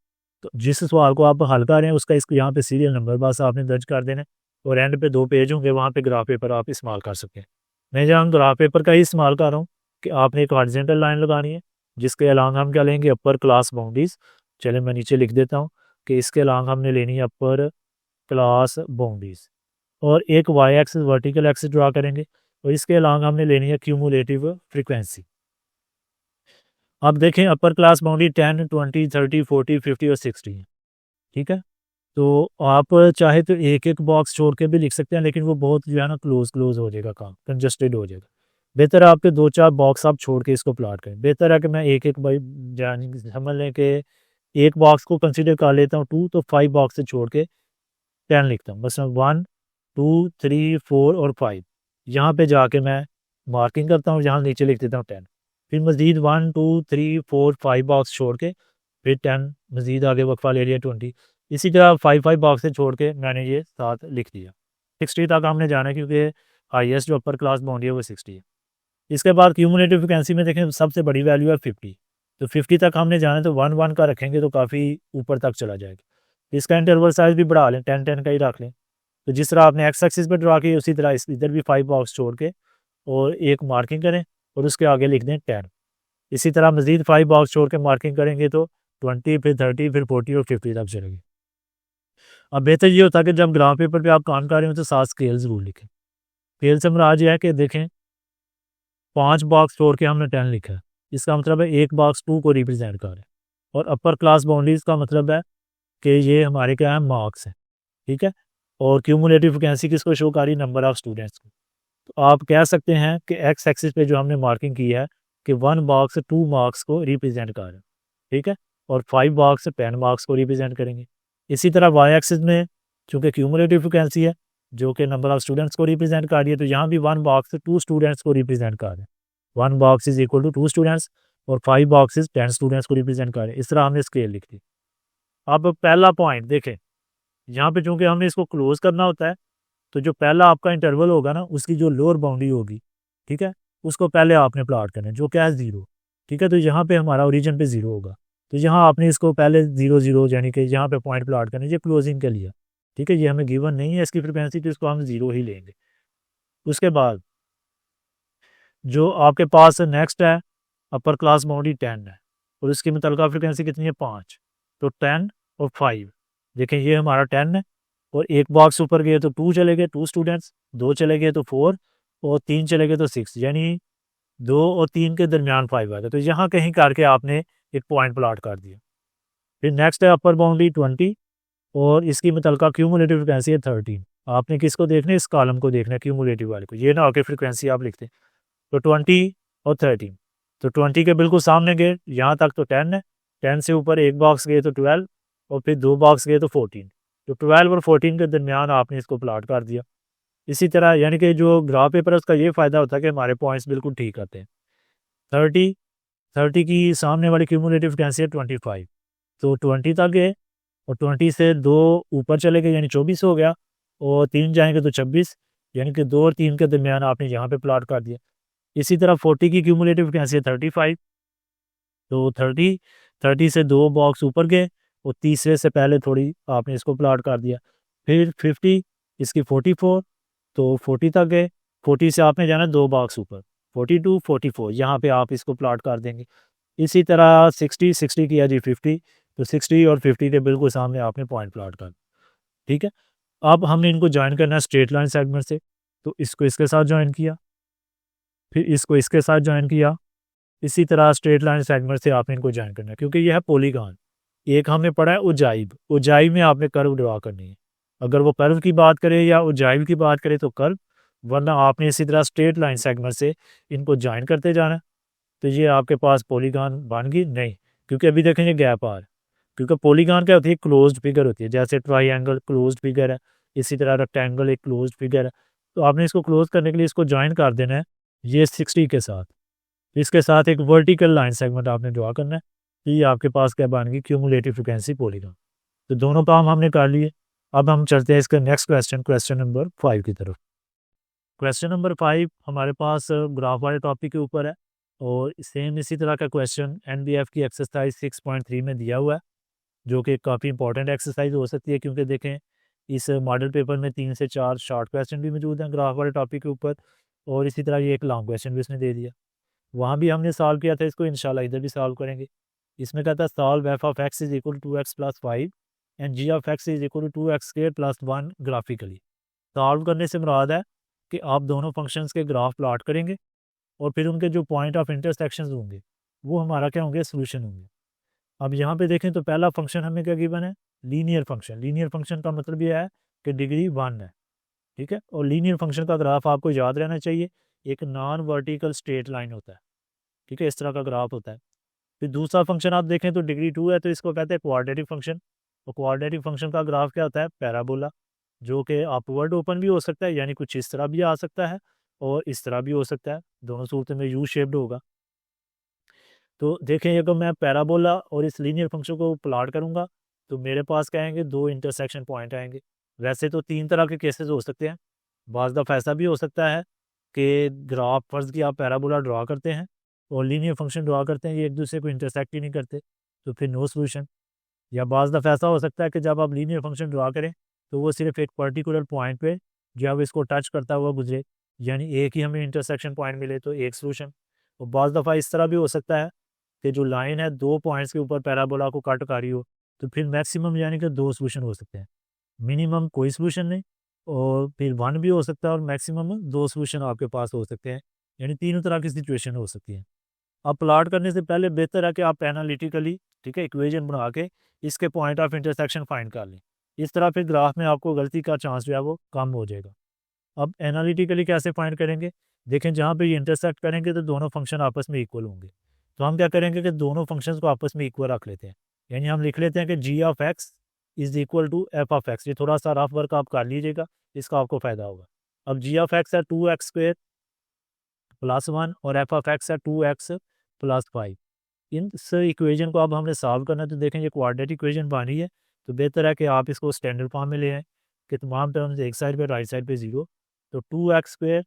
तो जिस सवाल को आप हल कर रहे हैं उसका इसको यहाँ पे सीरियल नंबर बस आपने दर्ज कर देना है, और एंड पे 2 पेज होंगे, वहाँ पे ग्राफ पेपर आप इस्तेमाल कर सकते हैं। मैं जहाँ ग्राफ पेपर का ही इस्तेमाल कर रहा हूँ कि आपने एक हॉरिजॉन्टल लाइन लगानी है, जिसके अलावा हम क्या लेंगे, अपर क्लास बाउंड्रीज। चले मैं नीचे लिख देता हूँ कि इसके अलावा हमने लेनी है अपर क्लास बाउंड्रीज, और एक Y axis vertical axis draw करेंगे, और इसके अलावा हमने लेनी है क्यूमुलेटिव फ्रीक्वेंसी। अब देखें अपर क्लास बाउंड्री 10, 20, 30, 40, 50 और 60 है, ठीक है। तो आप चाहे तो एक एक बॉक्स छोड़ के भी लिख सकते हैं, लेकिन वो बहुत जो है ना क्लोज हो जाएगा, काम कंजस्टेड हो जाएगा। बेहतर है आपके 2-4 बॉक्स आप छोड़ के इसको प्लॉट करें। बेहतर है कि मैं एक एक भाई जान समझ लें कि एक बॉक्स को कंसिडर कर लेता हूँ 2, तो 5 बॉक्स से छोड़ के 10 लिखता हूँ, बस 1, 2, 3, 4 और 5 यहाँ पे जाके मैं मार्किंग करता हूँ, यहाँ नीचे लिख देता हूँ 10। फिर मज़ीद 1, 2, 3, 4, 5 बॉक्स छोड़ के फिर 10, मज़ीद आगे वक्फा ले लिया 20। इसी तरह 5 बॉक्स से छोड़ के मैंने ये 7 लिख दिया। 60 तक हमने जाना है, क्योंकि हाईएस्ट जो अपर क्लास बाउंड्री है वो 60 है। इसके बाद क्यूमुलेटिव फ्रिक्वेंसी में देखें सबसे बड़ी वैल्यू है 50, तो 50 तक हमने जाना है, तो 1-1 का रखेंगे तो काफ़ी ऊपर तक चला जाएगा। इसका इंटरवल साइज भी बढ़ा लें, 10-10 का ही रख लें। तो जिस तरह आपने एक्स एक्सिस पर ड्रा की उसी तरह इधर भी 5 बॉक्स छोड़ के और एक मार्किंग करें और उसके आगे लिख दें 10। इसी तरह मज़ीद 5 बॉक्स छोड़ के मार्किंग करेंगे तो 20, फिर 30, फिर 40 और 50 तक चलेगी। अब बेहतर ये होता है कि जब ग्राफ पेपर पे आप काम कर रहे हो तो 7 स्केल ज़रूर लिखें। स्केल से मुराद ये है कि देखें 5 बॉक्स छोड़ के हमने 10 लिखा है, इसका मतलब है एक बॉक्स 2 को रिप्रेजेंट कर रहे हैं, और अपर क्लास बाउंड्रीज का मतलब है कि ये हमारे क्या है, मार्क्स हैं, ठीक है। और क्यूमुलेटिव फ्रिक्वेंसी किसको शो कर रही, नंबर ऑफ स्टूडेंट्स को। तो आप कह सकते हैं कि एक्स एक्सिस पे जो हमने मार्किंग की है कि 1 बॉक्स 2 मार्क्स को रिप्रेजेंट कर रहे हैं, ठीक है, और 5 बॉक्स 10 मार्क्स को रिप्रेजेंट करेंगे। इसी तरह वाई एक्सिस में चूँकि क्यूमुलेटिव फ्रिक्वेंसी है जो कि नंबर ऑफ स्टूडेंट्स को रिप्रेजेंट कर रही है, तो यहाँ भी 1 बॉक्स 2 स्टूडेंट्स को रिप्रेजेंट कर रहे हैं। 1 box is equal to 2 students और 5 बॉक्सेस 10 स्टूडेंट्स को रिप्रेजेंट कर रहे हैं। इस तरह हमने स्केल लिख दी। अब पहला पॉइंट देखें, यहाँ पे चूँकि हमें इसको क्लोज करना होता है, तो जो पहला आपका इंटरवल होगा ना उसकी जो लोअर बाउंड्री होगी, ठीक है, उसको पहले आपने प्लॉट करना है, जो क्या है 0। ठीक है, तो यहाँ पे हमारा ओरिजिन पे 0 होगा, तो यहाँ आपने इसको पहले 0 0 यानी कि यहाँ पे पॉइंट प्लॉट करना है, ये क्लोजिंग के लिए। ठीक है, ये हमें गिवन नहीं है इसकी फ्रिक्वेंसी, तो इसको हम 0 ही लेंगे। उसके बाद जो आपके पास नेक्स्ट है अपर क्लास बाउंड्री 10 है, और इसकी मुतलका फ्रिक्वेंसी कितनी है 5, तो 10 और 5, देखें ये हमारा 10 है, और एक बॉक्स ऊपर गए तो 2 चले गए 2 स्टूडेंट्स, 2 चले गए तो 4, और 3 चले गए तो 6, यानी 2 और 3 के दरमियान 5 आ गया, तो यहाँ कहीं करके आपने एक पॉइंट प्लॉट कर दिया। फिर नेक्स्ट है अपर बाउंड्री 20, और इसकी मुतलका क्यूमुलेटिव फ्रिक्वेंसी है 13। आपने किसको देखना है, इस कॉलम को देखना है, क्यूमुलेटिव वाले को, ये ना होकर फ्रिक्वेंसी आप लिखते हैं। तो 20 और 13, तो 20 के बिल्कुल सामने गए यहाँ तक तो 10 है, 10 से ऊपर एक बॉक्स गए तो 12, और फिर 2 बॉक्स गए तो 14, तो 12 और 14 के दरमियान आपने इसको प्लॉट कर दिया। इसी तरह यानी कि जो ग्राफ पेपर है उसका ये फ़ायदा होता है कि हमारे पॉइंट्स बिल्कुल ठीक आते हैं। 30 की सामने वाली क्यूमुलेटिव फ्रिक्वेंसी है 25, तो 20 तक गए, और 20 से 2 ऊपर चले गए यानी 24 हो गया, और 3 जाएंगे तो 26, यानी कि 2 और 3 के दरमियान आपने यहाँ पे प्लॉट कर दिया। इसी तरह 40 की क्यूमुलेटिव फ्रिक्वेंसी है 35, तो 30 से 2 बॉक्स ऊपर गए, और तीसरे से पहले थोड़ी आपने इसको प्लॉट कर दिया। फिर 50, इसकी 44, तो 40 तक गए, 40 से आपने जाना 2 बॉक्स ऊपर, 42 44, यहाँ पे आप इसको प्लॉट कर देंगे। इसी तरह 60 किया जी 50, तो 60 और 50 के बिल्कुल सामने आपने पॉइंट प्लॉट कर। ठीक है, अब हमने इनको ज्वाइन करना है स्ट्रेट लाइन सेगमेंट से, तो इसको इसके साथ ज्वाइन किया, फिर इसको इसके साथ ज्वाइन किया। इसी तरह स्ट्रेट लाइन सेगमेंट से आपने इनको ज्वाइन करना है, क्योंकि यह है पॉलीगॉन। एक हमने पढ़ा है उजाइब, उजाइब में आपने कर्व ड्रा करनी है। अगर वो कर्व की बात करें या उजाइब की बात करें तो कर्व, वरना आपने इसी तरह स्ट्रेट लाइन सेगमेंट से इनको ज्वाइन करते जाना है। तो ये आपके पास पॉलीगॉन बन गई नहीं, क्योंकि अभी देखेंगे गैप आ रहा है, क्योंकि पॉलीगॉन क्या होती है, क्लोज्ड फिगर होती है, जैसे ट्राइंगल क्लोज्ड फिगर है, इसी तरह रेक्टेंगल एक क्लोज्ड फिगर है। तो आपने इसको क्लोज करने के लिए इसको ज्वाइन कर देना है ये 60 के साथ, इसके साथ एक वर्टिकल लाइन सेगमेंट आपने ड्रा करना है। तो ये आपके पास क्या बन गई, क्यूमुलेटिव फ्रिक्वेंसी पॉलीगॉन। तो दोनों काम हमने कर लिए। अब हम चलते हैं इसका नेक्स्ट क्वेश्चन नंबर 5 की तरफ। क्वेश्चन नंबर 5 हमारे पास ग्राफ वाले टॉपिक के ऊपर है, और सेम इसी तरह का क्वेश्चन एनबीएफ की एक्सरसाइज 6.3 में दिया हुआ है, जो कि काफ़ी इंपॉर्टेंट एक्सरसाइज हो सकती है, क्योंकि देखें इस मॉडल पेपर में 3 से 4 शॉर्ट क्वेश्चन भी मौजूद हैं ग्राफ वाले टॉपिक के ऊपर, और इसी तरह ये एक लॉन्ग क्वेश्चन भी इसने दे दिया। वहाँ भी हमने सॉल्व किया था इसको, इंशाल्लाह इधर भी सॉल्व करेंगे। इसमें कहता है solve F of X is equal to 2x + 5 and G of X is equal to 2x² + 1 graphically. Solve करने से मुराद है कि आप दोनों फंक्शंस के ग्राफ प्लॉट करेंगे, और फिर उनके जो पॉइंट ऑफ इंटरसेक्शन होंगे वो हमारा क्या होंगे, सोल्यूशन होंगे। अब यहाँ पे देखें तो पहला फंक्शन हमें क्या गिवन है, लीनियर फंक्शन। लीनियर फंक्शन का मतलब ये है कि डिग्री 1 है। ठीक है, और लीनियर फंक्शन का ग्राफ आपको याद रहना चाहिए, एक नॉन वर्टिकल स्ट्रेट लाइन होता है। ठीक है, इस तरह का ग्राफ होता है। फिर दूसरा फंक्शन आप देखें तो डिग्री 2 है, तो इसको कहते हैं क्वाड्रेटिक फंक्शन। और क्वाड्रेटिक फंक्शन का ग्राफ क्या होता है, पैराबोला, जो कि अपवर्ड ओपन भी हो सकता है, यानी कुछ इस तरह भी आ सकता है और इस तरह भी हो सकता है, दोनों सूरत में यू शेप्ड होगा। तो देखें अगर मैं पैराबोला और इस लीनियर फंक्शन को प्लॉट करूंगा तो मेरे पास क्या आएंगे, 2 इंटरसेक्शन पॉइंट आएंगे। वैसे तो 3 तरह के केसेस हो सकते हैं। बाज़ दफ़ा ऐसा भी हो सकता है कि ग्राफ फर्ज की आप पैराबोला ड्रा करते हैं और लीनियर फंक्शन ड्रा करते हैं, ये एक दूसरे को इंटरसेक्ट ही नहीं करते, तो फिर नो सोल्यूशन। या बाज़ दफ़ा ऐसा हो सकता है कि जब आप लीनियर फंक्शन ड्रा करें तो वो सिर्फ एक पर्टिकुलर पॉइंट पे जब इसको टच करता हुआ गुजरे, यानी एक ही हमें इंटरसेक्शन पॉइंट मिले, तो एक सोल्यूशन। और बाज़ दफ़ा इस तरह भी हो सकता है कि जो लाइन है 2 पॉइंट्स के ऊपर पैराबोला को कट कर रही हो, तो फिर मैक्सिमम यानी कि 2 सोल्यूशन हो सकते हैं, मिनिमम कोई सोल्यूशन नहीं, और फिर 1 भी हो सकता है, और मैक्सिमम 2 सोल्यूशन आपके पास हो सकते हैं, यानी तीनों तरह की सिचुएशन हो सकती है। अब प्लॉट करने से पहले बेहतर है कि आप एनालिटिकली, ठीक है, इक्वेशन बना के इसके पॉइंट ऑफ इंटरसेक्शन फाइंड कर लें। इस तरह फिर ग्राफ में आपको गलती का चांस जो है वो कम हो जाएगा। अब एनालिटिकली कैसे फाइंड करेंगे, देखें जहाँ पे ये इंटरसेक्ट करेंगे तो दोनों फंक्शन आपस में इक्वल होंगे। तो हम क्या करेंगे कि दोनों फंक्शंस को आपस में इक्वल रख लेते हैं, यानी हम लिख लेते हैं कि G of X is equal to F of X. ये थोड़ा सा रफ वर्क आप कर लीजिएगा, इसका आपको फ़ायदा होगा। अब जी ऑफ एक्स है 2x² + 1 और एफ ऑफ एक्स है 2x + 5। इस इक्वेशन को अब हमने सॉल्व करना है, तो देखें ये क्वाड्रेटिक इक्वेशन बनी है, तो बेहतर है कि आप इसको स्टैंडर्ड फॉर्म में ले आएँ कि तमाम टर्म्स एक साइड पे राइट साइड पे 0, तो 2x²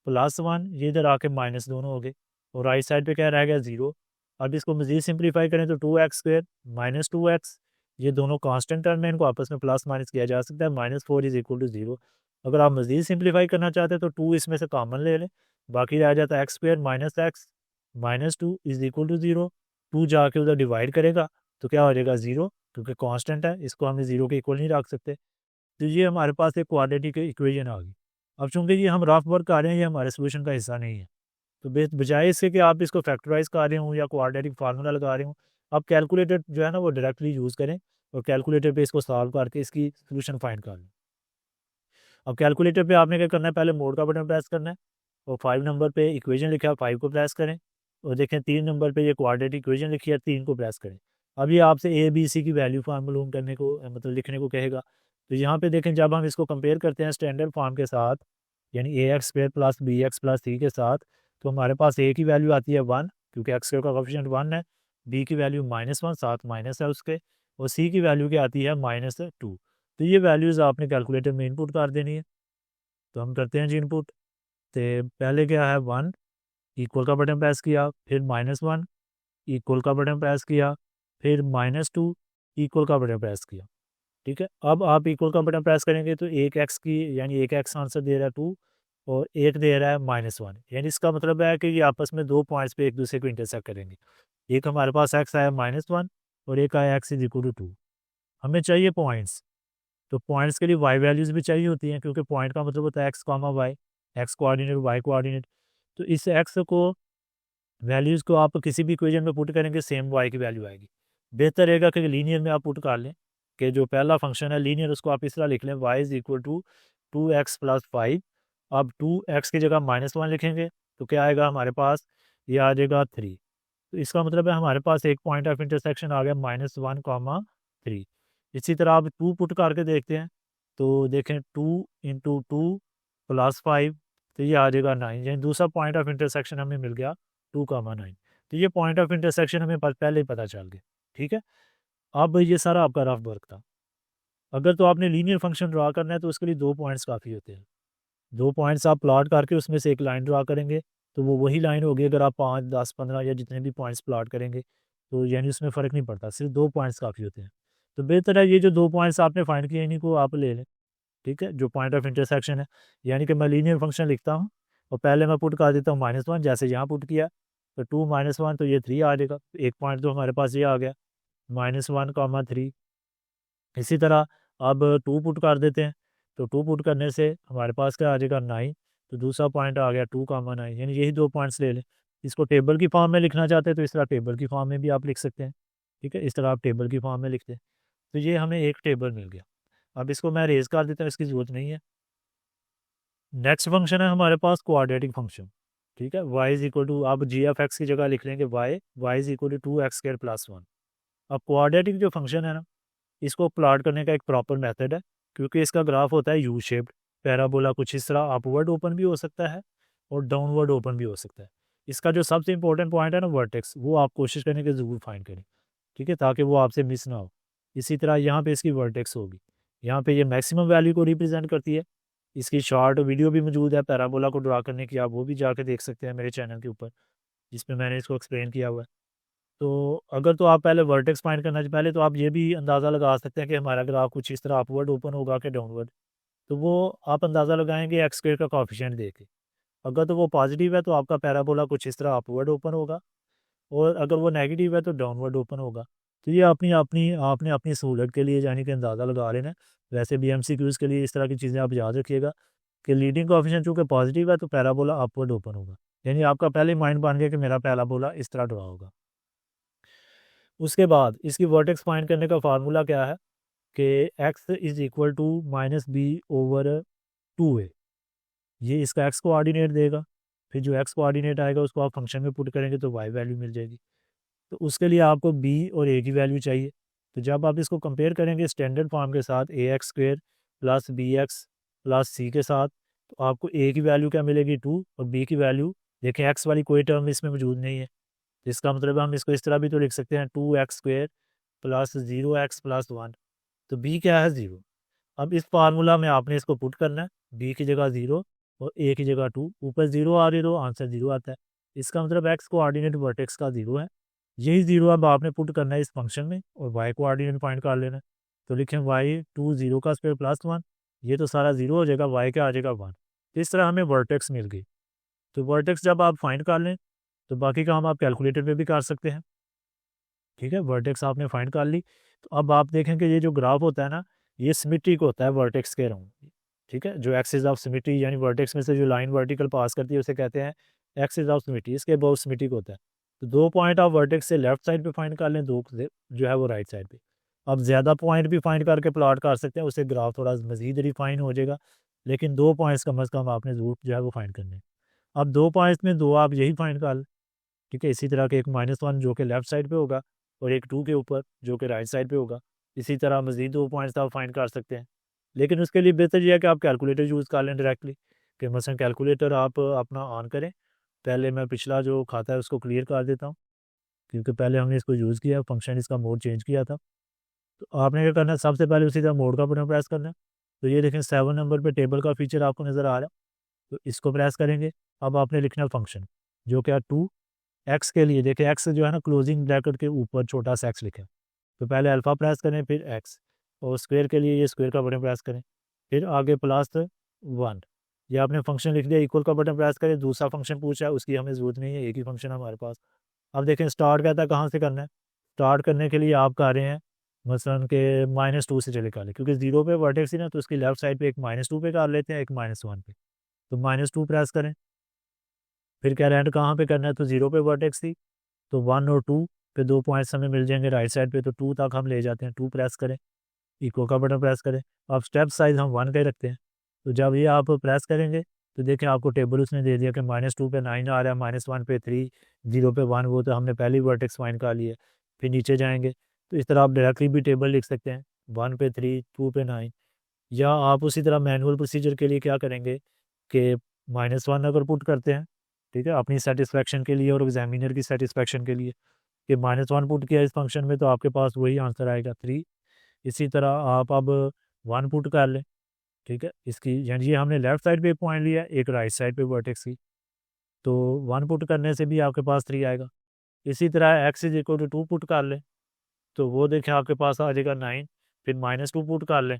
+1, ये इधर आके माइनस दोनों हो गए और राइट साइड पे क्या रह गया 0। अब इसको मज़ीद सिंप्लीफाई करें तो 2x² माइनस 2x, ये दोनों कांस्टेंट टर्म में, इनको आपस में प्लस माइनस किया जा सकता है। -4 इज इक्वल टू 0। अगर आप मज़ीद सिंप्लीफाई करना चाहते हैं तो 2 इसमें से कॉमन ले लें, बाकी रह जाता है x² minus x minus 2 is equal to 0। 2 जाके उधर डिवाइड करेगा तो क्या हो जाएगा 0, क्योंकि कांस्टेंट है, इसको हमने 0 के इक्वल नहीं रख सकते। तो ये हमारे पास एक क्वाड्रेटिक इक्वेशन आ गई। अब चूंकि ये हम रफ वर्क कर रहे हैं, ये हमारे सोल्यूशन का हिस्सा नहीं है, तो बजाय इसके कि आप इसको फैक्टराइज कर रहे हो या क्वाड्रेटिक फार्मूला लगा रहे हो, आप कैलकुलेटर जो है ना वो डायरेक्टली यूज़ करें और कैलकुलेटर पे इसको सॉल्व करके इसकी सोल्यूशन फाइंड कर लें। अब कैलकुलेटर पे आपने क्या करना है, पहले मोड का बटन प्रेस करना है और 5 नंबर पे इक्वेशन लिखा है 5 को प्रेस करें, और देखें 3 नंबर पे ये क्वाड्रेटिक इक्वेशन लिखी है 3 को प्रेस करें। अब ये आपसे A B C की वैल्यू फार्मूला करने को मतलब लिखने को कहेगा। तो यहाँ पे देखें जब हम इसको कंपेयर करते हैं स्टैंडर्ड फॉर्म के साथ, यानी ax² plus bx plus c के साथ, तो हमारे पास a की वैल्यू आती है 1, क्योंकि x² का कोफिशिएंट 1 है, b की वैल्यू -1 साथ माइनस है उसके, और c की वैल्यू क्या आती है -2। तो ये वैल्यूज़ आपने कैलकुलेटर में इनपुट कर देनी है। तो हम करते हैं जी इनपुट। तो पहले क्या है 1, इक्वल का बटन प्रेस किया, फिर -1, इक्वल का बटन प्रेस किया, फिर -2, इक्वल का बटन प्रेस किया। ठीक है, अब आप इक्वल का बटन प्रेस करेंगे तो एक एक्स की, यानी एक एक्स आंसर दे रहा है 2 और एक दे रहा है -1, यानी इसका मतलब है कि ये आपस में 2 पॉइंट्स पे एक दूसरे को इंटरसेक्ट करेंगे। एक हमारे पास एक्स आया -1 और एक आया एक्स इज इक्वल टू 2। हमें चाहिए पॉइंट्स, तो पॉइंट्स के लिए वाई वैल्यूज़ भी चाहिए होती हैं, क्योंकि पॉइंट का मतलब होता है X comma Y, X coordinate Y coordinate. तो इस एक्स को वैल्यूज़ को आप किसी भी इक्वेशन में पुट करेंगे सेम वाई की वैल्यू आएगी। बेहतर रहेगा कि लीनियर में आप पुट कर लें, कि जो पहला फंक्शन है लीनियर उसको आप इस तरह लिख लें Y is equal to 2x plus 5। अब 2x की जगह -1 लिखेंगे तो क्या आएगा हमारे पास, ये आ जाएगा 3। तो इसका मतलब है हमारे पास एक पॉइंट ऑफ इंटरसेक्शन आ गया -1, 3। इसी तरह आप 2 पुट करके देखते हैं, तो देखें 2 इंटू 2 प्लस 5, तो ये आ जाएगा 9, यानी दूसरा पॉइंट ऑफ इंटरसेक्शन हमें मिल गया 2,9। तो ये पॉइंट ऑफ इंटरसेक्शन हमें पहले ही पता चल गया। ठीक है, अब ये सारा आपका रफ वर्क था। अगर तो आपने लीनियर फंक्शन ड्रा करना है तो उसके लिए 2 पॉइंट्स काफ़ी होते हैं। 2 पॉइंट्स आप प्लॉट करके उसमें से एक लाइन ड्रा करेंगे, तो वो वही लाइन होगी। अगर आप 5, 10, 15 या जितने भी पॉइंट्स प्लॉट करेंगे तो यानी उसमें फ़र्क नहीं पड़ता, सिर्फ 2 पॉइंट्स काफ़ी होते हैं। तो बेहतर है ये जो 2 पॉइंट्स आपने फाइंड किए इन्हीं को आप ले लें। ठीक है, जो पॉइंट ऑफ इंटरसेक्शन है, यानी कि मैं लीनियर फंक्शन लिखता हूँ और पहले मैं पुट कर देता हूँ -1, जैसे यहाँ पुट किया तो 2 -1, तो ये 3 आ जाएगा। एक पॉइंट तो हमारे पास ये आ गया -1, 3। इसी तरह अब 2 पुट कर देते हैं, तो 2 पुट करने से हमारे पास क्या आ जाएगा 9, तो दूसरा पॉइंट आ गया 2,9, यानी यही 2 पॉइंट्स ले लें। इसको टेबल की फॉर्म में लिखना चाहते हैं तो इस तरह टेबल की फॉर्म में भी आप लिख सकते हैं। ठीक है, इस तरह आप टेबल की फॉर्म में लिखते हैं, तो ये हमें एक टेबल मिल गया। अब इसको मैं रेज कर देता हूँ, इसकी ज़रूरत नहीं है। नेक्स्ट फंक्शन है हमारे पास क्वाड्रेटिक फंक्शन। ठीक है, y इज इक्वल टू, आप जी एफ एक्स की जगह लिख लेंगे y is equal to 2x² plus 1। अब क्वाड्रेटिक जो फंक्शन है ना, इसको प्लॉट करने का एक प्रॉपर मेथड है, क्योंकि इसका ग्राफ होता है यू शेप्ड पैराबोला, कुछ इस तरह अपवर्ड ओपन भी हो सकता है और डाउनवर्ड ओपन भी हो सकता है। इसका जो सबसे इंपॉर्टेंट पॉइंट है ना वर्टेक्स, वो आप कोशिश करने के ज़रूर फाइंड करें। ठीक है, ताकि वो आपसे मिस ना हो। इसी तरह यहाँ पे इसकी वर्टेक्स होगी, यहाँ पे ये मैक्सिमम वैल्यू को रिप्रेजेंट करती है। इसकी शॉर्ट वीडियो भी मौजूद है पैराबोला को ड्रा करने की, आप वो भी जाके देख सकते हैं मेरे चैनल के ऊपर, जिसमें मैंने इसको एक्सप्लेन किया हुआ है। तो अगर तो आप पहले वर्टेक्स फाइंड करना चाहिए, पहले तो आप ये भी अंदाज़ा लगा सकते हैं कि हमारा ग्राफ कुछ इस तरह अपवर्ड ओपन होगा कि डाउनवर्ड। तो वो आप अंदाज़ा लगाएंगे x² का कोफिशिएंट देख के। अगर तो वो पॉजिटिव है तो आपका पैराबोला कुछ इस तरह अपवर्ड ओपन होगा, और अगर वो नेगेटिव है तो डाउनवर्ड ओपन होगा। तो ये अपनी अपनी आपने अपनी सहूलत के लिए यानी कि अंदाज़ा लगा लेना है। वैसे भी MCQs के लिए इस तरह की चीज़ें आप याद रखिएगा कि लीडिंग कोफिशिएंट चूँकि पॉजिटिव है तो पैराबोला अपवर्ड ओपन होगा, यानी आपका पहले ही माइंड बन गया कि मेरा पैराबोला इस तरह ड्रा होगा। उसके बाद इसकी वर्टेक्स फाइंड करने का फार्मूला क्या है कि x is equal to -b/2a, ये इसका x कोऑर्डिनेट देगा। फिर जो x कोऑर्डिनेट आएगा उसको आप फंक्शन में पुट करेंगे तो y वैल्यू मिल जाएगी। तो उसके लिए आपको b और a की वैल्यू चाहिए। तो जब आप इसको कंपेयर करेंगे स्टैंडर्ड फॉर्म के साथ ax² plus bx plus c के साथ, तो आपको a की वैल्यू क्या मिलेगी 2 और b की वैल्यू, देखें x वाली कोई टर्म इसमें मौजूद नहीं है, इसका मतलब हम इसको इस तरह भी तो लिख सकते हैं 2x² प्लस 0x प्लस 1। तो b क्या है 0। अब इस फार्मूला में आपने इसको पुट करना है, b की जगह 0 और ए की जगह 2, ऊपर 0 आ रही तो आंसर 0 आता है। इसका मतलब एक्स कोऑर्डिनेट वर्टेक्स का 0 है। यही 0 अब आपने पुट करना है इस फंक्शन में और वाई कोऑर्डिनेट फाइंड कर लेना है। तो लिखें वाई 2 0 का स्क्वायर प्लस 1, ये तो सारा 0 हो जाएगा, वाई क्या आ जाएगा 1। इस तरह हमें वर्टेक्स मिल गई। तो वर्टेक्स जब आप फाइंड कर लें तो बाकी काम आप कैलकुलेटर पे भी कर सकते हैं। ठीक है, वर्टेक्स आपने फाइंड कर ली। तो अब आप देखें कि ये जो ग्राफ होता है ना, ये सिमेट्रिक होता है वर्टेक्स के राउंड। ठीक है, जो एक्सिस ऑफ सिमेट्री यानी वर्टेक्स में से जो लाइन वर्टिकल पास करती है उसे कहते हैं एक्सिस ऑफ सिमेट्री, इसके बहुत सिमेट्रिक होता है। तो 2 पॉइंट आप वर्टेक्स से लेफ्ट साइड पे फाइंड कर लें, 2 जो है वो राइट साइड पे। अब ज़्यादा पॉइंट भी फाइंड करके प्लॉट कर सकते हैं, उससे ग्राफ थोड़ा मज़ीद रिफाइन हो जाएगा, लेकिन 2 पॉइंट्स कम अज़ कम आपने ज़रूर जो है वो फाइंड करने हैं। अब 2 पॉइंट्स में 2 आप यही फाइंड कर लें। ठीक है, इसी तरह के एक -1 जो कि लेफ्ट साइड पे होगा और एक 2 के ऊपर जो कि राइट साइड पे होगा। इसी तरह मज़ीद 2 पॉइंट्स आप फाइंड कर सकते हैं, लेकिन उसके लिए बेहतर यह है कि आप कैलकुलेटर यूज़ कर लें डायरेक्टली। कि मसलन कैलकुलेटर आप अपना ऑन करें। पहले मैं पिछला जो खाता है उसको क्लियर कर देता हूँ, क्योंकि पहले हमने इसको यूज़ किया, फंक्शन इसका मोड चेंज किया था। तो आपने क्या करना है, सबसे पहले उसी तरह मोड का बटन प्रेस करना है। तो ये देखें 7 नंबर पे टेबल का फीचर आपको नज़र आ रहा है, तो इसको प्रेस करेंगे। अब आपने लिखना है फंक्शन जो क्या 2 एक्स के लिए, देखिए एक्स जो है ना क्लोजिंग ब्रैकेट के ऊपर छोटा सा एक्स लिखें। तो पहले अल्फ़ा प्रेस करें, फिर एक्स, और स्क्वायर के लिए ये स्क्वायर का बटन प्रेस करें, फिर आगे +1। ये आपने फंक्शन लिख दिया, इक्वल का बटन प्रेस करें। दूसरा फंक्शन पूछा है, उसकी हमें ज़रूरत नहीं है, एक ही फंक्शन है हमारे पास। अब देखें स्टार्ट कहता है कहाँ से करना है। स्टार्ट करने के लिए आप कर रहे हैं मसलन के -2 से चले कर लें, क्योंकि 0 पे वर्टेक्स ही ना, तो उसकी लेफ्ट साइड पे एक -2 पे कर लेते हैं, एक -1 पे। तो -2 प्रेस करें, फिर कह रहे हैं कहाँ पे करना है, तो 0 पे वर्टेक्स थी, तो 1 और 2 पे 2 पॉइंट्स हमें मिल जाएंगे राइट साइड पे, तो 2 तक हम ले जाते हैं। 2 प्रेस करें, इको का बटन प्रेस करें। अब स्टेप साइज हम 1 का ही रखते हैं। तो जब ये आप प्रेस करेंगे तो देखिए आपको टेबल उसने दे दिया कि -2 पे 9 आ रहा है, -1 पे 3, 0 पे 1, वो तो हमने पहली वर्टेक्स फाइंड कर ली है। फिर नीचे जाएंगे तो इस तरह आप डायरेक्टली भी टेबल लिख सकते हैं, 1 पे 3, 2 पे 9। या आप उसी तरह मैनुअल प्रोसीजर के लिए क्या करेंगे कि -1 अगर पुट करते हैं, ठीक है, अपनी सेटिस्फेक्शन के लिए और एग्जामिनर की सेटिस्फेक्शन के लिए, कि -1 पुट किया इस फंक्शन में तो आपके पास वही आंसर आएगा 3। इसी तरह आप अब 1 पुट कर लें। ठीक है, इसकी यानी ये हमने लेफ्ट साइड पे एक पॉइंट लिया, एक राइट साइड पे वर्टेक्स की, तो 1 पुट करने से भी आपके पास 3 आएगा। इसी तरह X is equal to 2 put कर लें, तो वो देखें आपके पास आ जाएगा 9। फिर -2 पुट कर लें,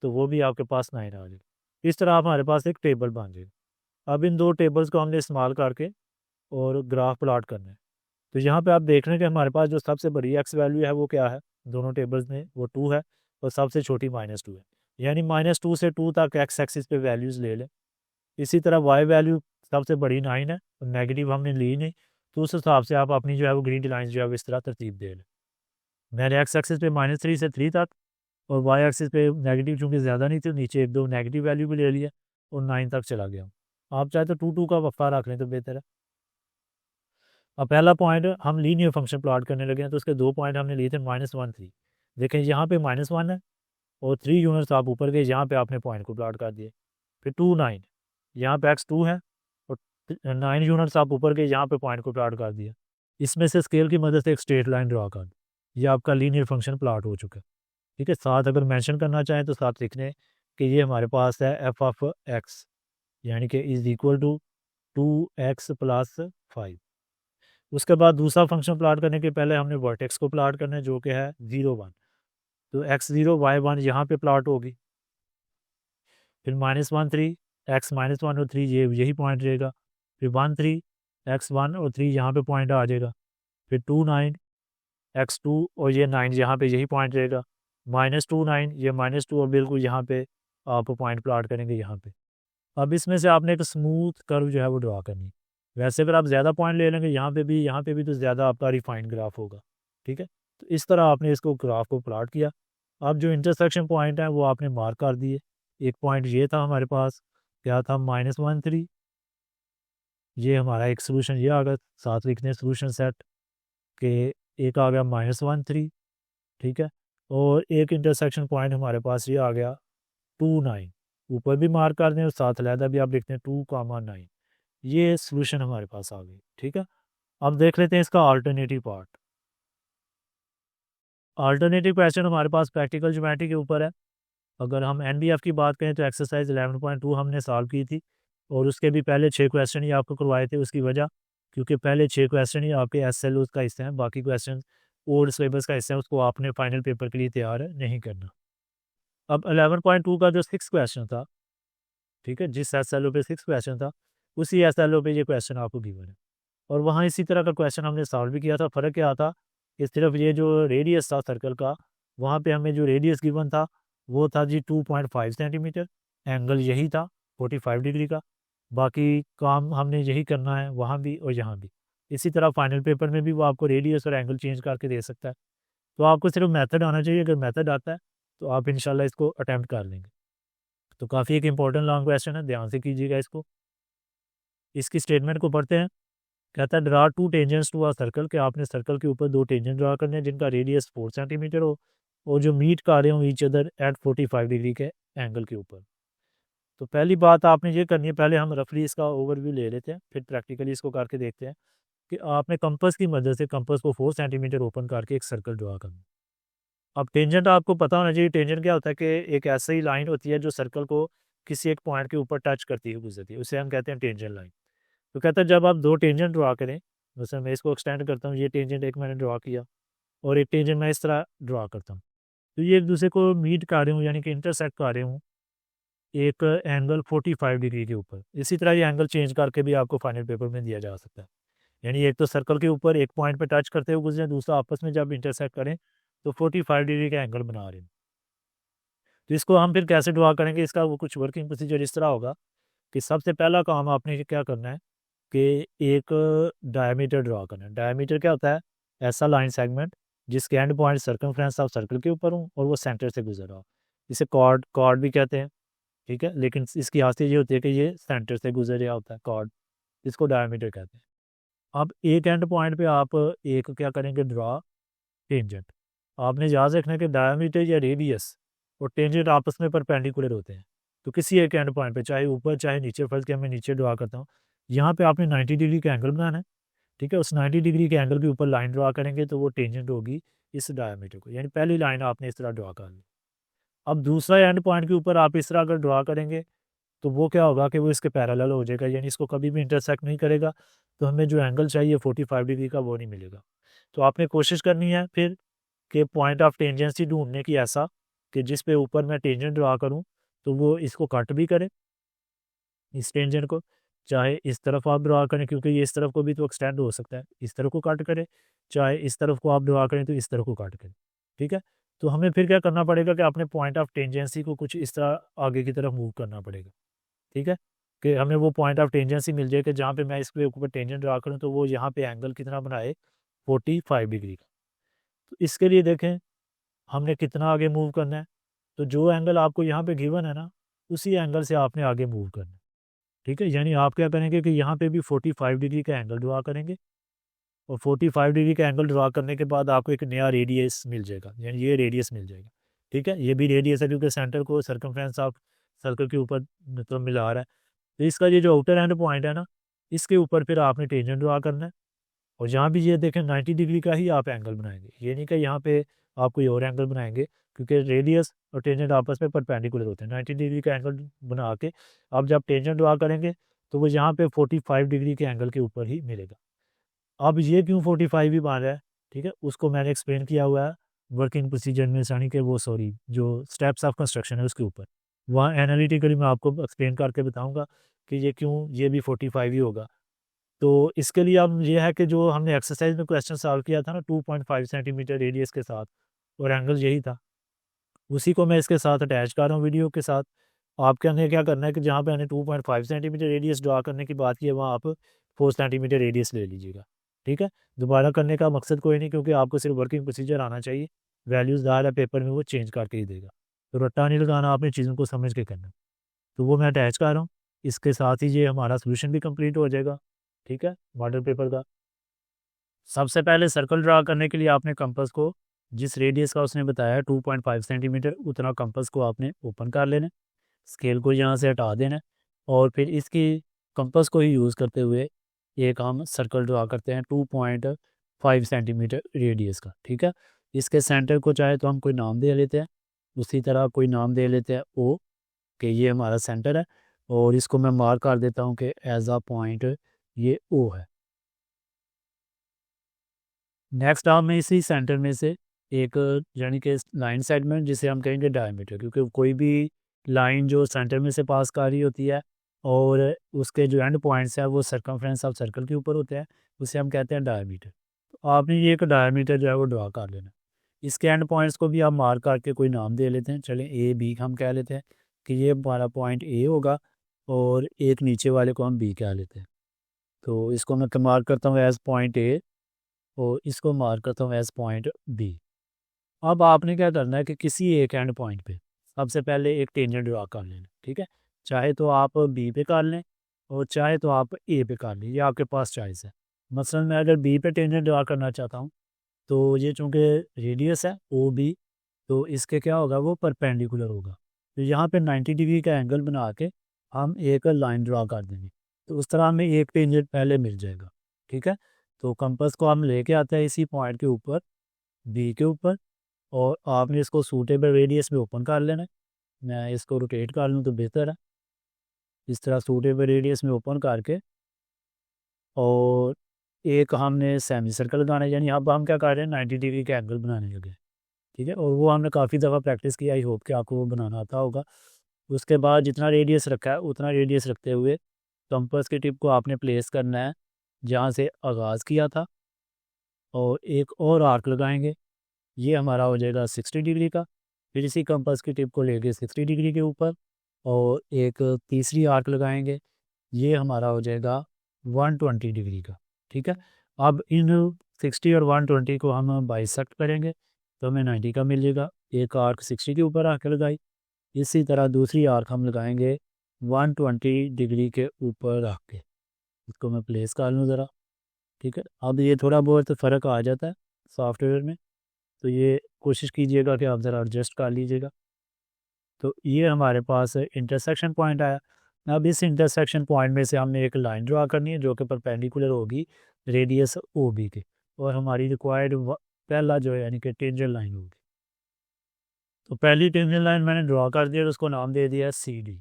तो वो भी आपके पास 9 आ जाएगा। इस तरह हमारे पास एक टेबल बन जाएगा। अब इन 2 टेबल्स को हमने इस्तेमाल करके और ग्राफ प्लॉट करना है। तो यहाँ पे आप देख रहे हैं कि हमारे पास जो सबसे बड़ी एक्स वैल्यू है वो क्या है दोनों टेबल्स में, वो 2 है, और सबसे छोटी -2 है। यानी -2 से 2 तक एक्स एक्सिस पे वैल्यूज़ ले लें। इसी तरह वाई वैल्यू सबसे बड़ी 9 है और नेगेटिव हमने ली नहीं, तो उस हिसाब से आप अपनी जो है वो ग्रीन लाइन जो है वो इस तरह तरतीब दे लें। मैंने एक्स एक्सिस पे -3 से 3 तक, और वाई एक्सिस पे नेगेटिव चूँकि ज़्यादा नहीं थी, नीचे 1-2 नेगेटिव वैल्यू भी ले लिया और 9 तक चला गया। आप चाहे तो 2-2 का वक्फा रख लें तो बेहतर है। अब पहला पॉइंट हम लीनियर फंक्शन प्लॉट करने लगे हैं, तो उसके 2 पॉइंट हमने लिए थे -1 3। देखें यहाँ पे -1 है और 3 यूनिट्स आप ऊपर गए, यहाँ पे आपने पॉइंट को प्लॉट कर दिए। फिर 2 9, यहाँ पे x2 है और 9 यूनिट्स आप ऊपर गए, यहाँ पे पॉइंट को प्लॉट कर दिया। इसमें से स्केल की मदद से एक स्ट्रेट लाइन ड्रा कर दी, ये आपका लीनियर फंक्शन प्लॉट हो चुका है। ठीक है, साथ अगर मेंशन करना चाहें तो साथ लिख लें कि ये हमारे पास है f ऑफ x, यानी कि इज़ इक्वल टू 2x + 5। उसके बाद दूसरा फंक्शन प्लॉट करने के पहले हमने वर्टेक्स को प्लॉट करना है जो कि है 0 1। तो x0 y1 यहाँ पे प्लॉट होगी, फिर -1 3, x -1 और 3 ये यही पॉइंट रहेगा, फिर 1 3, x1 और 3 यहाँ पे पॉइंट आ जाएगा, फिर 2 9, x2 और ये 9 यहाँ पे यही पॉइंट रहेगा, -2 9, ये -2 और बिल्कुल यहाँ पे आप पॉइंट प्लॉट करेंगे यहाँ पे। अब इसमें से आपने एक स्मूथ कर्व जो है वो ड्रा करनी है। वैसे अगर आप ज़्यादा पॉइंट ले लेंगे यहाँ पे भी तो ज़्यादा आपका रिफाइंड ग्राफ होगा। ठीक है, तो इस तरह आपने इसको ग्राफ को प्लॉट किया। अब जो इंटरसेक्शन पॉइंट है वो आपने मार्क कर दिए। एक पॉइंट ये था हमारे पास, क्या था, -1 3। ये हमारा एक सोल्यूशन ये आ गया, साथ लिखने सोल्यूशन सेट के एक आ गया -1 3। ठीक है, और एक इंटरसेक्शन पॉइंट हमारे पास ये आ गया 2 9। ऊपर भी मार्क कर दें और साथ लहदा भी आप लिखते हैं 2, 9। ये सोल्यूशन हमारे पास आ गई। ठीक है, अब देख लेते हैं इसका अल्टरनेटिव पार्ट। अल्टरनेटिव क्वेश्चन हमारे पास प्रैक्टिकल ज्योमेट्री के ऊपर है। अगर हम एनबीएफ की बात करें तो एक्सरसाइज 11.2 हमने सॉल्व की थी। और उसके भी पहले 6 क्वेश्चन ही आपको करवाए थे। उसकी वजह क्योंकि पहले 6 क्वेश्चन ही आपके SL का हिस्सा हैं, बाकी क्वेश्चन ओल्ड सिलेबस का हिस्सा है, उसको आपने फाइनल पेपर के लिए तैयार नहीं करना। अब 11.2 का जो 6 क्वेश्चन था, ठीक है, जिस SLO पे 6 क्वेश्चन था उसी SLO पे ये क्वेश्चन आपको गिवन है, और वहाँ इसी तरह का क्वेश्चन हमने सॉल्व भी किया था। फ़र्क क्या था कि सिर्फ ये जो रेडियस था सर्कल का, वहाँ पे हमें जो रेडियस गिवन था वो था जी 2.5 सेंटीमीटर, एंगल यही था 45 डिग्री का। बाकी काम हमने यही करना है वहाँ भी और यहाँ भी। इसी तरह फाइनल पेपर में भी वो आपको रेडियस और एंगल चेंज करके दे सकता है। तो आपको सिर्फ मेथड आना चाहिए, अगर मेथड आता है तो आप इंशाल्लाह इसको अटैम्प्ट कर लेंगे। तो काफ़ी एक इंपॉर्टेंट लॉन्ग क्वेश्चन है, ध्यान से कीजिएगा इसको। इसकी स्टेटमेंट को पढ़ते हैं। कहता है draw 2 tangents to a circle, कि आपने सर्कल के ऊपर 2 टेंजेंट ड्रा करने हैं जिनका रेडियस 4 सेंटीमीटर हो और जो मीट कर रहे हो ईच अदर एट 45 डिग्री के एंगल के ऊपर। तो पहली बात आपने ये करनी है, पहले हम रफली इसका ओवरव्यू ले लेते हैं, फिर प्रैक्टिकली इसको करके देखते हैं कि आपने कंपास की मदद से कंपास को 4 सेंटीमीटर ओपन करके एक सर्कल ड्रा करना। अब टेंजेंट आपको पता होना चाहिए, टेंजेंट क्या होता है कि एक ऐसी लाइन होती है जो सर्कल को किसी एक पॉइंट के ऊपर टच करती है, गुजरती है, उसे हम कहते हैं टेंजेंट लाइन। तो कहता है जब आप 2 टेंजेंट ड्रा करें, जैसे मैं इसको एक्सटेंड करता हूँ, ये टेंजेंट एक मैंने ड्रा किया और एक टेंजेंट मैं इस तरह ड्रा करता हूँ, तो ये एक दूसरे को मीट कर रहे हूँ, यानी कि इंटरसेक्ट कर रहे हूँ एक एंगल 45 डिग्री के ऊपर। इसी तरह ये एंगल चेंज करके भी आपको फाइनल पेपर में दिया जा सकता है, यानी एक तो सर्कल के ऊपर एक पॉइंट पे टच करते हुए गुजरे, दूसरा आपस में जब इंटरसेक्ट करें तो 45 डिग्री का एंगल बना रहे हैं। तो इसको हम फिर कैसे ड्रा करेंगे, इसका वो कुछ वर्किंग प्रोसीजर इस तरह होगा कि सबसे पहला काम आपने क्या करना है कि एक डायमीटर ड्रा करना है। डायमीटर क्या होता है? ऐसा लाइन सेगमेंट जिसके and point circumference of circle के ऊपर हो और वो सेंटर से गुजर रहा हो। इसे कॉर्ड कॉर्ड भी कहते हैं, ठीक है, लेकिन इसकी खासियत ये होती है कि ये सेंटर से गुजर रहा होता है कॉर्ड, इसको डायमीटर कहते हैं। अब एक एंड पॉइंट पे आप एक क्या करेंगे, ड्रा टेंजेंट। आपने याद रखना है कि डायमीटर या रेडियस और टेंजेंट आपस में परपेंडिकुलर होते हैं। तो किसी एक एंड पॉइंट पे, चाहे ऊपर चाहे नीचे, फर्ज किया मैं नीचे ड्रा करता हूँ, यहाँ पे आपने 90 डिग्री का एंगल बनाना है, ठीक है। उस 90 डिग्री के एंगल के ऊपर लाइन ड्रा करेंगे तो वो टेंजेंट होगी इस डायमीटर को, यानी पहली लाइन आपने इस तरह ड्रा कर ली। अब दूसरा एंड पॉइंट के ऊपर आप इस तरह अगर ड्रा करेंगे तो वो क्या होगा कि वो इसके पैरेलल हो जाएगा, यानी इसको कभी भी इंटरसेक्ट नहीं करेगा, तो हमें जो एंगल चाहिए 45 डिग्री का वो नहीं मिलेगा। तो आपने कोशिश करनी है फिर कि पॉइंट ऑफ टेंजेंसी ढूंढने की ऐसा कि जिस पे ऊपर मैं टेंजेंट ड्रा करूं तो वो इसको कट भी करे, इस टेंजेंट को, चाहे इस तरफ आप ड्रा करें क्योंकि ये इस तरफ को भी तो एक्सटेंड हो सकता है, इस तरफ को कट करे, चाहे इस तरफ को आप ड्रा करें तो इस तरफ को कट करें, ठीक है। तो हमें फिर क्या करना पड़ेगा कि अपने पॉइंट ऑफ टेंजेंसी को कुछ इस तरह आगे की तरफ मूव करना पड़ेगा, ठीक है, कि हमें वो पॉइंट ऑफ टेंजेंसी मिल जाए कि जहाँ पे मैं इसके ऊपर टेंजेंट ड्रा करूँ तो वो यहाँ पे एंगल कितना बनाए, 45 डिग्री का। तो इसके लिए देखें हमने कितना आगे मूव करना है, तो जो एंगल आपको यहाँ पे गिवन है ना, उसी एंगल से आपने आगे मूव करना है, ठीक है। यानी आप क्या करेंगे कि यहाँ पे भी 45 डिग्री का एंगल ड्रा करेंगे और 45 डिग्री का एंगल ड्रा करने के बाद आपको एक नया रेडियस मिल जाएगा, यानी ये रेडियस मिल जाएगा, ठीक है। ये भी रेडियस है क्योंकि सेंटर को सर्कमफ्रेंस ऑफ सर्कल के ऊपर मतलब मिला रहा है। तो इसका ये जो आउटर एंड पॉइंट है ना, इसके ऊपर फिर आपने टेंजेंट ड्रा करना है और जहाँ भी ये देखें 90 डिग्री का ही आप एंगल बनाएंगे, ये नहीं कि यहाँ पे आप कोई और एंगल बनाएंगे, क्योंकि रेडियस और टेंजेंट आपस में परपेंडिकुलर होते हैं। 90 डिग्री का एंगल बना के आप जब टेंजेंट ड्रा करेंगे तो वो यहाँ पे 45 डिग्री के एंगल के ऊपर ही मिलेगा। अब ये क्यों 45 ही बन रहा है, ठीक है, उसको मैंने एक्सप्लेन किया हुआ है वर्किंग प्रोसीजर में, यानी कि वो सॉरी जो स्टेप्स ऑफ कंस्ट्रक्शन है उसके ऊपर, वहाँ एनालिटिकली मैं आपको एक्सप्लेन करके बताऊँगा कि ये क्यों ये भी 45 ही होगा। तो इसके लिए अब ये है कि जो हमने एक्सरसाइज में क्वेश्चन सॉल्व किया था ना 2.5 सेंटीमीटर रेडियस के साथ और एंगल यही था, उसी को मैं इसके साथ अटैच कर रहा हूँ वीडियो के साथ। आपके ने क्या करना है कि जहाँ पे मैंने 2.5 सेंटीमीटर रेडियस ड्रा करने की बात की है वहाँ आप 4 सेंटीमीटर रेडियस ले लीजिएगा, ठीक है। दोबारा करने का मकसद कोई नहीं, क्योंकि आपको सिर्फ वर्किंग प्रोसीजर आना चाहिए, वैल्यूज़ दार है पेपर में वो चेंज करके ही देगा, तो रट्टा नहीं लगाना, आपने चीज़ों को समझ के करना। तो वो मैं अटैच कर रहा हूँ, इसके साथ ही ये हमारा सोल्यूशन भी कंप्लीट हो जाएगा, ठीक है, मॉडल पेपर का। सबसे पहले सर्कल ड्रा करने के लिए आपने कंपास को जिस रेडियस का उसने बताया 2.5 सेंटीमीटर उतना कंपास को आपने ओपन कर लेना, स्केल को यहाँ से हटा देना और फिर इसकी कंपास को ही यूज़ करते हुए एक हम सर्कल ड्रा करते हैं 2.5 सेंटीमीटर रेडियस का, ठीक है। इसके सेंटर को चाहे तो हम कोई नाम दे लेते हैं, उसी तरह कोई नाम दे लेते हैं ओ, कि ये हमारा सेंटर है और इसको मैं मार्क कर देता हूँ कि एज अ पॉइंट ये ओ है। नेक्स्ट हमें इसी सेंटर में से एक यानी कि लाइन सेगमेंट जिसे हम कहेंगे डायमीटर, क्योंकि कोई भी लाइन जो सेंटर में से पास कर रही होती है और उसके जो एंड पॉइंट्स हैं वो सर्कमफ्रेंस ऑफ सर्कल के ऊपर होते हैं, उसे हम कहते हैं डायमीटर। तो आपने ये एक डायमीटर जो है वो ड्रा कर लेना। इसके एंड पॉइंट्स को भी आप मार्क करके कोई नाम दे लेते हैं। चलें ए बी हम कह लेते हैं कि ये हमारा पॉइंट ए होगा और एक नीचे वाले को हम बी कह लेते हैं। तो इसको मैं मार्क करता हूँ एज पॉइंट ए और इसको मार्क करता हूँ एज पॉइंट बी। अब आपने क्या करना है कि किसी एक एंड पॉइंट पे सबसे पहले एक टेंजेंट ड्रा कर लेना, ठीक है। चाहे तो आप बी पे कर लें और चाहे तो आप ए पे कर लें, ये आपके पास चॉइस है। मसलन मैं अगर बी पे टेंजेंट ड्रा करना चाहता हूँ तो ये चूँकि रेडियस है ओ बी, तो इसके क्या होगा, वो परपेंडिकुलर होगा। तो यहाँ पे 90 डिग्री का एंगल बना के हम एक लाइन ड्रा कर देंगे, तो उस तरह हमें एक टेंजेंट पहले मिल जाएगा, ठीक है। तो कंपास को हम लेके आते हैं इसी पॉइंट के ऊपर, बी के ऊपर, और आपने इसको सूटेबल रेडियस में ओपन कर लेना है। मैं इसको रोटेट कर लूँ तो बेहतर है। इस तरह सूटेबल रेडियस में ओपन करके और एक हमने सेमी सर्कल लगाना है, यानी अब हम क्या कर रहे हैं 90 डिग्री का एंगल बनाने लगे, ठीक है। और वो हमने काफ़ी दफ़ा प्रैक्टिस किया, आई होप कि आपको वो बनाना आता होगा। उसके बाद जितना रेडियस रखा है उतना रेडियस रखते हुए कंपास की टिप को आपने प्लेस करना है जहाँ से आगाज़ किया था, और एक और आर्क लगाएंगे, ये हमारा हो जाएगा 60 डिग्री का। फिर इसी कंपास की टिप को लेके 60 डिग्री के ऊपर और एक तीसरी आर्क लगाएंगे, ये हमारा हो जाएगा 120 डिग्री का, ठीक है। अब इन 60 और 120 को हम बाइसेक्ट करेंगे तो हमें 90 का मिल जाएगा। एक आर्क 60 के ऊपर आके लगाई, इसी तरह दूसरी आर्क हम लगाएंगे 120 डिग्री के ऊपर रख के। इसको मैं प्लेस कर लूँ ज़रा, ठीक है। अब ये थोड़ा बहुत फ़र्क आ जाता है सॉफ्टवेयर में, तो ये कोशिश कीजिएगा कि आप ज़रा एडजस्ट कर लीजिएगा। तो ये हमारे पास इंटरसेक्शन पॉइंट आया। अब इस इंटरसेक्शन पॉइंट में से हमने एक लाइन ड्रा करनी है जो कि परपेंडिकुलर होगी रेडियस ओ बी के, और हमारी रिक्वायर्ड पहला जो है यानी कि टेंजेंट लाइन होगी। तो पहली टेंजेंट लाइन मैंने ड्रा कर दिया और उसको नाम दे दिया सी डी।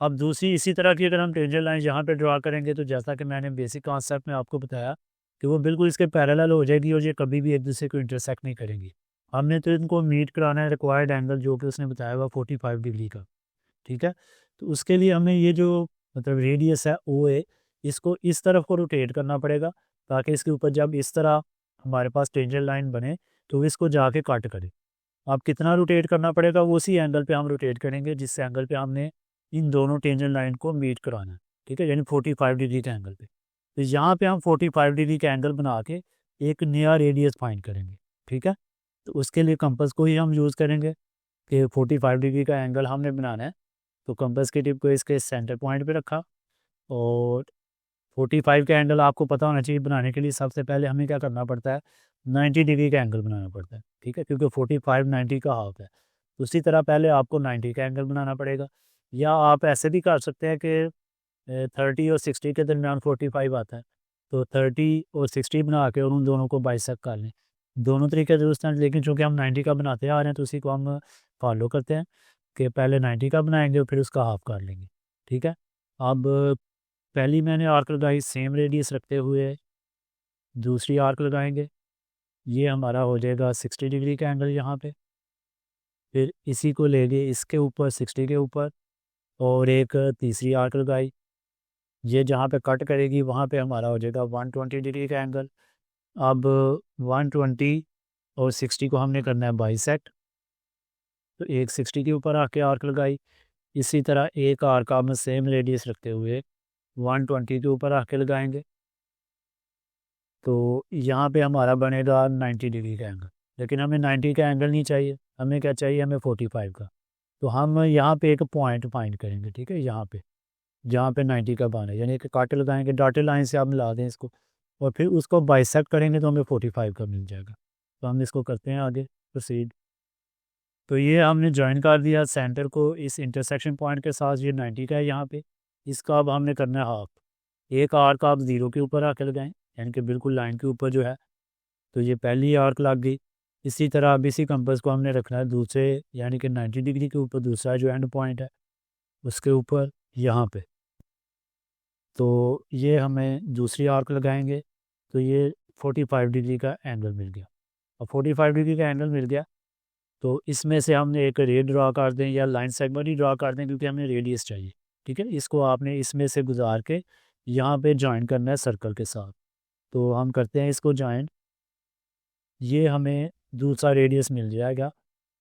अब दूसरी इसी तरह की अगर हम टेंजेंट लाइन यहाँ पे ड्रा करेंगे तो जैसा कि मैंने बेसिक कॉन्सेप्ट में आपको बताया कि वो बिल्कुल इसके पैरेलल हो जाएगी और ये कभी भी एक दूसरे को इंटरसेक्ट नहीं करेंगी। हमने तो इनको मीट कराना है रिक्वायर्ड एंगल जो कि उसने बताया हुआ 45 डिग्री का, ठीक है। तो उसके लिए हमें ये जो मतलब रेडियस है ओ ए, इसको इस तरफ को रोटेट करना पड़ेगा ताकि इसके ऊपर जब इस तरह हमारे पास टेंजेंट लाइन बने तो इसको जाके कट करे। अब कितना रोटेट करना पड़ेगा वो उसी एंगल पे हम रोटेट करेंगे जिस एंगल पे हमने इन दोनों टेंजेंट लाइन को मीट कराना है, ठीक है, यानी 45 डिग्री के एंगल पे। तो यहाँ पे हम 45 डिग्री का एंगल बना के एक नया रेडियस फाइंड करेंगे, ठीक है। तो उसके लिए कंपास को ही हम यूज़ करेंगे कि 45 डिग्री का एंगल हमने बनाना है। तो कंपास की टिप को इसके सेंटर पॉइंट पे रखा और 45 का एंगल आपको पता होना चाहिए बनाने के लिए सबसे पहले हमें क्या करना पड़ता है, 90 डिग्री का एंगल बनाना पड़ता है, ठीक है, क्योंकि 45 90 का हाफ है। उसी तरह पहले आपको 90 का एंगल बनाना पड़ेगा, या आप ऐसे भी कर सकते हैं कि 30 और 60 के दरमियान 45 आता है, तो 30 और 60 बना के और उन दोनों को बाइसेक्ट कर लें। दोनों तरीके दुरुस्त हैं, लेकिन चूँकि हम 90 का बनाते आ रहे हैं तो उसी को हम फॉलो करते हैं कि पहले 90 का बनाएंगे और फिर उसका हाफ कर लेंगे, ठीक है। अब पहली मैंने आर्क लगाई सेम रेडियस रखते हुए, दूसरी आर्क लगाएंगे, ये हमारा हो जाएगा 60 डिग्री का एंगल यहाँ पे। फिर इसी को ले गए इसके ऊपर 60 के ऊपर और एक तीसरी आर्क लगाई, ये जहाँ पे कट करेगी वहाँ पे हमारा हो जाएगा 120 डिग्री का एंगल। अब 120 और 60 को हमने करना है बाइसेक्ट, तो एक 60 के ऊपर आके आर्क लगाई, इसी तरह एक आर्क हम सेम रेडियस रखते हुए 120 के ऊपर आके लगाएंगे, तो यहाँ पे हमारा बनेगा 90 डिग्री का एंगल। लेकिन हमें 90 का एंगल नहीं चाहिए, हमें क्या चाहिए, हमें 45 का। तो हम यहाँ पे एक पॉइंट फाइंड करेंगे, ठीक है, यहाँ पे जहाँ पे 90 का बना है, यानी कि काटे लगाएंगे, डॉटेड लाइन से आप मिला दें इसको और फिर उसको बाइसेक्ट करेंगे तो हमें 45 का मिल जाएगा। तो हम इसको करते हैं आगे प्रोसीड। तो ये हमने ज्वाइन कर दिया सेंटर को इस इंटरसेक्शन पॉइंट के साथ, ये 90 का है यहाँ पे, इसका अब हमने करना है हाफ। एक आर्क आप 0 के ऊपर आके लगाएं, यानी कि बिल्कुल लाइन के ऊपर जो है, तो ये पहली आर्क लग गई। इसी तरह अब इसी कंपास को हमने रखना है दूसरे यानी कि 90 डिग्री के ऊपर दूसरा जो एंड पॉइंट है उसके ऊपर, यहाँ पे। तो ये हमें दूसरी आर्क लगाएंगे तो ये 45 डिग्री का एंगल मिल गया। और 45 डिग्री का एंगल मिल गया तो इसमें से हमने एक रे ड्रा कर दें या लाइन सेगमेंट ही ड्रा कर दें, क्योंकि हमें रेडियस चाहिए। ठीक है, इसको आपने इसमें से गुजार के यहाँ पे ज्वाइन करना है सर्कल के साथ। तो हम करते हैं इसको ज्वाइन। ये हमें दूसरा रेडियस मिल जाएगा।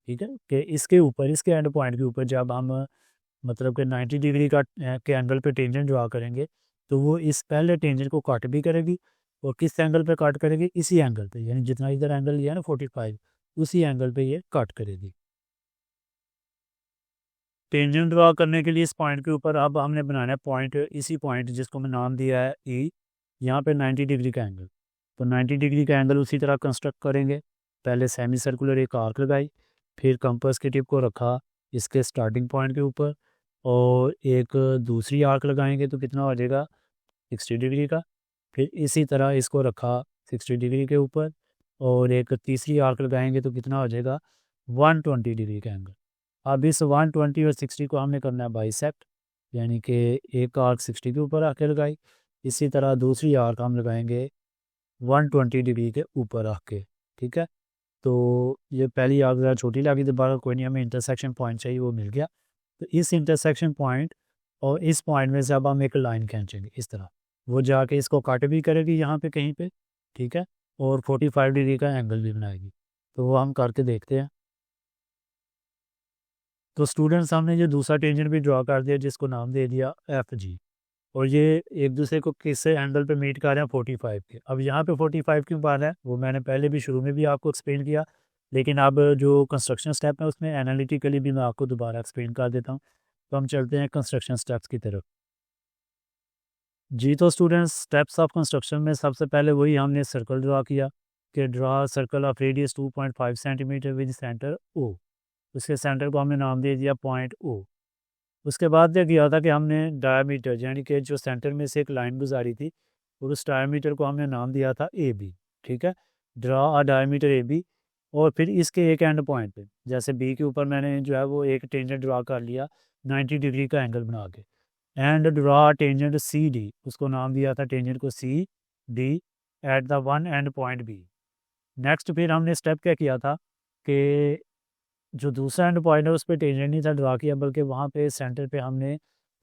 ठीक है, कि इसके ऊपर, इसके एंड पॉइंट के ऊपर जब हम मतलब कि 90 डिग्री का के एंगल पे टेंजेंट ड्रा करेंगे तो वो इस पहले टेंजेंट को कट भी करेगी। और किस एंगल पे कट करेगी? इसी एंगल पे, यानी जितना इधर एंगल लिया ना 45, उसी एंगल पे ये कट करेगी। टेंजेंट ड्रा करने के लिए इस पॉइंट के ऊपर अब हमने बनाना है पॉइंट, इसी पॉइंट जिसको मैं नाम दिया है ई। यहाँ पे 90 डिग्री का एंगल, तो 90 डिग्री का एंगल उसी तरह कंस्ट्रक्ट करेंगे। पहले सेमी सर्कुलर एक आर्क लगाई, फिर कंपास की टिप को रखा इसके स्टार्टिंग पॉइंट के ऊपर, और एक दूसरी आर्क लगाएंगे तो कितना हो जाएगा 60 डिग्री का। फिर इसी तरह इसको रखा 60 डिग्री के ऊपर, और एक तीसरी आर्क लगाएंगे तो कितना हो जाएगा 120 डिग्री का एंगल। अब इस 120 और 60 को हमने करना है बाइसेक्ट, यानी कि एक आर्क 60 के ऊपर आके लगाई, इसी तरह दूसरी आर्क हम लगाएंगे 120 डिग्री के ऊपर आके। ठीक है, तो ये पहली आर्क ज़रा छोटी लगी, दोबारा कोई नहीं, हमें इंटरसेक्शन पॉइंट चाहिए, वो मिल गया। तो इस इंटरसेक्शन पॉइंट और इस पॉइंट में से अब हम एक लाइन खींचेंगे इस तरह, वो जाके इसको कट भी करेगी यहाँ पे कहीं पे। ठीक है, और 45 डिग्री का एंगल भी बनाएगी। तो वो हम करके देखते हैं। तो स्टूडेंट्स हमने ये दूसरा टेंजेंट भी ड्रॉ कर दिया जिसको नाम दे दिया एफ जी, और ये एक दूसरे को किससे एंगल पे मीट कर रहे हैं 45 के। अब यहाँ पे 45 क्यों पा रहा है वो मैंने पहले भी शुरू में भी आपको एक्सप्लेन किया, लेकिन अब जो कंस्ट्रक्शन स्टेप है उसमें एनालिटिकली भी मैं आपको दोबारा एक्सप्लेन कर देता हूँ। तो हम चलते हैं कंस्ट्रक्शन स्टेप्स की तरफ। जी, तो स्टूडेंट्स स्टेप्स ऑफ कंस्ट्रक्शन में सबसे पहले वही हमने सर्कल ड्रा किया कि draw circle of radius 2.5 centimetre with centre O. उसके सेंटर को हमने नाम दे दिया पॉइंट ओ। उसके बाद क्या किया था कि हमने डायमीटर, यानी कि जो सेंटर में से एक लाइन गुजारी थी, और उस डायमीटर को हमने नाम दिया था ए बी। ठीक है, draw a diameter A B. और फिर इसके एक एंड पॉइंट पे, जैसे बी के ऊपर मैंने जो है वो एक टेंजेंट ड्रा कर लिया 90 डिग्री का एंगल बना के, and draw tangent C D, उसको नाम दिया था टेंजेंट को C D at the one end point B. Next फिर हमने स्टेप क्या किया था कि जो दूसरा एंड पॉइंट है उस पर टेंजेंट नहीं था ड्रा किया, बल्कि वहाँ पे सेंटर पे हमने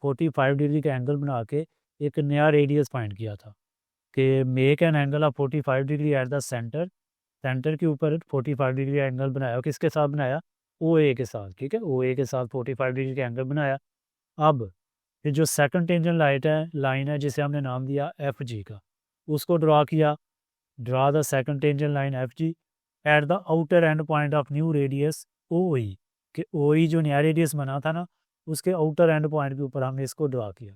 45 डिग्री का एंगल बना के एक नया रेडियस फाइंड किया था कि make an angle of 45 degree at the centre. Centre के ऊपर 45 डिग्री का एंगल बनाया, किसके साथ बनाया? ओ ए के साथ। ठीक है, ओ ए के साथ 45 डिग्री का एंगल बनाया। अब फिर जो सेकंड टेंजेंट लाइन है जिसे हमने नाम दिया एफ जी का, उसको ड्रा किया। Draw the second tangent line F G at the outer end point of new radius O E, कि ओ ई जो नया रेडियस बना था ना उसके आउटर एंड पॉइंट के ऊपर हमने इसको ड्रा किया।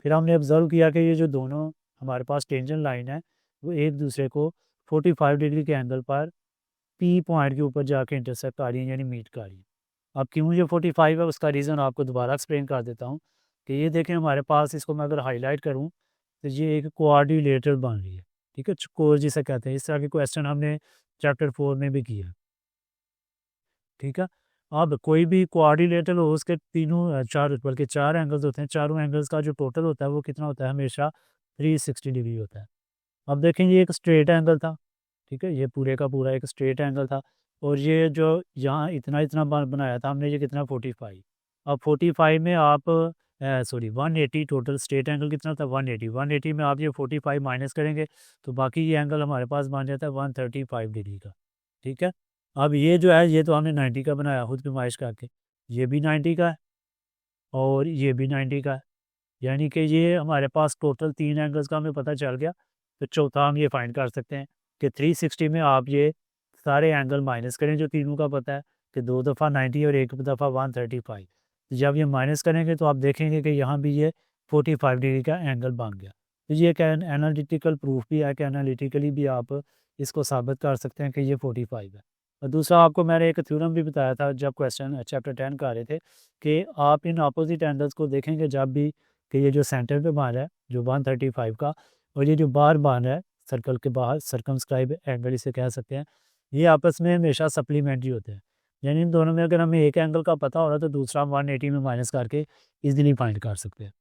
फिर हमने ऑब्जर्व किया कि ये जो दोनों हमारे पास टेंजेंट लाइन है वो एक दूसरे को 45 डिग्री के एंगल पर पी पॉइंट के ऊपर जाके इंटरसेक्ट आ रही है, यानी मीट कर रही है। अब क्यों ये 45 है उसका रीज़न आपको दोबारा एक्सप्लेन कर देता हूँ कि ये देखें हमारे पास, इसको मैं अगर हाईलाइट करूँ तो ये एक कोऑर्डिनेटर बन रही है। ठीक है, चकोर जिसे कहते हैं। इस तरह के क्वेश्चन हमने चैप्टर 4 में भी किया। ठीक है, अब कोई भी कोऑर्डिनेटर हो उसके तीनों चार, बल्कि चार एंगल्स होते हैं, चारों एंगल्स का जो टोटल होता है वो कितना होता है? हमेशा 360 डिग्री होता है। अब देखें ये एक स्ट्रेट एंगल था। ठीक है, ये पूरे का पूरा एक स्ट्रेट एंगल था, और ये जो यहाँ इतना इतना बनाया था हमने, ये कितना 45। अब 45 में आप सॉरी 180, टोटल स्ट्रेट एंगल कितना था 180। 180 में आप ये 45 माइनस करेंगे तो बाकी ये एंगल हमारे पास बन जाता है 135 डिग्री का। ठीक है, अब ये जो है ये तो हमने 90 का बनाया खुद पेमाइश करके, ये भी 90 का है और ये भी 90 का है, यानी कि ये हमारे पास टोटल तीन एंगल्स का हमें पता चल गया। तो चौथा हम ये फाइंड कर सकते हैं कि 360 में आप ये सारे एंगल माइनस करें जो तीनों का पता है कि 2 दफ़ा 90 और एक दफ़ा 135। जब ये माइनस करेंगे तो आप देखेंगे कि यहाँ भी ये 45 डिग्री का एंगल बन गया। तो ये एक एनालिटिकल प्रूफ भी है कि एनालिटिकली भी आप इसको साबित कर सकते हैं कि ये 45 है। और दूसरा आपको मैंने एक थ्योरम भी बताया था जब क्वेश्चन चैप्टर 10 कर रहे थे कि आप इन अपोजिट एंगल्स को देखेंगे जब भी कि ये जो सेंटर पे बन रहा है जो 135 का, और ये जो बाहर बन रहा है सर्कल के बाहर, सर्कमस्क्राइब एंगल इसे कह सकते हैं, ये आपस में हमेशा सप्लीमेंट्री होते हैं। यानी इन दोनों में अगर हमें एक एंगल का पता हो रहा है तो दूसरा हम 180 में माइनस करके इजीली फाइंड कर सकते हैं।